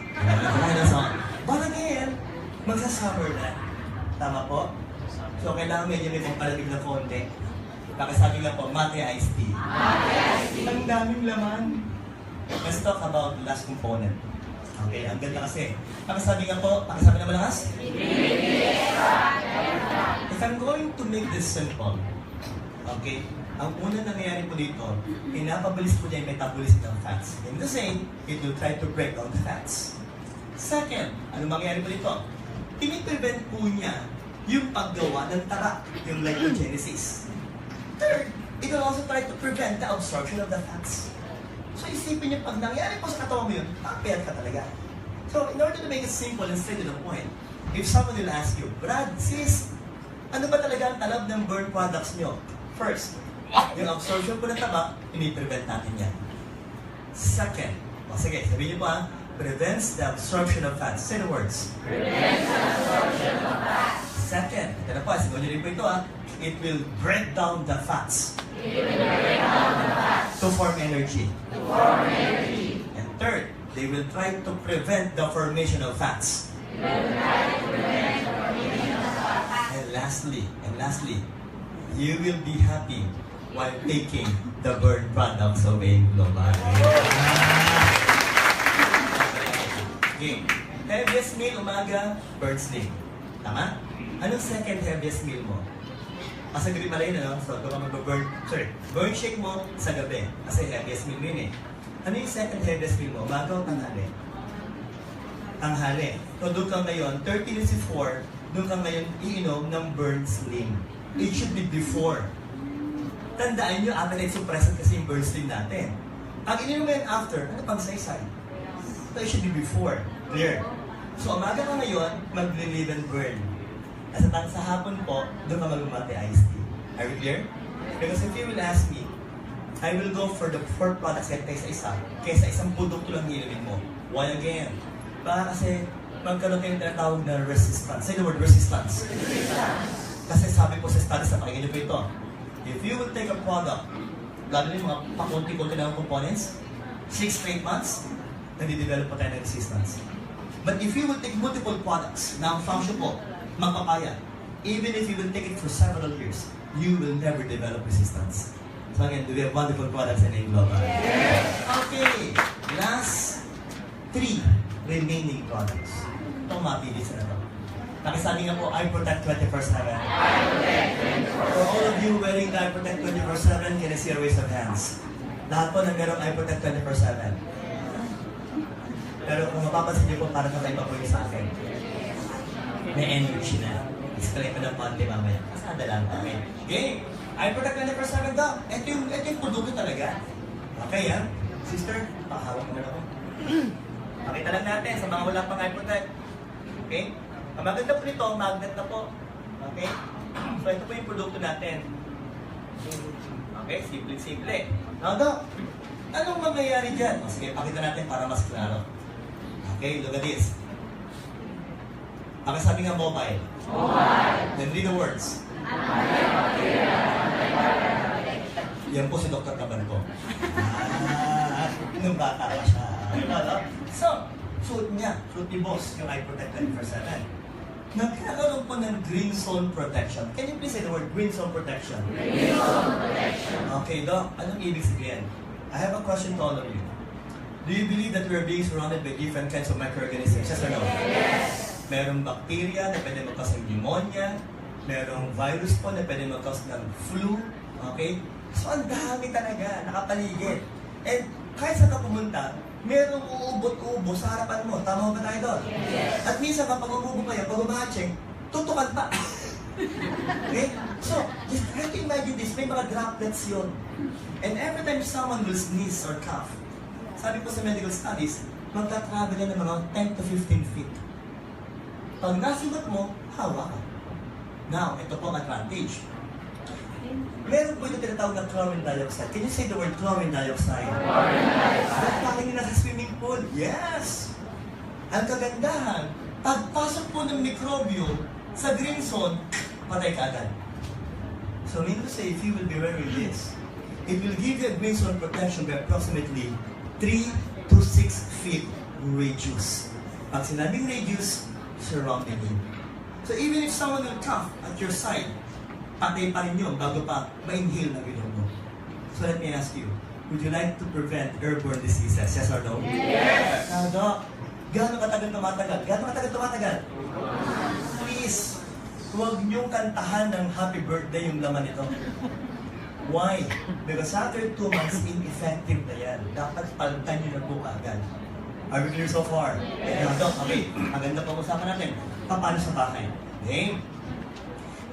But again, magsasummer na. Tama po? So, kailangan medyo may pampalamig na konti. Pakisabi nga po, mate iced tea. Ang daming laman. Let's talk about the last component. Okay, ang ganda kasi. Pakisabi nga po, pakisabi na malakas? If I'm going to make this simple, okay, ang unang nangyayari po dito, pinapabilis po niya yung metabolism ng fats. In the same, it will try to break down the fats. Second, ano mangyayari po dito? Piniprevent po niya yung paggawa ng taba, yung lipogenesis. Third, it will also try to prevent the absorption of the fats. So isipin niyo, pag nangyari po sa katawan mo yun, papayat ka talaga. So in order to make it simple and straight to the point, if someone will ask you, Brad, sis, ano ba talaga ang talab ng burn products niyo? First, yung absorption po ng taba, piniprevent natin yan. Second, sige, sabihin niyo po prevents the absorption of fats. Say the words. Prevents the absorption of fats. Second, ito na po, sigaw niyo rin po ito it will break down the fats. It will break down the fats. To form energy. To form energy. And third, they will try to prevent the formation of fats. They will try to prevent the formation of fats. And lastly, you will be happy while taking the burn products of a global. Okay. Heaviest meal umaga, burn slim. Tama? Anong second heaviest meal mo? Kasi gabi pala yun, ano? So, doon ka burn shake mo sa gabi. Kasi heaviest meal yun Ano yung second heaviest meal mo? Umaga o tanghali? Tanghali. So, doon ka ngayon, 30 minutes before, doon ka ngayon iinom ng burn slim. It should be before. Tandaan nyo, appetite suppressant kasi yung burn slim natin. Ang ininom mo yan after, ano pang saysay? So, it should be before. Clear? So, umaga ka ngayon, mag-relieve and burn. At sa hapon po, doon ka mag-umate iced tea. Are we clear? Because if you will ask me, I will go for the 4 products kaysa isang produkto lang inumin mo. Why again? Baka kasi magkaroon kayo tinatawag na resistance. Say the word resistance. Kasi sabi po sa studies na pakinggan niyo po ito, if you will take a product, lalo na yung mga pakunti-kunti na components, 6 straight months, nadidevelop pa tayo ng resistance. But if you will take multiple products na ang function po, magpapaya, even if you will take it for several years, you will never develop resistance. So again, do we have wonderful products in Global? Yes! Okay, last 3 remaining products. Itong mabilis na ito. Pakisabi nga po, I protect 24/7. For all of you wearing the I protect 24/7, can I see a raise of hands? Lahat po na merong I protect 24/7. Pero kung mapapansin niyo po, parang kakaiba po yung sa akin. May energy na. Explain ko ng konti mamaya. Kasada lang. Okay. I protect 24/7 daw. Ito yung produkto talaga. Okay, ha? Sister, pakahawak naman ako. Pakita lang natin sa mga wala pang I protect. Okay? Ang maganda po nito, magnet na po. Okay? So, ito po yung produkto natin. Okay? Simple-simple. Now, Doc, anong mangyayari dyan? O, sige, pakita natin para mas klaro. Okay, look at this. Pakisabi nga mobile. Then read the words. Yan po si Dr. Cabanco. Nung bata pa siya. So, suit niya. Suit ni boss, yung I protect 24/7. Nagkakaroon po ng green zone protection. Can you please say the word green zone protection? Green zone protection. Okay, Doc. Anong ibig sabihin? I have a question to all of you. Do you believe that we are being surrounded by different kinds of microorganisms? Yes or no? Yes. Merong bacteria na pwede mag-cause ng pneumonia. Merong virus po na pwede mag-cause ng flu. Okay? So, ang dami talaga, nakapaligid. And kahit saan ka pumunta, merong uubot-ubo sa harapan mo. Tama ba tayo doon? Yes. At minsan, kapag umuubo kayo, pag umahatching, tutukan pa. Okay? So, just try to imagine this. May mga droplets yun. And every time someone will sneeze or cough, sabi po sa medical studies, magka-travel yan ng mga 10 to 15 feet. Pag nasulat mo, hawa ka. Now, ito po ang advantage. Meron po yung tinatawag na chlorine dioxide. Can you say the word chlorine dioxide? Chlorine dioxide. Parang yung nasa swimming pool. Yes! Ang kagandahan, pagpasok po ng mikrobyo sa green zone, patay ka agad. So, mean to say, if you will be wearing this, it will give you a green zone protection by approximately 3 to 6 feet radius. Pag sinabing radius, surrounding you. So even if someone will cough at your side, patay pa rin yun bago pa ma-inhale na ilong mo. So let me ask you, would you like to prevent airborne diseases? Yes or no? Yes! Now, Doc, gaano katagal tumatagal? Gaano katagal tumatagal? Please, huwag niyong kantahan ng happy birthday yung laman nito. Why? Because after 2 months, ineffective na yan. Dapat palitan nyo na po agad. Are we clear so far? Yes. Okay, maganda pa usapan natin. Paano sa bahay? Okay?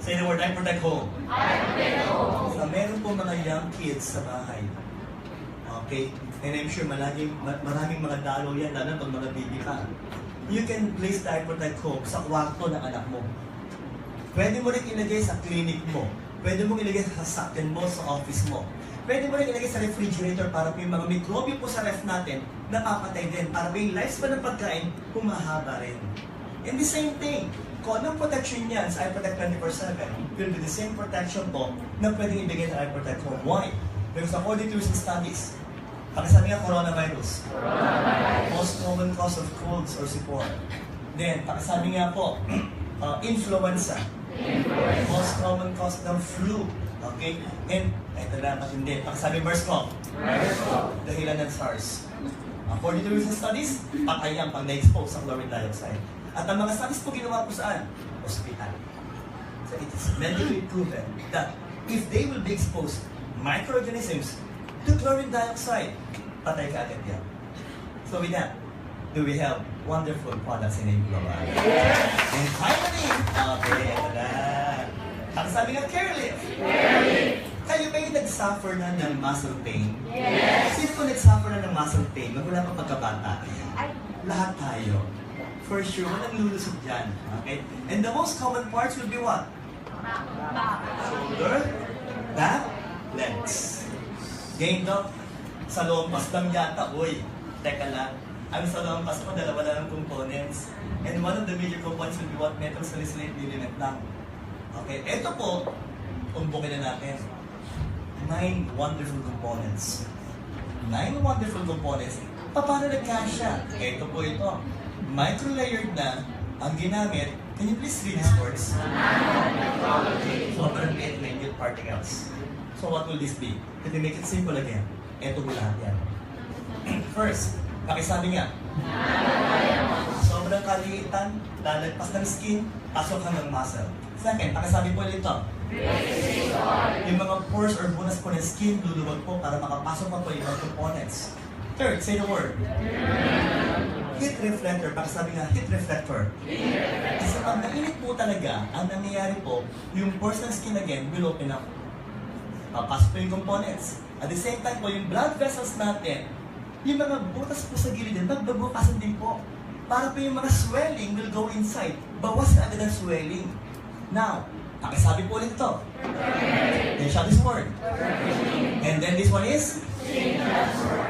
Say the word, I protect home. I protect home. So, meron po mga young kids sa bahay. Okay? And I'm sure maraming mga dalo yan, lalo pag mga baby pa. You can place the I protect home sa kwarto ng anak mo. Pwede mo rin ilagay sa clinic mo. Pwede mo ilagay sa sasakyan mo, sa office mo. Pwede mo rin ilagay sa refrigerator para po yung mga mikrobyo po sa ref natin napapatay din. Para po yung lifespan ng pagkain humahaba rin. And the same thing, kung anong protection yan sa I Protect 24/7, will be the same protection po na pwedeng ibigay sa I Protect Home. Why? Because according to recent studies, pakisabi nga coronavirus. Most common cause of colds or sipon. Then, pakisabi nga po, influenza. Most common cause ng flu. Okay? And, ito lang matindi. Pakisabi MERS po. Dahilan ng SARS. According to recent studies, patay yan pag na-expose sa chlorine dioxide. At ang mga studies po ginawa po saan? Hospital. So it is medically proven that if they will be exposed microorganisms to chlorine dioxide, patay ka agad yan. So with that, do we have wonderful products in Global? Yes! And finally, okay, ito na. Ang sabi nga, Carelift. Kayo ba yung nag-suffer na ng muscle pain? Yes! Sino po nag-suffer na ng muscle pain? Magmula pa pagkabata. Lahat tayo. For sure, walang lulusog dyan. Okay? And the most common parts will be what? Shoulder, back, legs. Game, Doc? Sa lompas lang yata. Uy, teka lang. Ang sa lompas ko, dalawa lang ang components. And one of the major components will be what? Metal salicylate ligament lang. Okay, ito po, umbukin na natin. 9 wonderful components. 9 wonderful components. Paano nagkasya? Ito po ito. Micro-layered na ang ginamit. Can you please read these words? Sobrang liit minute particles. So what will this be? Let me make it simple again. Ito po lahat yan. First, pakisabi nga. Sobrang sobrang kaliitan, lalagpas ng skin, pasok hanggang muscle. Second, pakisabi po ulit ito. Yung mga pores or bunas po ng skin, luluwag po para makapasok pa po yung mga components. Third, say the word. Heat reflector. Pakisabi nga, heat reflector. Kasi pag mainit po talaga, ang nangyayari po, yung pores ng skin again will open up. Papasok po yung components. At the same time po, yung blood vessels natin, yung mga butas po sa gilid din, magbabukasan din po. Para po yung mga swelling will go inside. Bawas na agad ang swelling. Now, pakisabi po ulit ito. Then shout this word. And then this one is?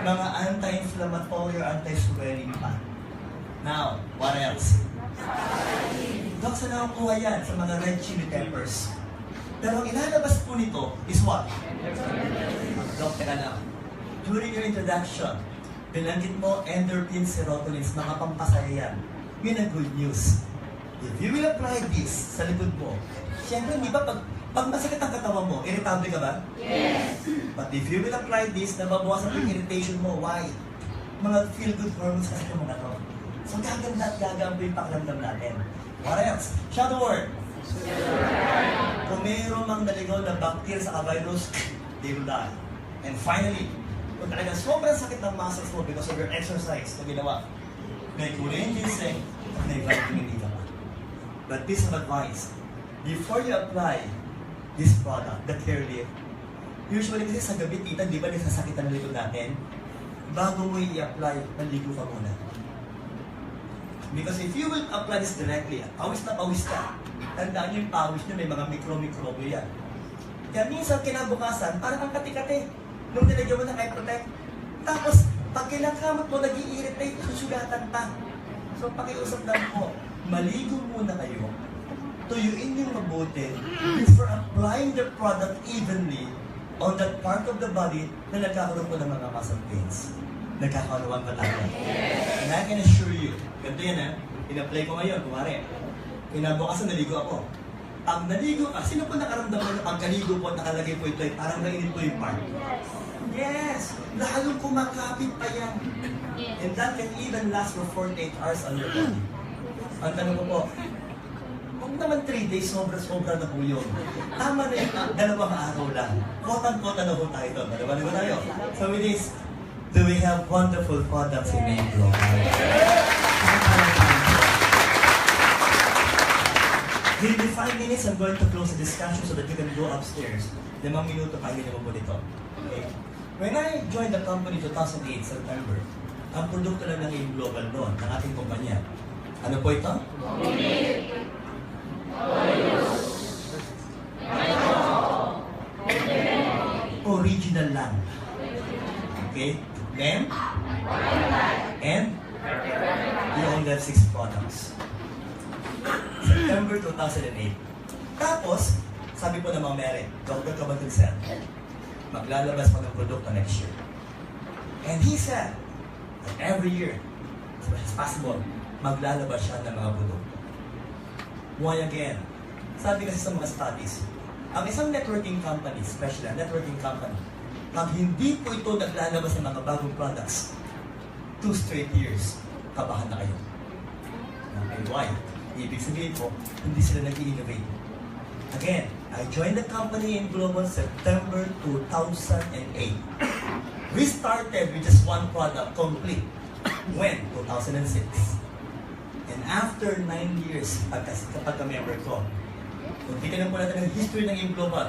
Mga anti-inflammatory or anti-swelling pa. Now, what else? Dok, saan nakukuha yan? Sa mga red chili peppers. Pero ang ilalabas po nito is what? Dok, teka lang. During your introduction, binanggit mo endorphins, serotonins, mga pampasaya yan. Yun ang good news. If you will apply this sa likod mo, siyempre, di ba pag masakit ang katawan mo, irritable ka ba? Yes. But if you will apply this, nababawasan yung irritation mo. Why? Mga feel-good hormones kasi yung mga to. So gaganda at gagaan po yung pakiramdam natin. What else? Shout the word. Kung mayroon mang naligaw na bacteria sa virus, they will die. And finally, kung talagang sobrang sakit ng muscles mo because of your exercise na ginawa, may kuling ginseng at may vitamin D ka pa. But piece of advice, before you apply this product, the Care Lift, usually kasi sa gabi, tita, di ba nagsasakit ang likod natin? Bago mo i-apply, maligo ka muna. Because if you will apply this directly, pawis na pawis ka. Tandaan nyo yung pawis nyo, may mga mikro-mikrobyo yan. Kaya minsan kinabukasan, parang ang kati-kati. Nung nilagyan mo ng eye protect. Tapos, pag kinakamot mo, nag-i-irritate, susugatan pa. So, pakiusap lang po, maligo muna kayo. Tuyuin yung mabuti before applying the product evenly on that part of the body na nagkakaroon po ng mga muscle pains. Nagkakaroon ba tayo? And I can assure you, ganito yan ha, in-apply ko ngayon, kumari, kinabukasan naligo ako. Pag naligo ka, sino po nakaramdam mo na pagkaligo po at nakalagay po ito, parang mainit po yung part? Yes! Lalong kumakapit pa yan. And that can even last for 48 hours on your body. Ang tanong ko po, kung naman 3 days, sobra-sobra na po yun. Tama na yung 2 araw lang. Quote-unquote na po tayo doon. Dalawa na tayo. So with this, do we have wonderful products in Anglo? In 5 minutes, I'm going to close the discussion so that you can go upstairs. 5 minuto pa, hindi naman po dito. Okay? When I joined the company 2008, September, ang produkto lang ng Global noon, ng ating kumpanya. Ano po ito? Original lang. Okay? Then, and you only have 6 products. September 2008. Tapos, sabi po ng mga merit, Dr. Kabatul said, maglalabas pa ng produkto next year. And he said, that every year, as much as possible, maglalabas siya ng mga produkto. Why again? Sabi kasi sa mga studies, ang isang networking company, especially a networking company, pag hindi po ito naglalabas ng mga bagong products, 2 straight years, kabahan na kayo. Okay, why? Ibig sabihin po, hindi sila nag-i-innovate. Again, I joined the company in Global September 2008. We started with just 1 product, complete. When? 2006. And after 9 years, kapag ka-member ko, kung tignan po natin ang history ng Global,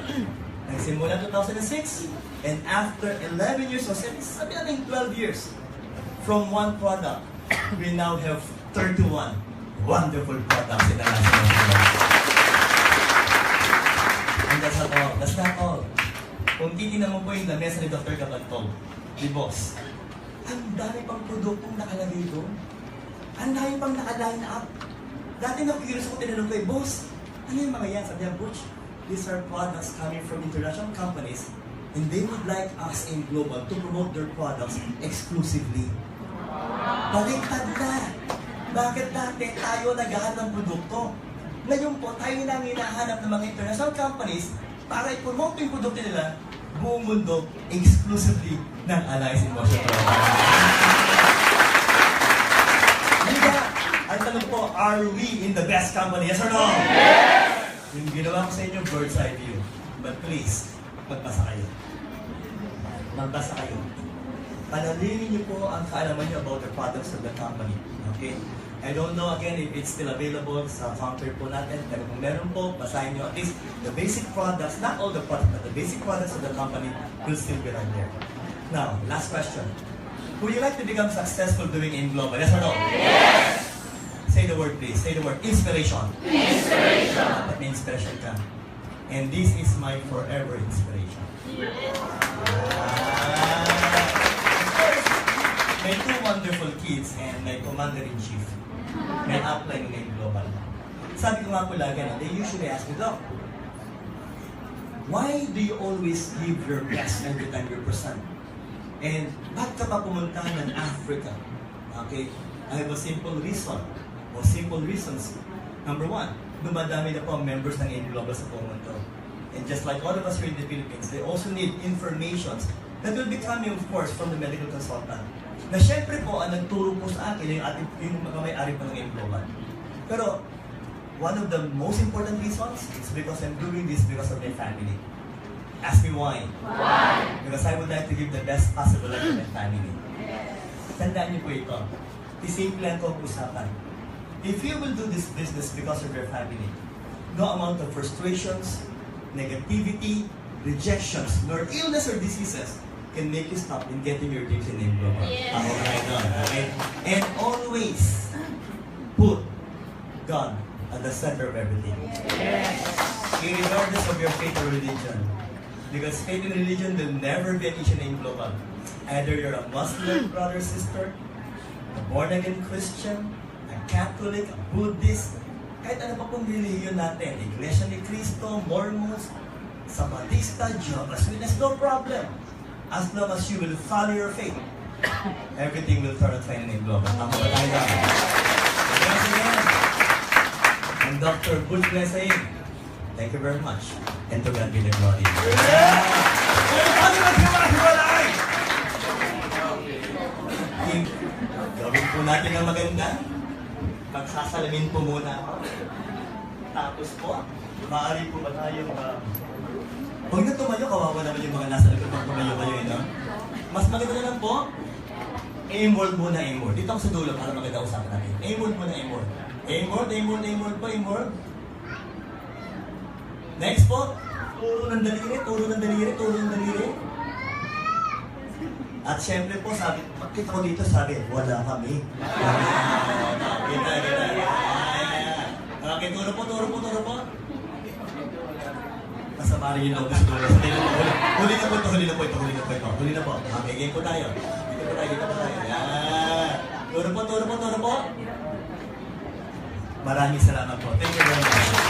nagsimula 2006, and after 11 years, o sabi natin 12 years, from 1 product, we now have 31 wonderful products in the national market. And that's not all. That's not all. Kung titignan mo po yung lamesa ni Dr. Cabantog, di boss, ang dami pang produktong nakalagay doon. Ang dami pang naka-line up. Dati na-curious ko, tinanong ko, boss, ano yung mga yan? Sabi niya, Butch, these are products coming from international companies and they would like us in Global to promote their products exclusively. Baliktad na. Bakit dati tayo naghahanap ng produkto? Ngayon po, tayo na hinahanap ng mga international companies para i-promote yung produkto nila buong mundo exclusively ng Alliance in Motion Program. Diba? Ang tanong po, are we in the best company? Yes or no? Yes! Yung ginawa ko sa inyo, bird's eye view. But please, magbasa kayo. Magbasa kayo. Panalinin niyo po ang kaalaman niyo about the products of the company. Okay? I don't know again if it's still available sa counter po natin. Pero kung meron po, basahin niyo at least the basic products, not all the products, but the basic products of the company will still be right there. Now, last question. Would you like to become successful doing in global? Yes or no? Yes! Say the word please. Say the word inspiration. Inspiration. Dapat may inspiration ka. And this is my forever inspiration. May two wonderful kids and my commander-in-chief. May upline ng global. Sabi ko nga po lagi na, they usually ask me, Doc, why do you always give your best every time you present? And ba't ka pa pumunta ng Africa? Okay, I have a simple reason. O simple reasons. Number one, dumadami na po ang members ng global sa buong mundo. And just like all of us here in the Philippines, they also need informations that will be coming, of course, from the medical consultant. Na syempre po, ang nagturo po sa akin, yung mga may-ari po ng global. Pero, one of the most important reasons is because I'm doing this because of my family. Ask me why. Why? Because I would like to give the best possible life to my family. Tandaan niyo po ito. Isimple ang usapan. If you will do this business because of your family, no amount of frustrations, negativity, rejections, nor illness or diseases can make you stop in getting your dreams in global. Yes. Okay? And always put God at the center of everything. Yes. Regardless of your faith or religion. Because faith and religion will never be an issue in global. Either you're a Muslim brother, sister, a born-again Christian, a Catholic, a Buddhist, kahit ano pa pong religion natin, Iglesia ni Cristo, Mormons, Sabatista, Jehovah's Witness, no problem. As long as you will follow your faith, everything will turn out fine in global. Tama ba tayo? Once again, I'm Dr. Bull saying, thank you very much. And to God be the glory. Gawin po natin ang maganda. Magsasalamin po muna ako. Tapos po, maaari po ba tayong huwag na tumayo, kawawa naman yung mga nasa likod pag tumayo kayo, no? Mas maganda na lang po, aim-word muna, aim-word. Dito ako sa dulo para maganda usapan natin. Aim-word muna, aim-word. Aim-word, aim-word, aim-word po, aim-word. Next po, turo ng daliri, turo ng daliri, turo ng daliri. At syempre po, sabi, makita ko dito, sabi, wala kami. Kita. Okay, turo po, turo po, turo po. Masama rin yung lobos turo. Huli na po ito, huli na po ito, huli na po ito. Huli na po. Okay, game po tayo. Dito po tayo, dito po tayo. Yan. Turo po, turo po, turo po. Maraming salamat po. Thank you very much.